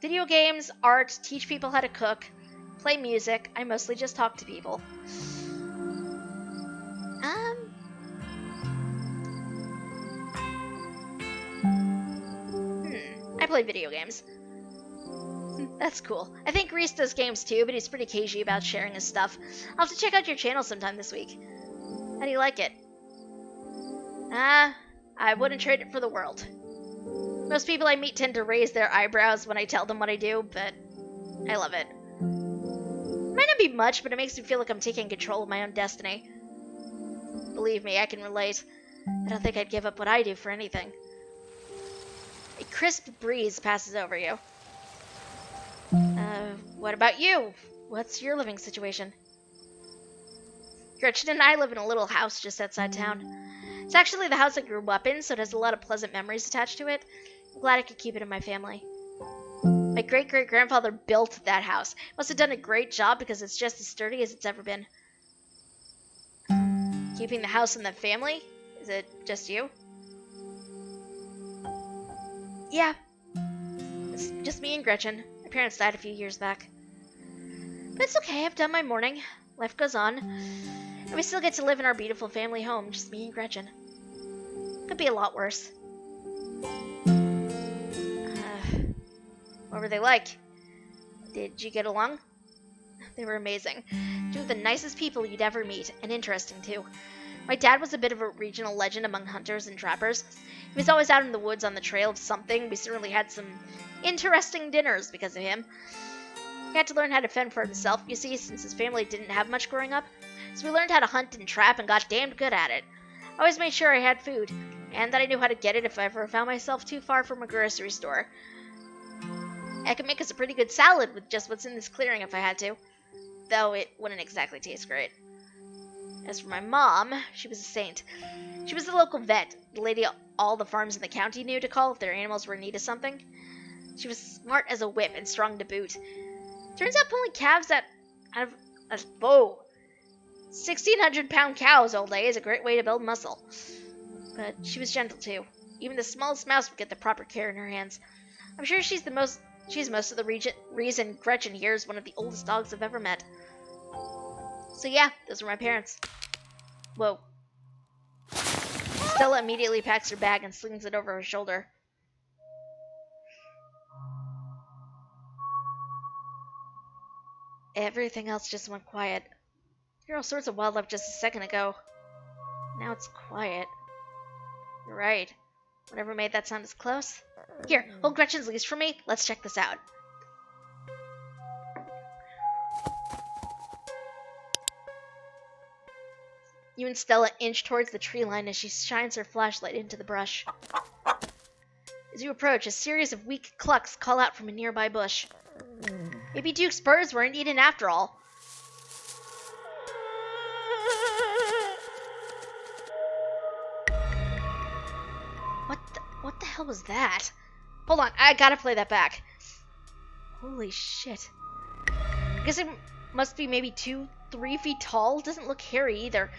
Video games, art, teach people how to cook, play music. I mostly just talk to people. I play video games. That's cool. I think Reese does games too, but he's pretty cagey about sharing his stuff. I'll have to check out your channel sometime this week. How do you like it? I wouldn't trade it for the world. Most people I meet tend to raise their eyebrows when I tell them what I do, but I love it. Might not be much, but it makes me feel like I'm taking control of my own destiny. Believe me, I can relate. I don't think I'd give up what I do for anything. A crisp breeze passes over you. What about you? What's your living situation? Gretchen and I live in a little house just outside town. It's actually the house I grew up in, so it has a lot of pleasant memories attached to it. I'm glad I could keep it in my family. My great-great-grandfather built that house. Must have done a great job because it's just as sturdy as it's ever been. Keeping the house in the family? Is it just you? Yeah. It's just me and Gretchen. My parents died a few years back. But it's okay, I've done my mourning. Life goes on. And we still get to live in our beautiful family home, just me and Gretchen. Could be a lot worse. What were they like? Did you get along? They were amazing. Two of the nicest people you'd ever meet, and interesting too. My dad was a bit of a regional legend among hunters and trappers. He was always out in the woods on the trail of something. We certainly had some interesting dinners because of him. He had to learn how to fend for himself, you see, since his family didn't have much growing up. So we learned how to hunt and trap and got damned good at it. I always made sure I had food, and that I knew how to get it if I ever found myself too far from a grocery store. I could make us a pretty good salad with just what's in this clearing if I had to, though it wouldn't exactly taste great. As for my mom, she was a saint. She was the local vet, the lady all the farms in the county knew to call if their animals were in need of something. She was smart as a whip and strong to boot. Turns out pulling calves out of a bow. 1,600-pound cows all day is a great way to build muscle. But she was gentle too. Even the smallest mouse would get the proper care in her hands. I'm sure she's most of the reason Gretchen here is one of the oldest dogs I've ever met. So yeah, those were my parents. Whoa. Stella immediately packs her bag and slings it over her shoulder. Everything else just went quiet. There were all sorts of wildlife just a second ago. Now it's quiet. You're right. Whatever made that sound as close. Here, hold Gretchen's leash for me. Let's check this out. You and Stella inch towards the tree line as she shines her flashlight into the brush. As you approach, a series of weak clucks call out from a nearby bush. Maybe Duke's birds weren't eaten after all. What the hell was that? Hold on, I gotta play that back. Holy shit. I guess it must be maybe 2-3 feet tall. Doesn't look hairy either.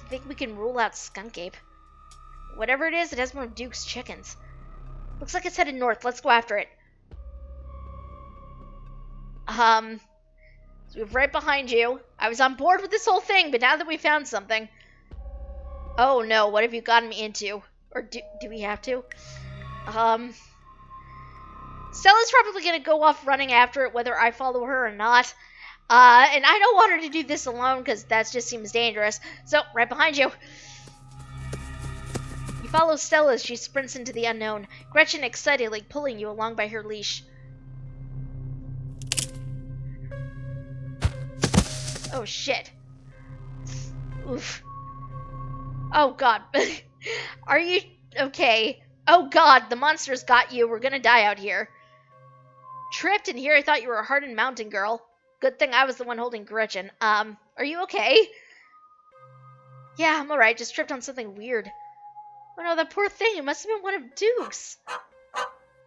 I think we can rule out skunk ape. Whatever it is, it has one of Duke's chickens. Looks like it's headed north. Let's go after it. So we're right behind you. I was on board with this whole thing, but now that we found something... Oh no, what have you gotten me into? Or do we have to? Stella's probably gonna go off running after it, whether I follow her or not. And I don't want her to do this alone, because that just seems dangerous. So, right behind you. You follow Stella as she sprints into the unknown, Gretchen excitedly pulling you along by her leash. Oh shit. Oof. Oh god. Are you okay? Oh god, the monster's got you. We're gonna die out here. Tripped in here, I thought you were a hardened mountain girl. Good thing I was the one holding Gretchen. Are you okay? Yeah, I'm alright. Just tripped on something weird. Oh no, that poor thing. It must have been one of Duke's.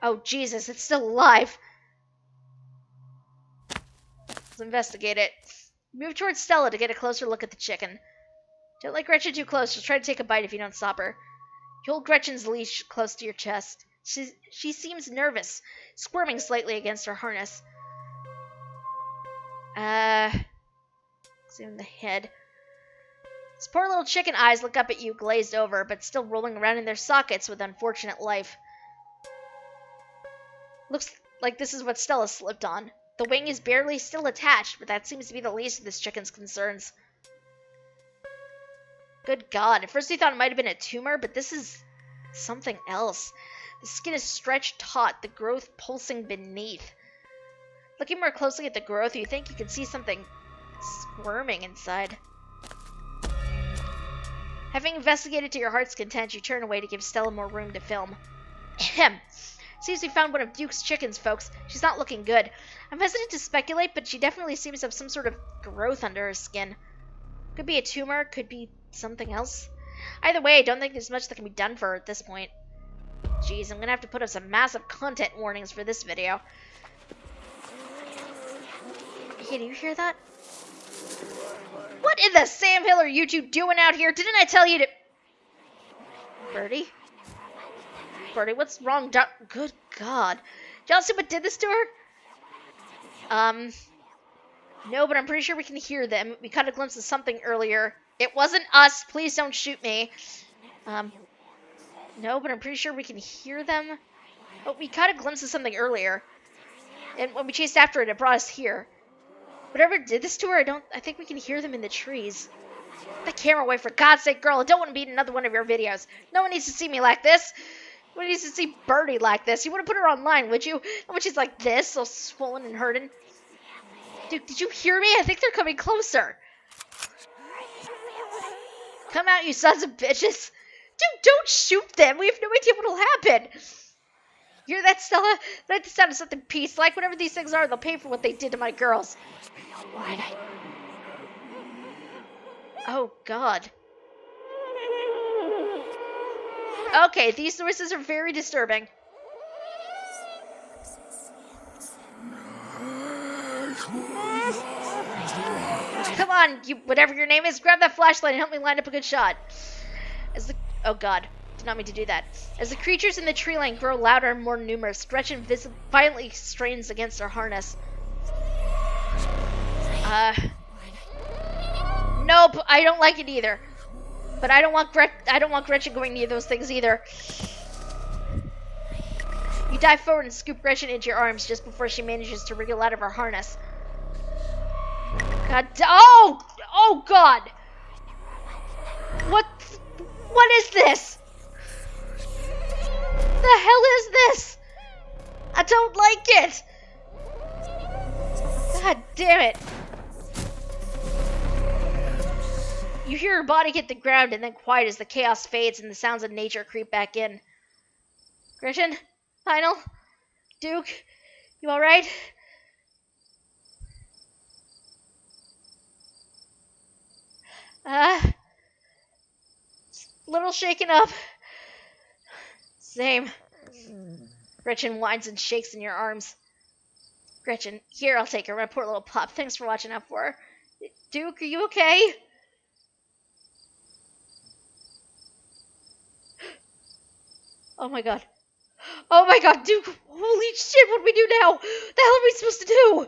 Oh Jesus, it's still alive. Let's investigate it. Move towards Stella to get a closer look at the chicken. Don't let Gretchen too close. She'll try to take a bite if you don't stop her. You hold Gretchen's leash close to your chest. She seems nervous, squirming slightly against her harness. Zoom the head. His poor little chicken eyes look up at you, glazed over, but still rolling around in their sockets with unfortunate life. Looks like this is what Stella slipped on. The wing is barely still attached, but that seems to be the least of this chicken's concerns. Good God, at first we thought it might have been a tumor, but this is something else. The skin is stretched taut, the growth pulsing beneath. Looking more closely at the growth, you think you can see something squirming inside. Having investigated to your heart's content, you turn away to give Stella more room to film. Ahem. Seems we found one of Duke's chickens, folks. She's not looking good. I'm hesitant to speculate, but she definitely seems to have some sort of growth under her skin. Could be a tumor, could be something else. Either way, I don't think there's much that can be done for her at this point. Jeez, I'm gonna have to put up some massive content warnings for this video. Hey, do you hear that? What in the Sam Hill are you two doing out here? Didn't I tell you to... Birdie? Birdie, what's wrong? Good God. Did y'all see what did this to her? No, but I'm pretty sure we can hear them. We caught a glimpse of something earlier. It wasn't us. Please don't shoot me. No, but I'm pretty sure we can hear them. Oh, we caught a glimpse of something earlier. And when we chased after it, it brought us here. Whatever did this to her, I think we can hear them in the trees. Get the camera away, for God's sake, girl. I don't want to be in another one of your videos. No one needs to see me like this. No one needs to see Birdie like this. You wouldn't put her online, would you? Not when she's like this, so swollen and hurting. Dude, did you hear me? I think they're coming closer. Come out, you sons of bitches. Dude, don't shoot them. We have no idea what'll happen. You hear that, Stella? That sounded something peace-like. Whatever these things are, they'll pay for what they did to my girls. Oh, God. Okay, these noises are very disturbing. Come on, you whatever your name is, grab that flashlight and help me line up a good shot. Oh God, did not mean to do that. As the creatures in the tree line grow louder and more numerous, Gretchen violently strains against her harness. Nope, I don't like it either. But I don't want Gretchen going near those things either. You dive forward and scoop Gretchen into your arms just before she manages to wriggle out of her harness. God, oh God! What is this? The hell is this? I don't like it. God damn it! You hear her body hit the ground and then quiet as the chaos fades and the sounds of nature creep back in. Gretchen? Lionel? Duke? You alright? Little shaken up. Same. Gretchen whines and shakes in your arms. Gretchen, here, I'll take her, my poor little pup. Thanks for watching out for her. Duke, are you okay? Oh my God. Oh my God, Duke! Holy shit, what do we do now? The hell are we supposed to do?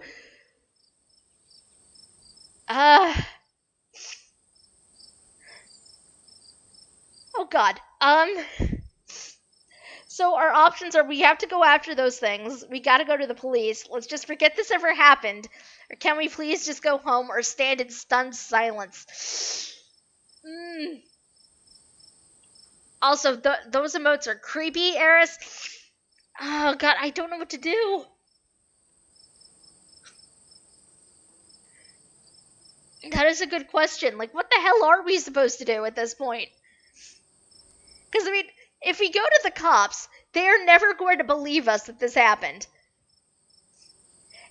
Oh God. So our options are we have to go after those things. We gotta go to the police. Let's just forget this ever happened. Or can we please just go home or stand in stunned silence? Also, those emotes are creepy, Eris. Oh God, I don't know what to do. That is a good question. Like, what the hell are we supposed to do at this point? Because, I mean, if we go to the cops, they are never going to believe us that this happened.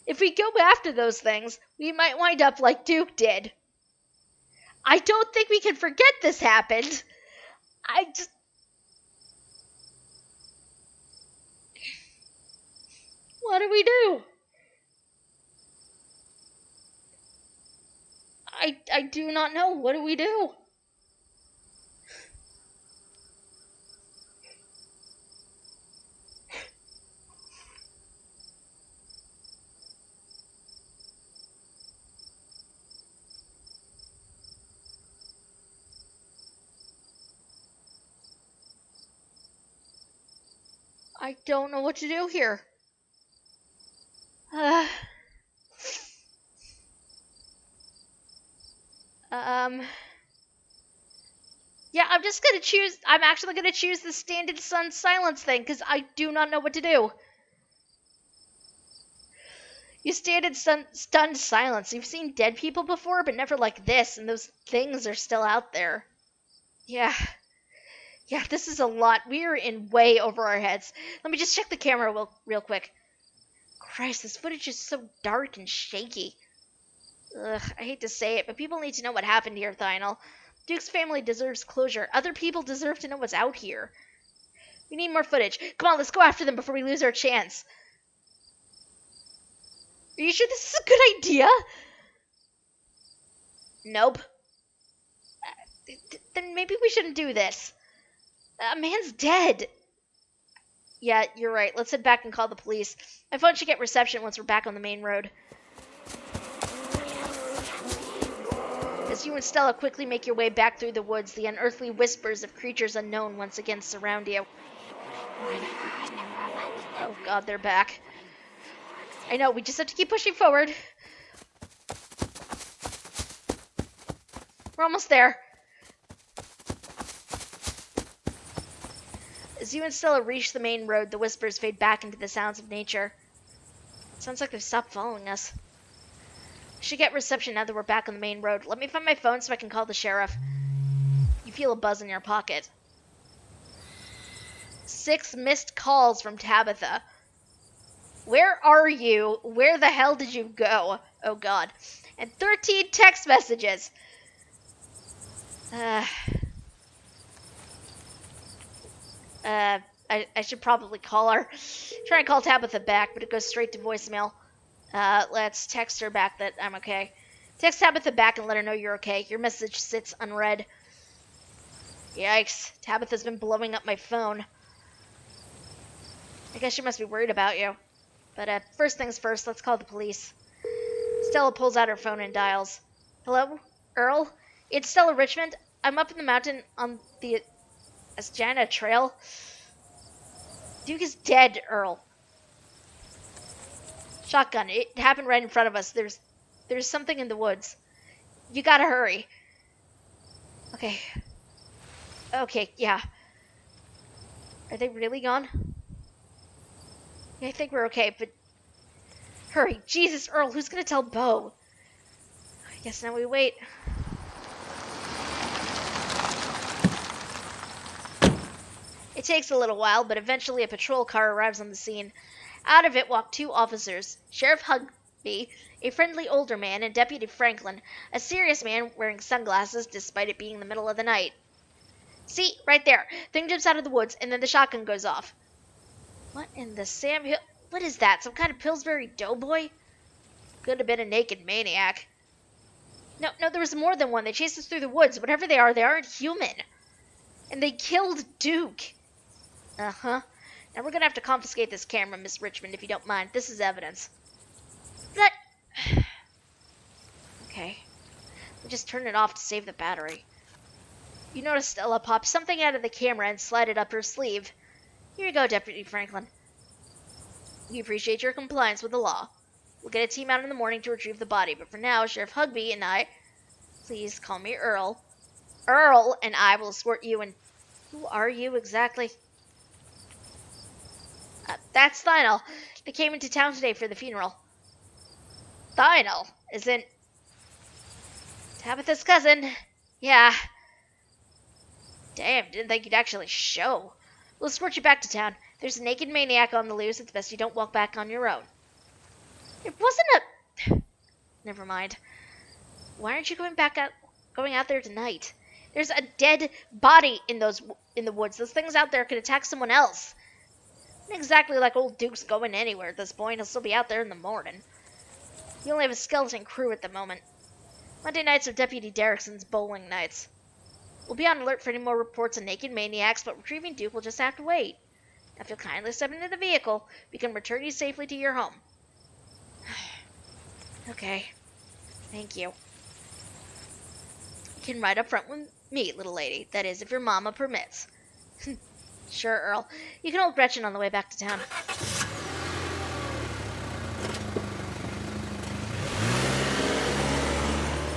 If we go after those things, we might wind up like Duke did. I don't think we can forget this happened. I just... What do we do? I do not know. What do we do? I don't know what to do here. Yeah, I'm actually gonna choose the stand in sun silence thing, because I do not know what to do. You stand in stunned silence. You've seen dead people before, but never like this, and those things are still out there. Yeah. Yeah, this is a lot. We are in way over our heads. Let me just check the camera real quick. Christ, this footage is so dark and shaky. Ugh, I hate to say it, but people need to know what happened here, Thynel. Duke's family deserves closure. Other people deserve to know what's out here. We need more footage. Come on, let's go after them before we lose our chance. Are you sure this is a good idea? Nope. Then maybe we shouldn't do this. A man's dead. Yeah, you're right. Let's head back and call the police. My phone should get reception once we're back on the main road. As you and Stella quickly make your way back through the woods, the unearthly whispers of creatures unknown once again surround you. Oh god, they're back. I know, we just have to keep pushing forward. We're almost there. As you and Stella reach the main road, the whispers fade back into the sounds of nature. It sounds like they've stopped following us. I should get reception now that we're back on the main road. Let me find my phone so I can call the sheriff. You feel a buzz in your pocket. 6 missed calls from Tabitha. Where are you? Where the hell did you go? Oh god. And 13 text messages. I should probably call her. Try and call Tabitha back, but it goes straight to voicemail. Let's text her back that I'm okay. Text Tabitha back and let her know you're okay. Your message sits unread. Yikes. Tabitha's been blowing up my phone. I guess she must be worried about you. But, first things first, let's call the police. Stella pulls out her phone and dials. Hello? Earl? It's Stella Richmond. I'm up in the mountain on the Asjana Trail. Duke is dead, Earl. Shotgun. It happened right in front of us. There's something in the woods. You gotta hurry. Okay. Okay, yeah. Are they really gone? Yeah, I think we're okay, but... Hurry. Jesus, Earl, who's gonna tell Bo? I guess now we wait. It takes a little while, but eventually a patrol car arrives on the scene. Out of it walk 2 officers, Sheriff Hugby, a friendly older man, and Deputy Franklin, a serious man wearing sunglasses despite it being the middle of the night. See, right there. Thing jumps out of the woods, and then the shotgun goes off. What in the Sam Hill? What is that? Some kind of Pillsbury doughboy? Could have been a naked maniac. No, there was more than one. They chased us through the woods. Whatever they aren't human. And they killed Duke. Uh-huh. Now we're gonna have to confiscate this camera, Miss Richmond, if you don't mind. This is evidence. That... Okay. We just turn it off to save the battery. You notice Stella popped something out of the camera and slide it up her sleeve. Here you go, Deputy Franklin. We appreciate your compliance with the law. We'll get a team out in the morning to retrieve the body, but for now, Sheriff Hugby and I... Please call me Earl. Earl and I will escort you and... Who are you exactly? That's Thynel. They came into town today for the funeral. Thynel? Isn't... Tabitha's cousin. Yeah. Damn, didn't think you'd actually show. We'll escort you back to town. If there's a naked maniac on the loose, it's best you don't walk back on your own. It wasn't a... Never mind. Why aren't you going out there tonight? There's a dead body in the woods. Those things out there could attack someone else. Not exactly like old Duke's going anywhere at this point. He'll still be out there in the morning. You only have a skeleton crew at the moment. Monday nights are Deputy Derrickson's bowling nights. We'll be on alert for any more reports of naked maniacs, but retrieving Duke will just have to wait. Now, if you'll kindly step into the vehicle, we can return you safely to your home. Okay. Thank you. You can ride up front with me, little lady. That is, if your mama permits. Sure, Earl. You can hold Gretchen on the way back to town.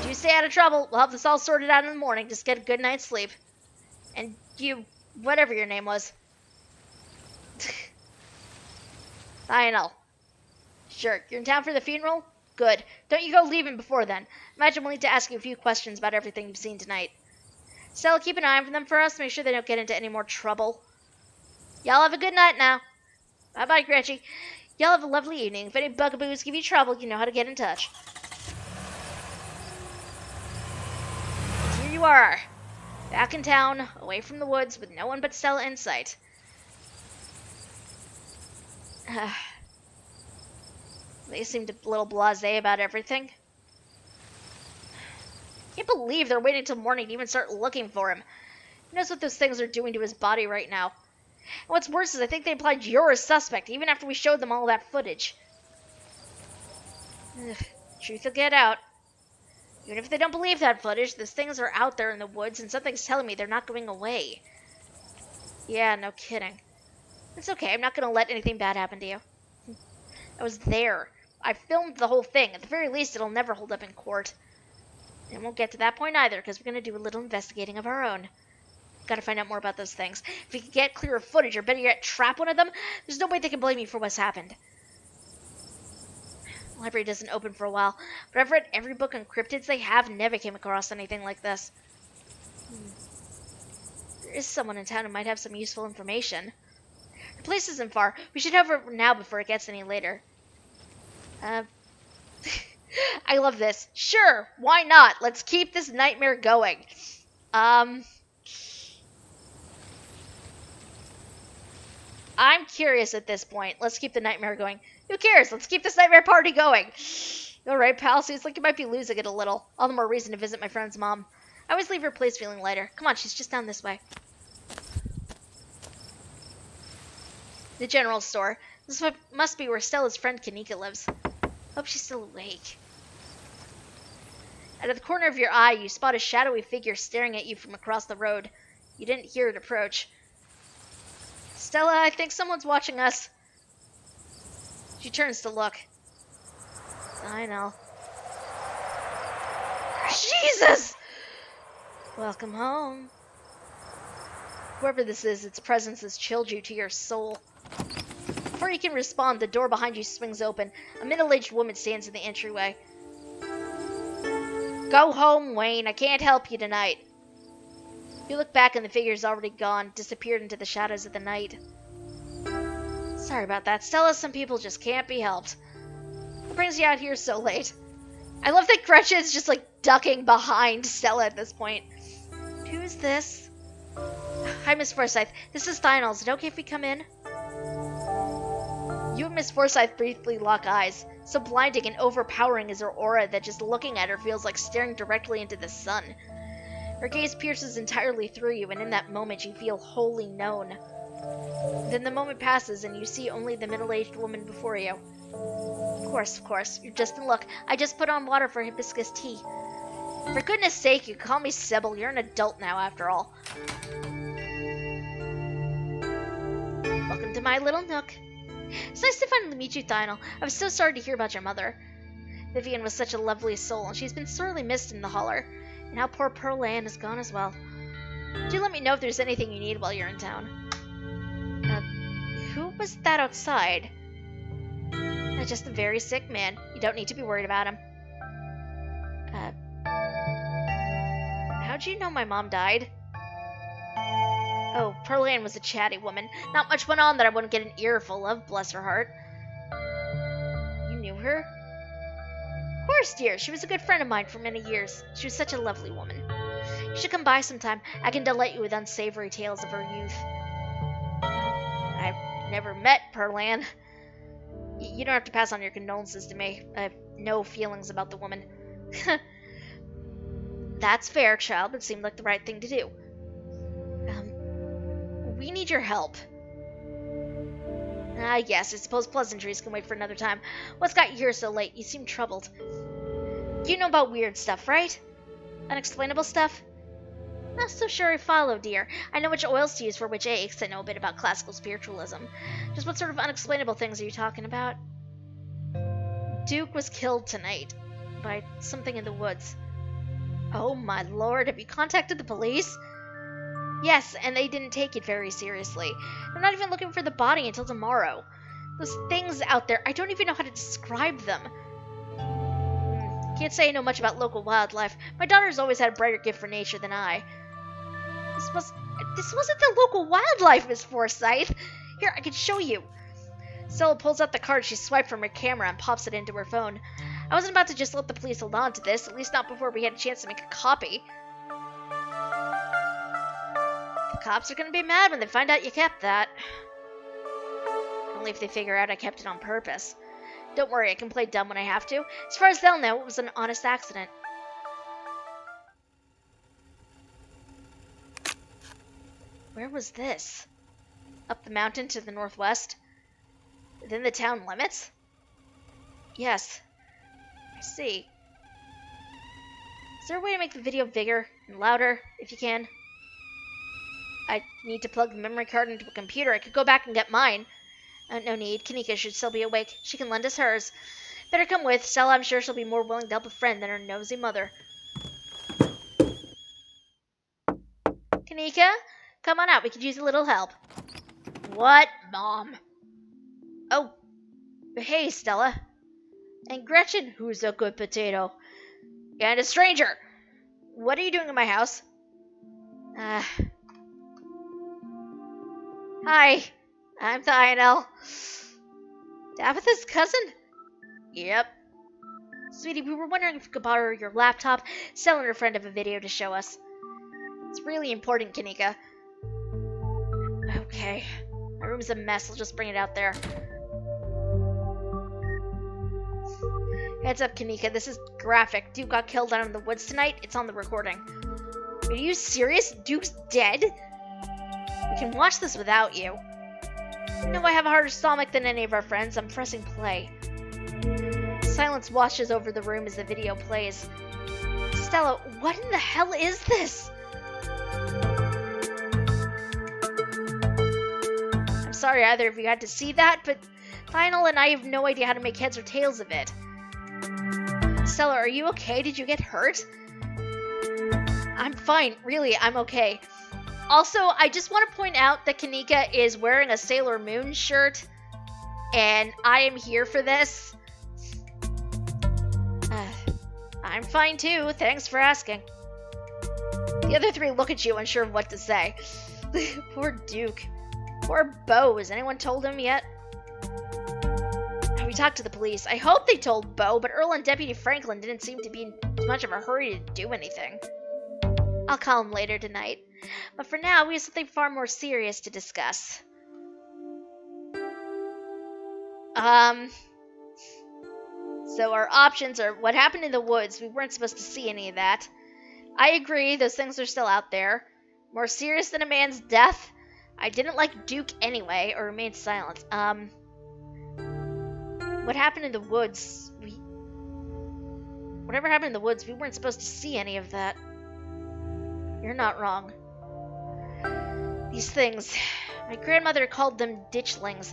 Do stay out of trouble. We'll have this all sorted out in the morning. Just get a good night's sleep. And you, whatever your name was. Lionel. Sure, you're in town for the funeral? Good. Don't you go leaving before then. Imagine we'll need to ask you a few questions about everything you've seen tonight. Stella, keep an eye on them for us. Make sure they don't get into any more trouble. Y'all have a good night now. Bye-bye, Gretchen. Y'all have a lovely evening. If any bugaboos give you trouble, you know how to get in touch. Here you are. Back in town, away from the woods, with no one but Stella in sight. They seemed a little blasé about everything. Can't believe they're waiting till morning to even start looking for him. Who knows what those things are doing to his body right now? And what's worse is I think they implied you're a suspect, even after we showed them all that footage. Truth will get out. Even if they don't believe that footage, those things are out there in the woods, and something's telling me they're not going away. Yeah, no kidding. It's okay, I'm not going to let anything bad happen to you. I was there. I filmed the whole thing. At the very least, it'll never hold up in court. And won't get to that point either, because we're going to do a little investigating of our own. Gotta find out more about those things. If we can get clearer footage, or better yet, trap one of them, there's no way they can blame me for what's happened. The library doesn't open for a while, but I've read every book on cryptids they have, never came across anything like this. There is someone in town who might have some useful information. The place isn't far. We should head over now before it gets any later. I love this. Sure, why not? Let's keep this nightmare going. I'm curious at this point. Let's keep the nightmare going. Who cares? Let's keep this nightmare party going. Alright, pal. Seems like you might be losing it a little. All the more reason to visit my friend's mom. I always leave her place feeling lighter. Come on, she's just down this way. The general store. This must be where Stella's friend Kanika lives. Hope she's still awake. Out of the corner of your eye, you spot a shadowy figure staring at you from across the road. You didn't hear it approach. Stella, I think someone's watching us. She turns to look. I know. Jesus! Welcome home. Whoever this is, its presence has chilled you to your soul. Before you can respond, the door behind you swings open. A middle-aged woman stands in the entryway. Go home, Wayne. I can't help you tonight. You look back and the figure's already gone, disappeared into the shadows of the night. Sorry about that, Stella. Some people just can't be helped. What brings you out here so late? I love that Gretchen's just like ducking behind Stella at this point. Who's this? Hi, Miss Forsyth. This is Thynol. Is it okay if we come in? You and Miss Forsyth briefly lock eyes. So blinding and overpowering is her aura that just looking at her feels like staring directly into the sun. Her gaze pierces entirely through you, and in that moment you feel wholly known. Then the moment passes, and you see only the middle-aged woman before you. Of course, you're just in luck. I just put on water for hibiscus tea. For goodness sake, you call me Sybil. You're an adult now, after all. Welcome to my little nook. It's nice to finally meet you, Thynol. I was so sorry to hear about your mother. Vivian was such a lovely soul, and she's been sorely missed in the holler. And how poor Pearl Ann is gone as well. Do let me know if there's anything you need while you're in town. Who was that outside? Just a very sick man. You don't need to be worried about him. how'd you know my mom died? Oh, Pearl Ann was a chatty woman. Not much went on that I wouldn't get an earful of, bless her heart. You knew her? Of course, dear. She was a good friend of mine for many years. She was such a lovely woman. You should come by sometime. I can delight you with unsavory tales of her youth. I've never met Pearl Ann. You don't have to pass on your condolences to me. I have no feelings about the woman. That's fair, child, but it seemed like the right thing to do. We need your help. Yes, I suppose pleasantries can wait for another time. What's got you here so late? You seem troubled. You know about weird stuff, right? Unexplainable stuff? Not so sure I follow, dear. I know which oils to use for which aches. I know a bit about classical spiritualism. Just what sort of unexplainable things are you talking about? Duke was killed tonight by something in the woods. Oh my lord, have you contacted the police? Yes, and they didn't take it very seriously. They're not even looking for the body until tomorrow. Those things out there, I don't even know how to describe them. Can't say I know much about local wildlife. My daughter's always had a brighter gift for nature than I. This wasn't the local wildlife, Miss Forsyth. Here, I can show you. Stella pulls out the card she swiped from her camera and pops it into her phone. I wasn't about to just let the police hold on to this, at least not before we had a chance to make a copy. The cops are gonna be mad when they find out you kept that. Only if they figure out I kept it on purpose. Don't worry, I can play dumb when I have to. As far as they'll know, it was an honest accident. Where was this? Up the mountain to the northwest? Within the town limits? Yes. I see. Is there a way to make the video bigger and louder, if you can? I need to plug the memory card into a computer. I could go back and get mine. No need. Kanika should still be awake. She can lend us hers. Better come with. Stella, I'm sure she'll be more willing to help a friend than her nosy mother. Kanika, come on out. We could use a little help. What, Mom? Oh, hey, Stella. And Gretchen, who's a good potato. And a stranger. What are you doing in my house? Hi. I'm Lionel. Tabitha's cousin? Yep. Sweetie, we were wondering if we could borrow your laptop. Stella and her friend have a video to show us. It's really important, Kanika. Okay. My room's a mess. I'll just bring it out there. Heads up, Kanika. This is graphic. Duke got killed out in the woods tonight. It's on the recording. Are you serious? Duke's dead? We can watch this without you. You know I have a harder stomach than any of our friends. I'm pressing play. Silence washes over the room as the video plays. Stella, what in the hell is this? I'm sorry either of you had to see that, but Lionel and I have no idea how to make heads or tails of it. Stella, are you okay? Did you get hurt? I'm fine. Really, I'm okay. Also, I just want to point out that Kanika is wearing a Sailor Moon shirt, and I am here for this. I'm fine too, thanks for asking. The other three look at you unsure of what to say. Poor Duke. Poor Bo, has anyone told him yet? We talked to the police. I hope they told Bo, but Earl and Deputy Franklin didn't seem to be in much of a hurry to do anything. I'll call him later tonight. But for now, we have something far more serious to discuss. So our options are what happened in the woods. We weren't supposed to see any of that. I agree, those things are still out there. More serious than a man's death. I didn't like Duke anyway, or remain silent. What happened in the woods? Whatever happened in the woods, we weren't supposed to see any of that. You're not wrong. These things, my grandmother called them ditchlings.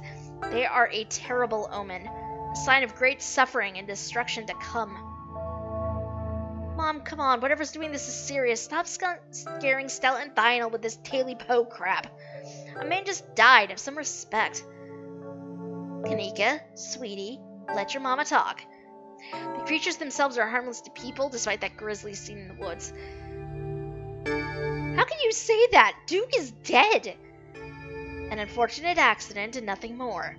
They are a terrible omen, a sign of great suffering and destruction to come. Mom, come on, whatever's doing this is serious. Stop scaring Stella and Lionel with this Taily Po crap. A man just died, have some respect. Kanika, sweetie, let your mama talk. The creatures themselves are harmless to people, despite that grisly scene in the woods. How can you say that? Duke is dead! An unfortunate accident and nothing more.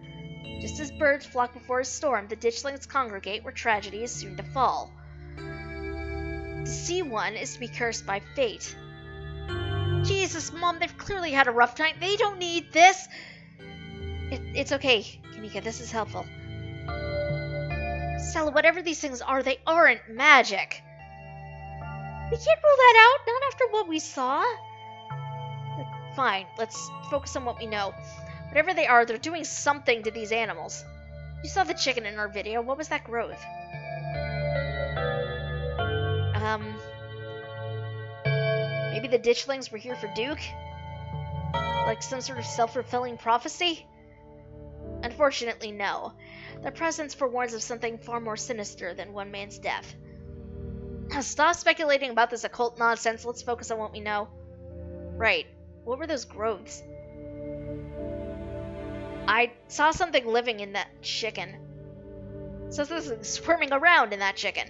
Just as birds flock before a storm, the ditchlings congregate where tragedy is soon to fall. To see one is to be cursed by fate. Jesus, Mom, they've clearly had a rough night. They don't need this. It's okay, Kanika, this is helpful. Stella, whatever these things are, they aren't magic. We can't rule that out, not after what we saw. Fine, let's focus on what we know. Whatever they are, they're doing something to these animals. You saw the chicken in our video. What was that growth? Maybe the ditchlings were here for Duke? Like some sort of self-fulfilling prophecy? Unfortunately, no. Their presence forewarns of something far more sinister than one man's death. Stop speculating about this occult nonsense. Let's focus on what we know. Right. What were those growths? I saw something living in that chicken. Something squirming around in that chicken.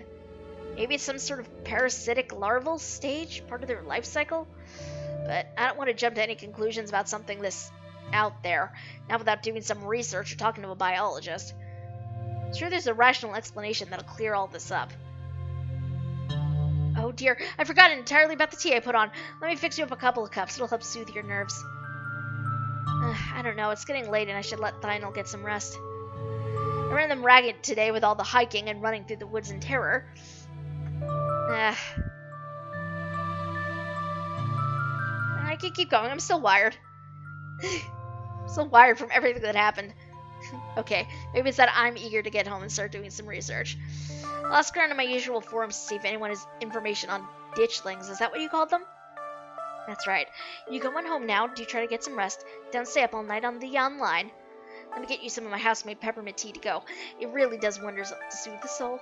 Maybe it's some sort of parasitic larval stage, part of their life cycle? But I don't want to jump to any conclusions about something this out there, not without doing some research or talking to a biologist. I'm sure there's a rational explanation that'll clear all this up. Oh dear, I forgot entirely about the tea I put on. Let me fix you up a couple of cups. It'll help soothe your nerves. I don't know, it's getting late and I should let Thynel get some rest. I ran them ragged today with all the hiking and running through the woods in terror. I can keep going, I'm still wired. I'm still wired from everything that happened. Okay, maybe it's that I'm eager to get home and start doing some research. I'll ask around in my usual forums to see if anyone has information on ditchlings. Is that what you called them? That's right. You go on home now. Do try to get some rest. Don't stay up all night on the online. Let me get you some of my house-made peppermint tea to go. It really does wonders to soothe the soul.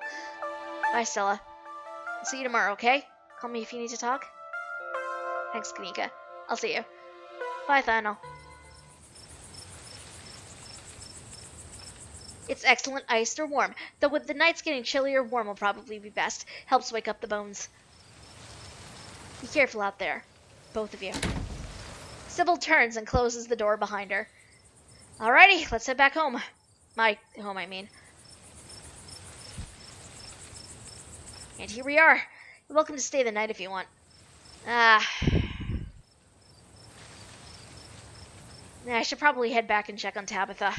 Bye, Stella. I'll see you tomorrow, okay? Call me if you need to talk. Thanks, Kanika. I'll see you. Bye, Thynel. It's excellent iced or warm, though with the nights getting chillier, warm will probably be best. Helps wake up the bones. Be careful out there, both of you. Sybil turns and closes the door behind her. Alrighty, let's head back home. My home, I mean. And here we are. You're welcome to stay the night if you want. I should probably head back and check on Tabitha.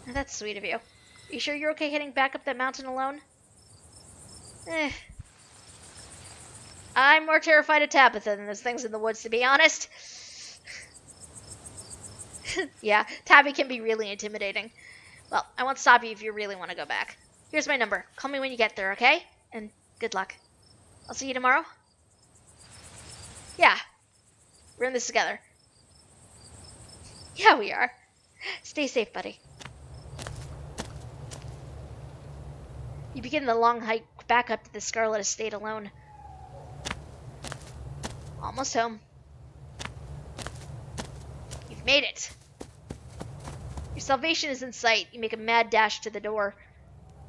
That's sweet of you. Are you sure you're okay heading back up that mountain alone? I'm more terrified of Tabitha than those things in the woods, to be honest. Yeah, Tabby can be really intimidating. Well, I won't stop you if you really want to go back. Here's my number. Call me when you get there, okay? And good luck. I'll see you tomorrow. Yeah. We're in this together. Yeah, we are. Stay safe, buddy. You begin the long hike back up to the Scarlet Estate alone. Almost home. You've made it. Your salvation is in sight. You make a mad dash to the door.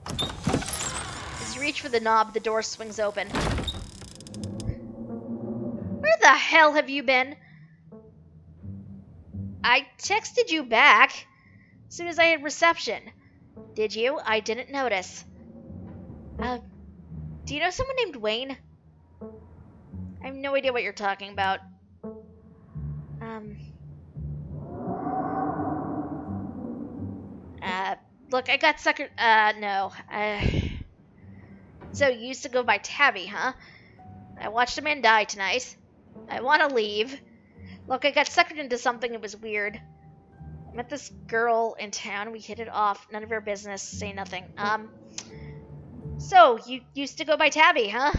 As you reach for the knob, the door swings open. Where the hell have you been? I texted you back as soon as I had reception. Did you? I didn't notice. Do you know someone named Wayne? I have no idea what you're talking about. Look, I got suckered, no. So you used to go by Tabby, huh? I watched a man die tonight. I want to leave. Look, I got suckered into something that was weird. I met this girl in town. We hit it off. None of your business. Say nothing. So, you used to go by Tabby, huh?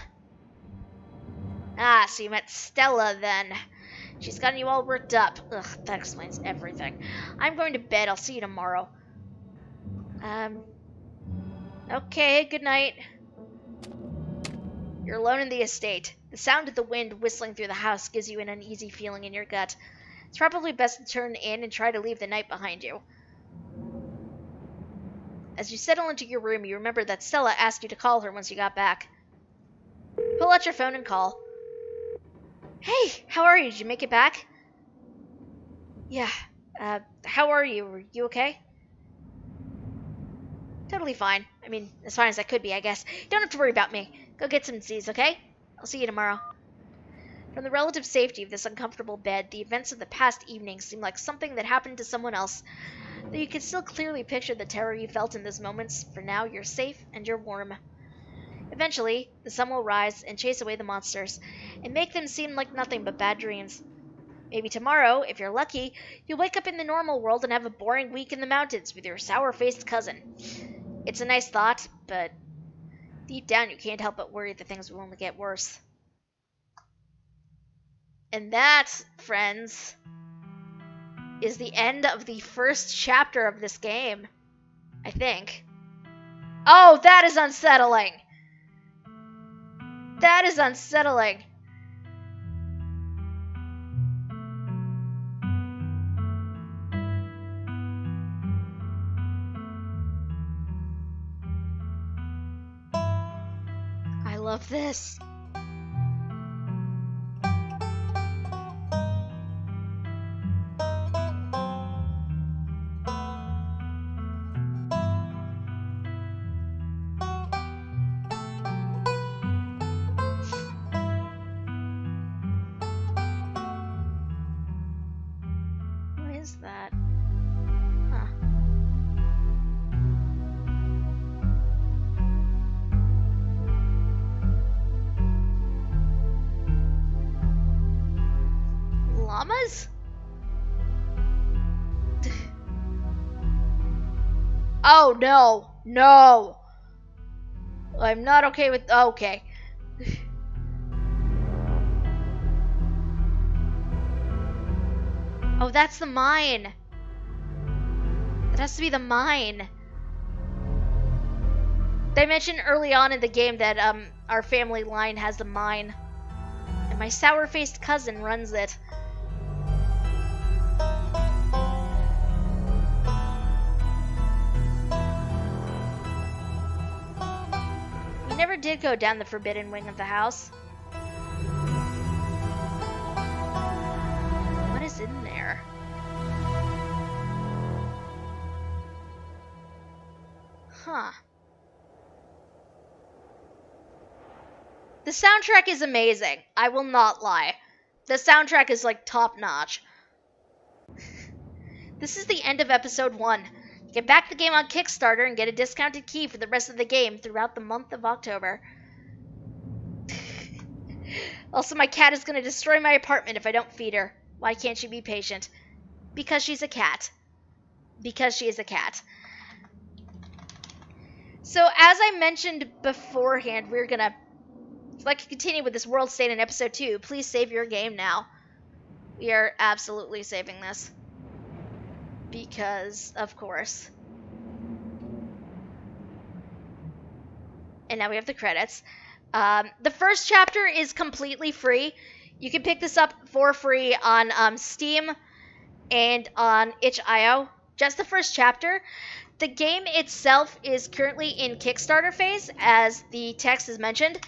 Ah, so you met Stella then. She's gotten you all worked up. Ugh, that explains everything. I'm going to bed. I'll see you tomorrow. Okay, good night. You're alone in the estate. The sound of the wind whistling through the house gives you an uneasy feeling in your gut. It's probably best to turn in and try to leave the night behind you. As you settle into your room, you remember that Stella asked you to call her once you got back. Pull out your phone and call. Hey, how are you? Did you make it back? Yeah. How are you? Were you okay? Totally fine. I mean, as fine as I could be, I guess. You don't have to worry about me. Go get some Z's, okay? I'll see you tomorrow. From the relative safety of this uncomfortable bed, the events of the past evening seem like something that happened to someone else. Though you can still clearly picture the terror you felt in those moments, for now you're safe and you're warm. Eventually, the sun will rise and chase away the monsters, and make them seem like nothing but bad dreams. Maybe tomorrow, if you're lucky, you'll wake up in the normal world and have a boring week in the mountains with your sour-faced cousin. It's a nice thought, but deep down you can't help but worry that things will only get worse. And that, friends, is the end of the first chapter of this game. I think. Oh, that is unsettling! That is unsettling. I love this. What is that? Huh. Llamas? Oh, no. No. I'm not okay with... Okay. Oh, that's the mine. That has to be the mine. They mentioned early on in the game that our family line has the mine. And my sour-faced cousin runs it. We never did go down the forbidden wing of the house. What is in there? Huh. The soundtrack is amazing. I will not lie. The soundtrack is like top notch. This is the end of episode 1. Get back the game on Kickstarter and get a discounted key for the rest of the game throughout the month of October. Also, my cat is going to destroy my apartment if I don't feed her. Why can't she be patient? Because she's a cat. Because she is a cat. So, as I mentioned beforehand, we're going to continue with this world state in episode 2. Please save your game now. We are absolutely saving this. Because, of course. And now we have the credits. The first chapter is completely free. You can pick this up for free on Steam and on itch.io. Just the first chapter. The game itself is currently in Kickstarter phase, as the text is mentioned.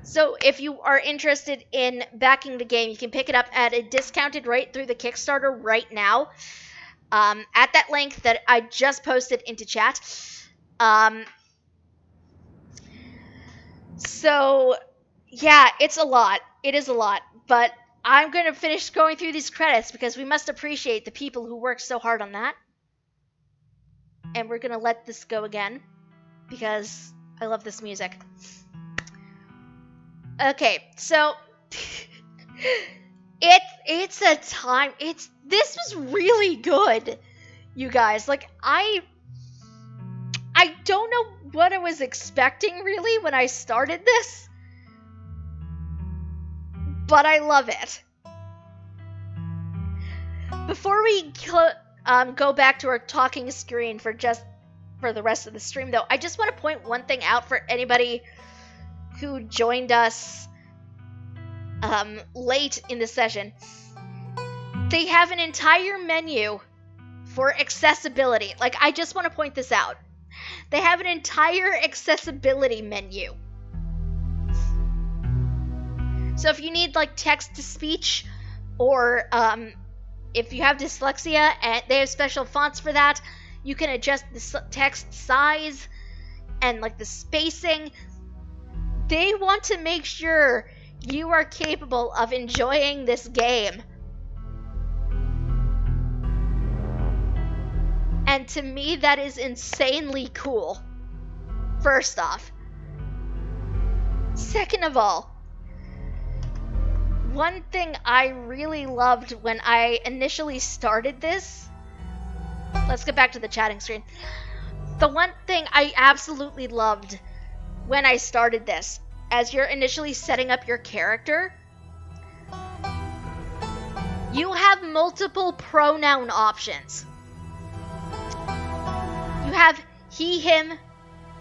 So if you are interested in backing the game, you can pick it up at a discounted rate through the Kickstarter right now. At that link that I just posted into chat. So, yeah, it's a lot. It is a lot. But I'm going to finish going through these credits because we must appreciate the people who worked so hard on that. And we're going to let this go again because I love this music. Okay, so it's a time. This was really good, you guys. Like I don't know what I was expecting really when I started this, but I love it. Before we go back to our talking screen for the rest of the stream, though, I just want to point one thing out for anybody who joined us late in the session. They have an entire menu for accessibility. Like, I just want to point this out. They have an entire accessibility menu. So if you need like text to speech, or if you have dyslexia and they have special fonts for that, you can adjust the text size and like the spacing. They want to make sure you are capable of enjoying this game. And to me, that is insanely cool. First off. Second of all, one thing I really loved when I initially started this, let's get back to the chatting screen. The one thing I absolutely loved when I started this, as you're initially setting up your character, you have multiple pronoun options. You have he, him,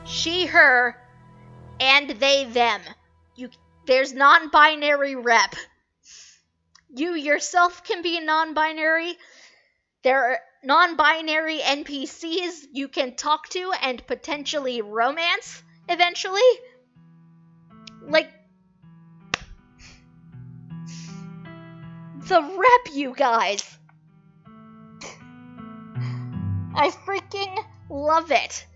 she, her, and they, them. There's non-binary rep. You yourself can be non-binary. There are non-binary NPCs you can talk to and potentially romance eventually. Like, the rep, you guys. I freaking love it.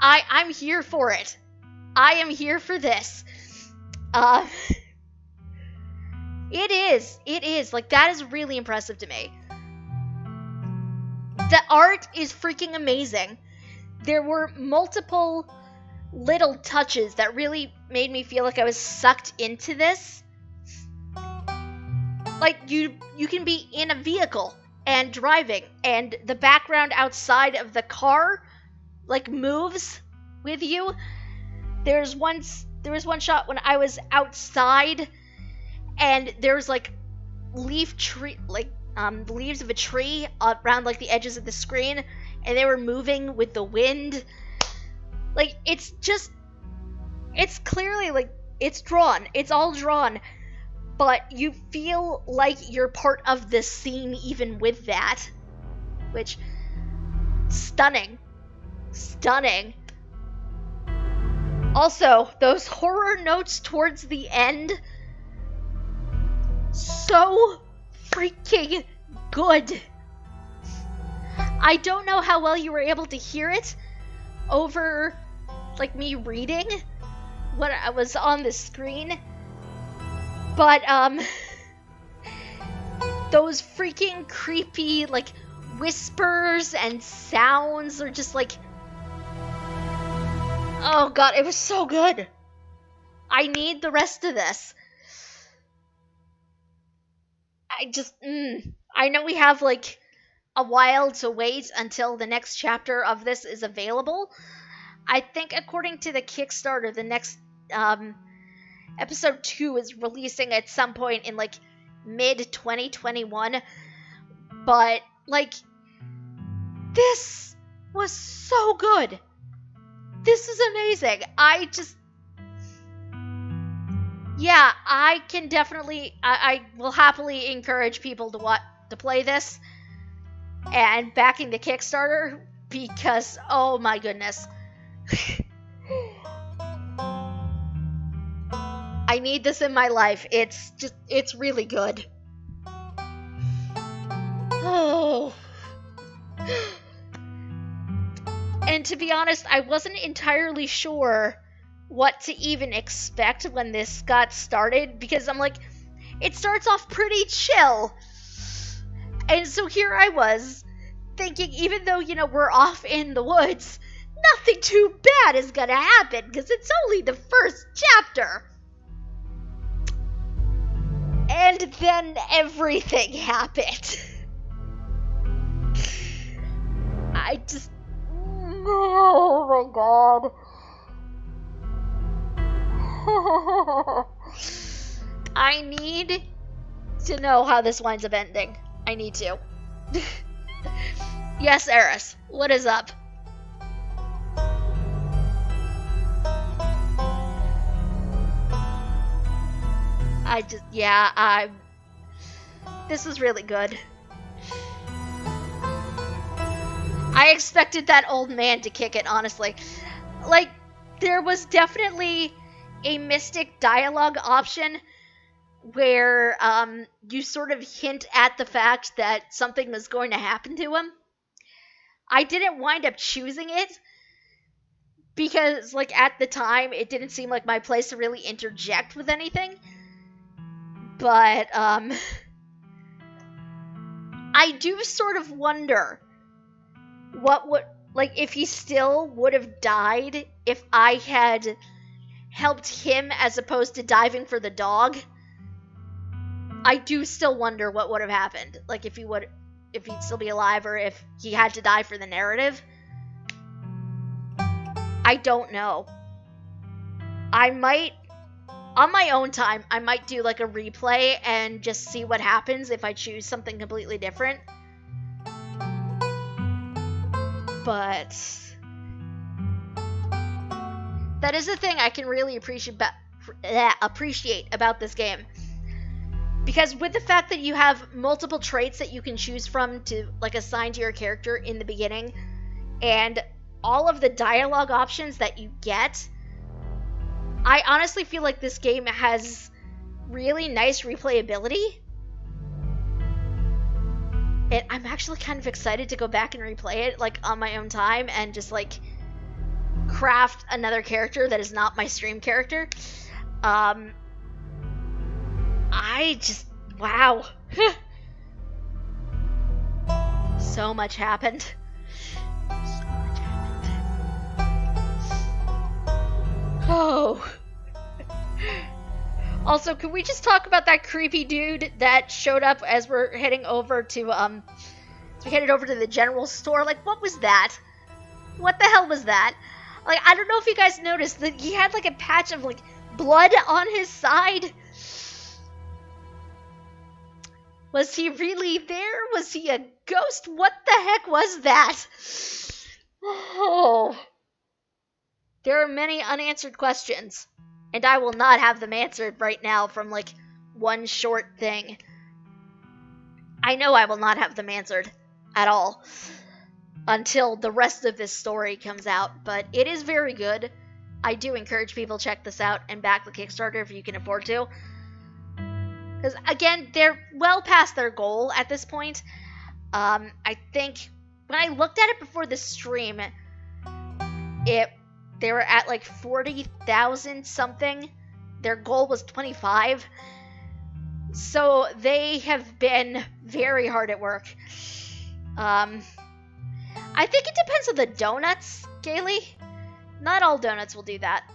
I'm here for it. I am here for this. It is. Like, that is really impressive to me. The art is freaking amazing. There were multiple little touches that really made me feel like I was sucked into this. Like, you can be in a vehicle and driving, and the background outside of the car, like, moves with you. There was one shot when I was outside, and there was like leaves of a tree around like the edges of the screen, and they were moving with the wind. Like, it's clearly like it's drawn. It's all drawn, but you feel like you're part of the scene even with that, which stunning. Also, those horror notes towards the end, so freaking good. I don't know how well you were able to hear it over, like, me reading what I was on the screen, but, those freaking creepy, like, whispers and sounds are just, like, oh god, it was so good. I need the rest of this. I know we have, like, a while to wait until the next chapter of this is available. I think according to the Kickstarter, the next, episode 2 is releasing at some point in, like, mid-2021. But, like, this was so good. This is amazing. I can definitely, I will happily encourage people to play this and backing the Kickstarter, because, oh my goodness. I need this in my life. It's really good. Oh. And to be honest, I wasn't entirely sure what to even expect when this got started, because I'm like, it starts off pretty chill. And so here I was, thinking, even though, we're off in the woods, nothing too bad is gonna happen, because it's only the first chapter. And then everything happened. Oh my god. I need to know how this winds up ending. I need to. Yes, Eris, what is up? This is really good. I expected that old man to kick it, honestly. Like, there was definitely a mystic dialogue option where you sort of hint at the fact that something was going to happen to him. I didn't wind up choosing it because, like, at the time, it didn't seem like my place to really interject with anything. But, I do sort of wonder what would, like, if he still would have died if I had helped him as opposed to diving for the dog. I do still wonder what would have happened. Like, if he'd still be alive or if he had to die for the narrative. I don't know. I might, on my own time, I might do like a replay and just see what happens if I choose something completely different. But that is the thing I can really appreciate about this game. Because with the fact that you have multiple traits that you can choose from to like assign to your character in the beginning, and all of the dialogue options that you get, I honestly feel like this game has really nice replayability. And I'm actually kind of excited to go back and replay it like on my own time and just like craft another character that is not my stream character. I just, wow. So much happened. Oh. Also, can we just talk about that creepy dude that showed up as we're heading over to, as we headed over to the general store? Like, what was that? What the hell was that? Like, I don't know if you guys noticed that he had like a patch of like blood on his side. Was he really there? Was he a ghost? What the heck was that? Oh. There are many unanswered questions, and I will not have them answered right now from like one short thing. I know I will not have them answered at all until the rest of this story comes out, but it is very good. I do encourage people to check this out and back the Kickstarter if you can afford to. Because, again, they're well past their goal at this point. I think when I looked at it before the stream, they were at like 40,000 something. Their goal was 25. So they have been very hard at work. I think it depends on the donuts, Kaylee. Not all donuts will do that.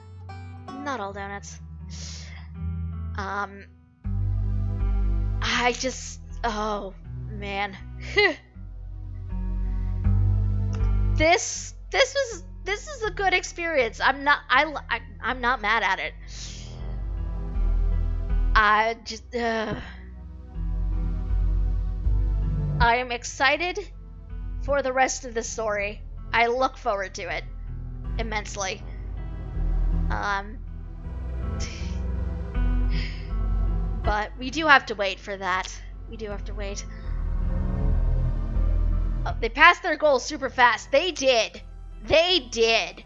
Not all donuts. I just, oh man, this is a good experience. I'm not mad at it. I am excited for the rest of the story. I look forward to it immensely. But we do have to wait for that. We do have to wait. Oh, they passed their goal super fast. They did. They did.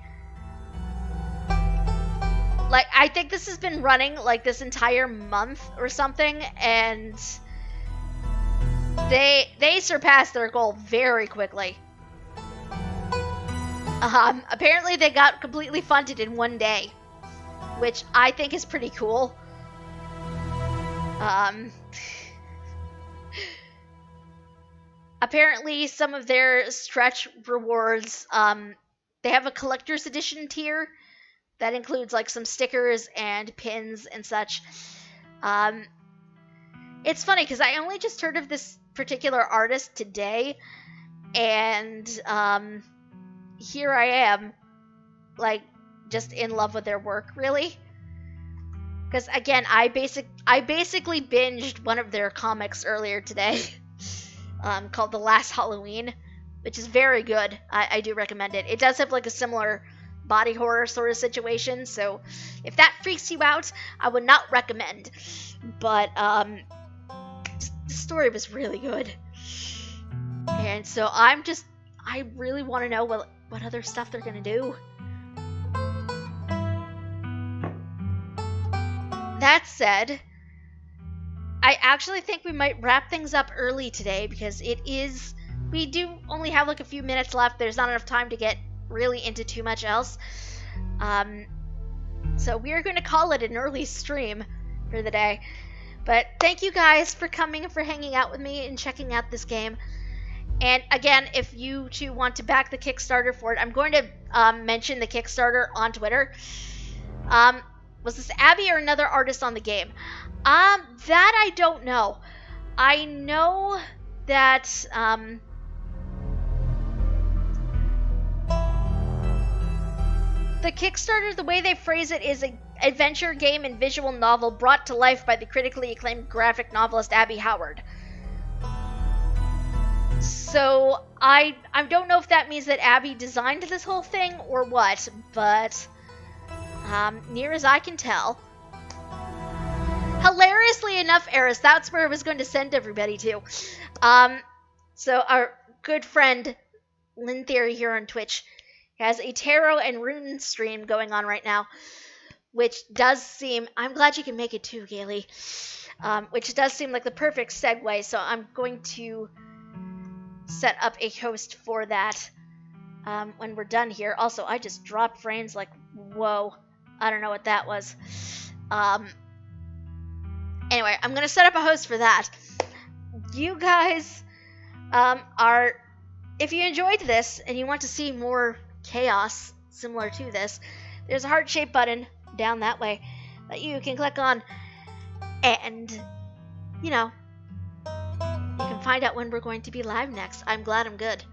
Like, I think this has been running like this entire month or something, and they surpassed their goal very quickly. Apparently they got completely funded in one day, which I think is pretty cool. Apparently some of their stretch rewards, they have a collector's edition tier that includes like some stickers and pins and such. It's funny because I only just heard of this particular artist today, and here I am, like, just in love with their work, really. Because, again, I basically binged one of their comics earlier today, called The Last Halloween, which is very good. I do recommend it. It does have, like, a similar body horror sort of situation, so if that freaks you out, I would not recommend. But, the story was really good. And so I really want to know what other stuff they're gonna do. that said, I actually think we might wrap things up early today because we do only have like a few minutes left. There's not enough time to get really into too much else. So we're going to call it an early stream for the day. But thank you guys for coming and for hanging out with me and checking out this game. And again, if you two want to back the Kickstarter for it, I'm going to mention the Kickstarter on Twitter. Was this Abby or another artist on the game? That I don't know. I know that the Kickstarter, the way they phrase it, is an adventure game and visual novel brought to life by the critically acclaimed graphic novelist Abby Howard. So I don't know if that means that Abby designed this whole thing or what, but near as I can tell. Hilariously enough, Eris, that's where I was going to send everybody to. So our good friend Lynn Theory here on Twitch has a tarot and rune stream going on right now, which does seem, I'm glad you can make it too, Gaily, which does seem like the perfect segue, so I'm going to set up a host for that when we're done here. Also, I just dropped frames like, whoa, I don't know what that was. Anyway, I'm going to set up a host for that. You guys if you enjoyed this and you want to see more chaos similar to this, there's a heart-shaped button down that way that you can click on, and, you know, you can find out when we're going to be live next. I'm glad I'm good.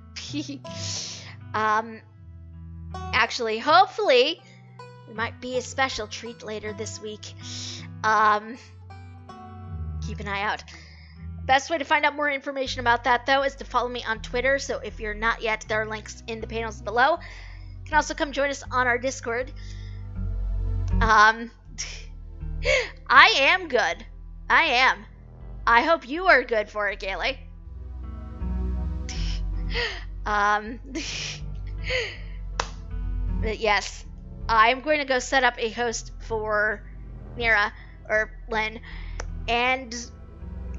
Actually, hopefully, there might be a special treat later this week. Keep an eye out. Best way to find out more information about that, though, is to follow me on Twitter. So if you're not yet, there are links in the panels below. You can also come join us on our Discord. I am good. I am. I hope you are good for it, Gaily. But yes, I'm going to go set up a host for Nira, or Lynn, and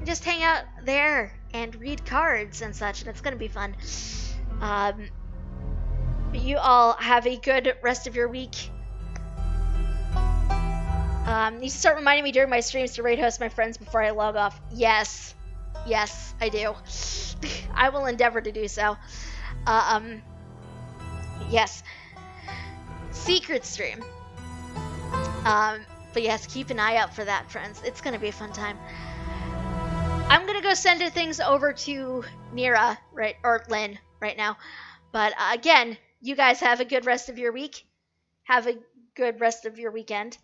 just hang out there and read cards and such, and it's going to be fun. You all have a good rest of your week. You need to start reminding me during my streams to raid host my friends before I log off. Yes, I do. I will endeavor to do so. Yes. Secret stream. But yes, keep an eye out for that, friends. It's going to be a fun time. I'm going to go send things over to Nira, or Lynn, right now. But again, you guys have a good rest of your week. Have a good rest of your weekend.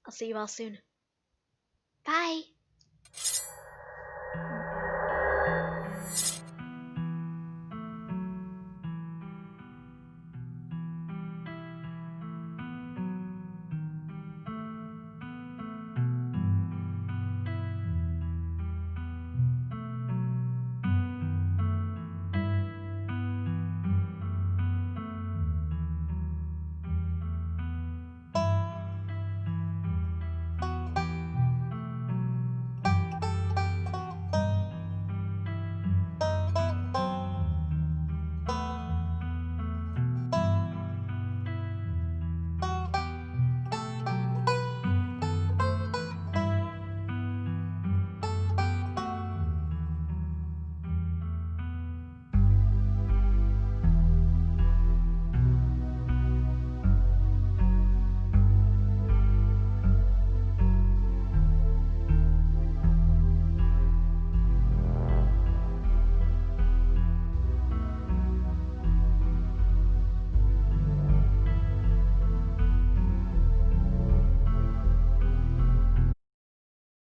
I'll see you all soon. Bye.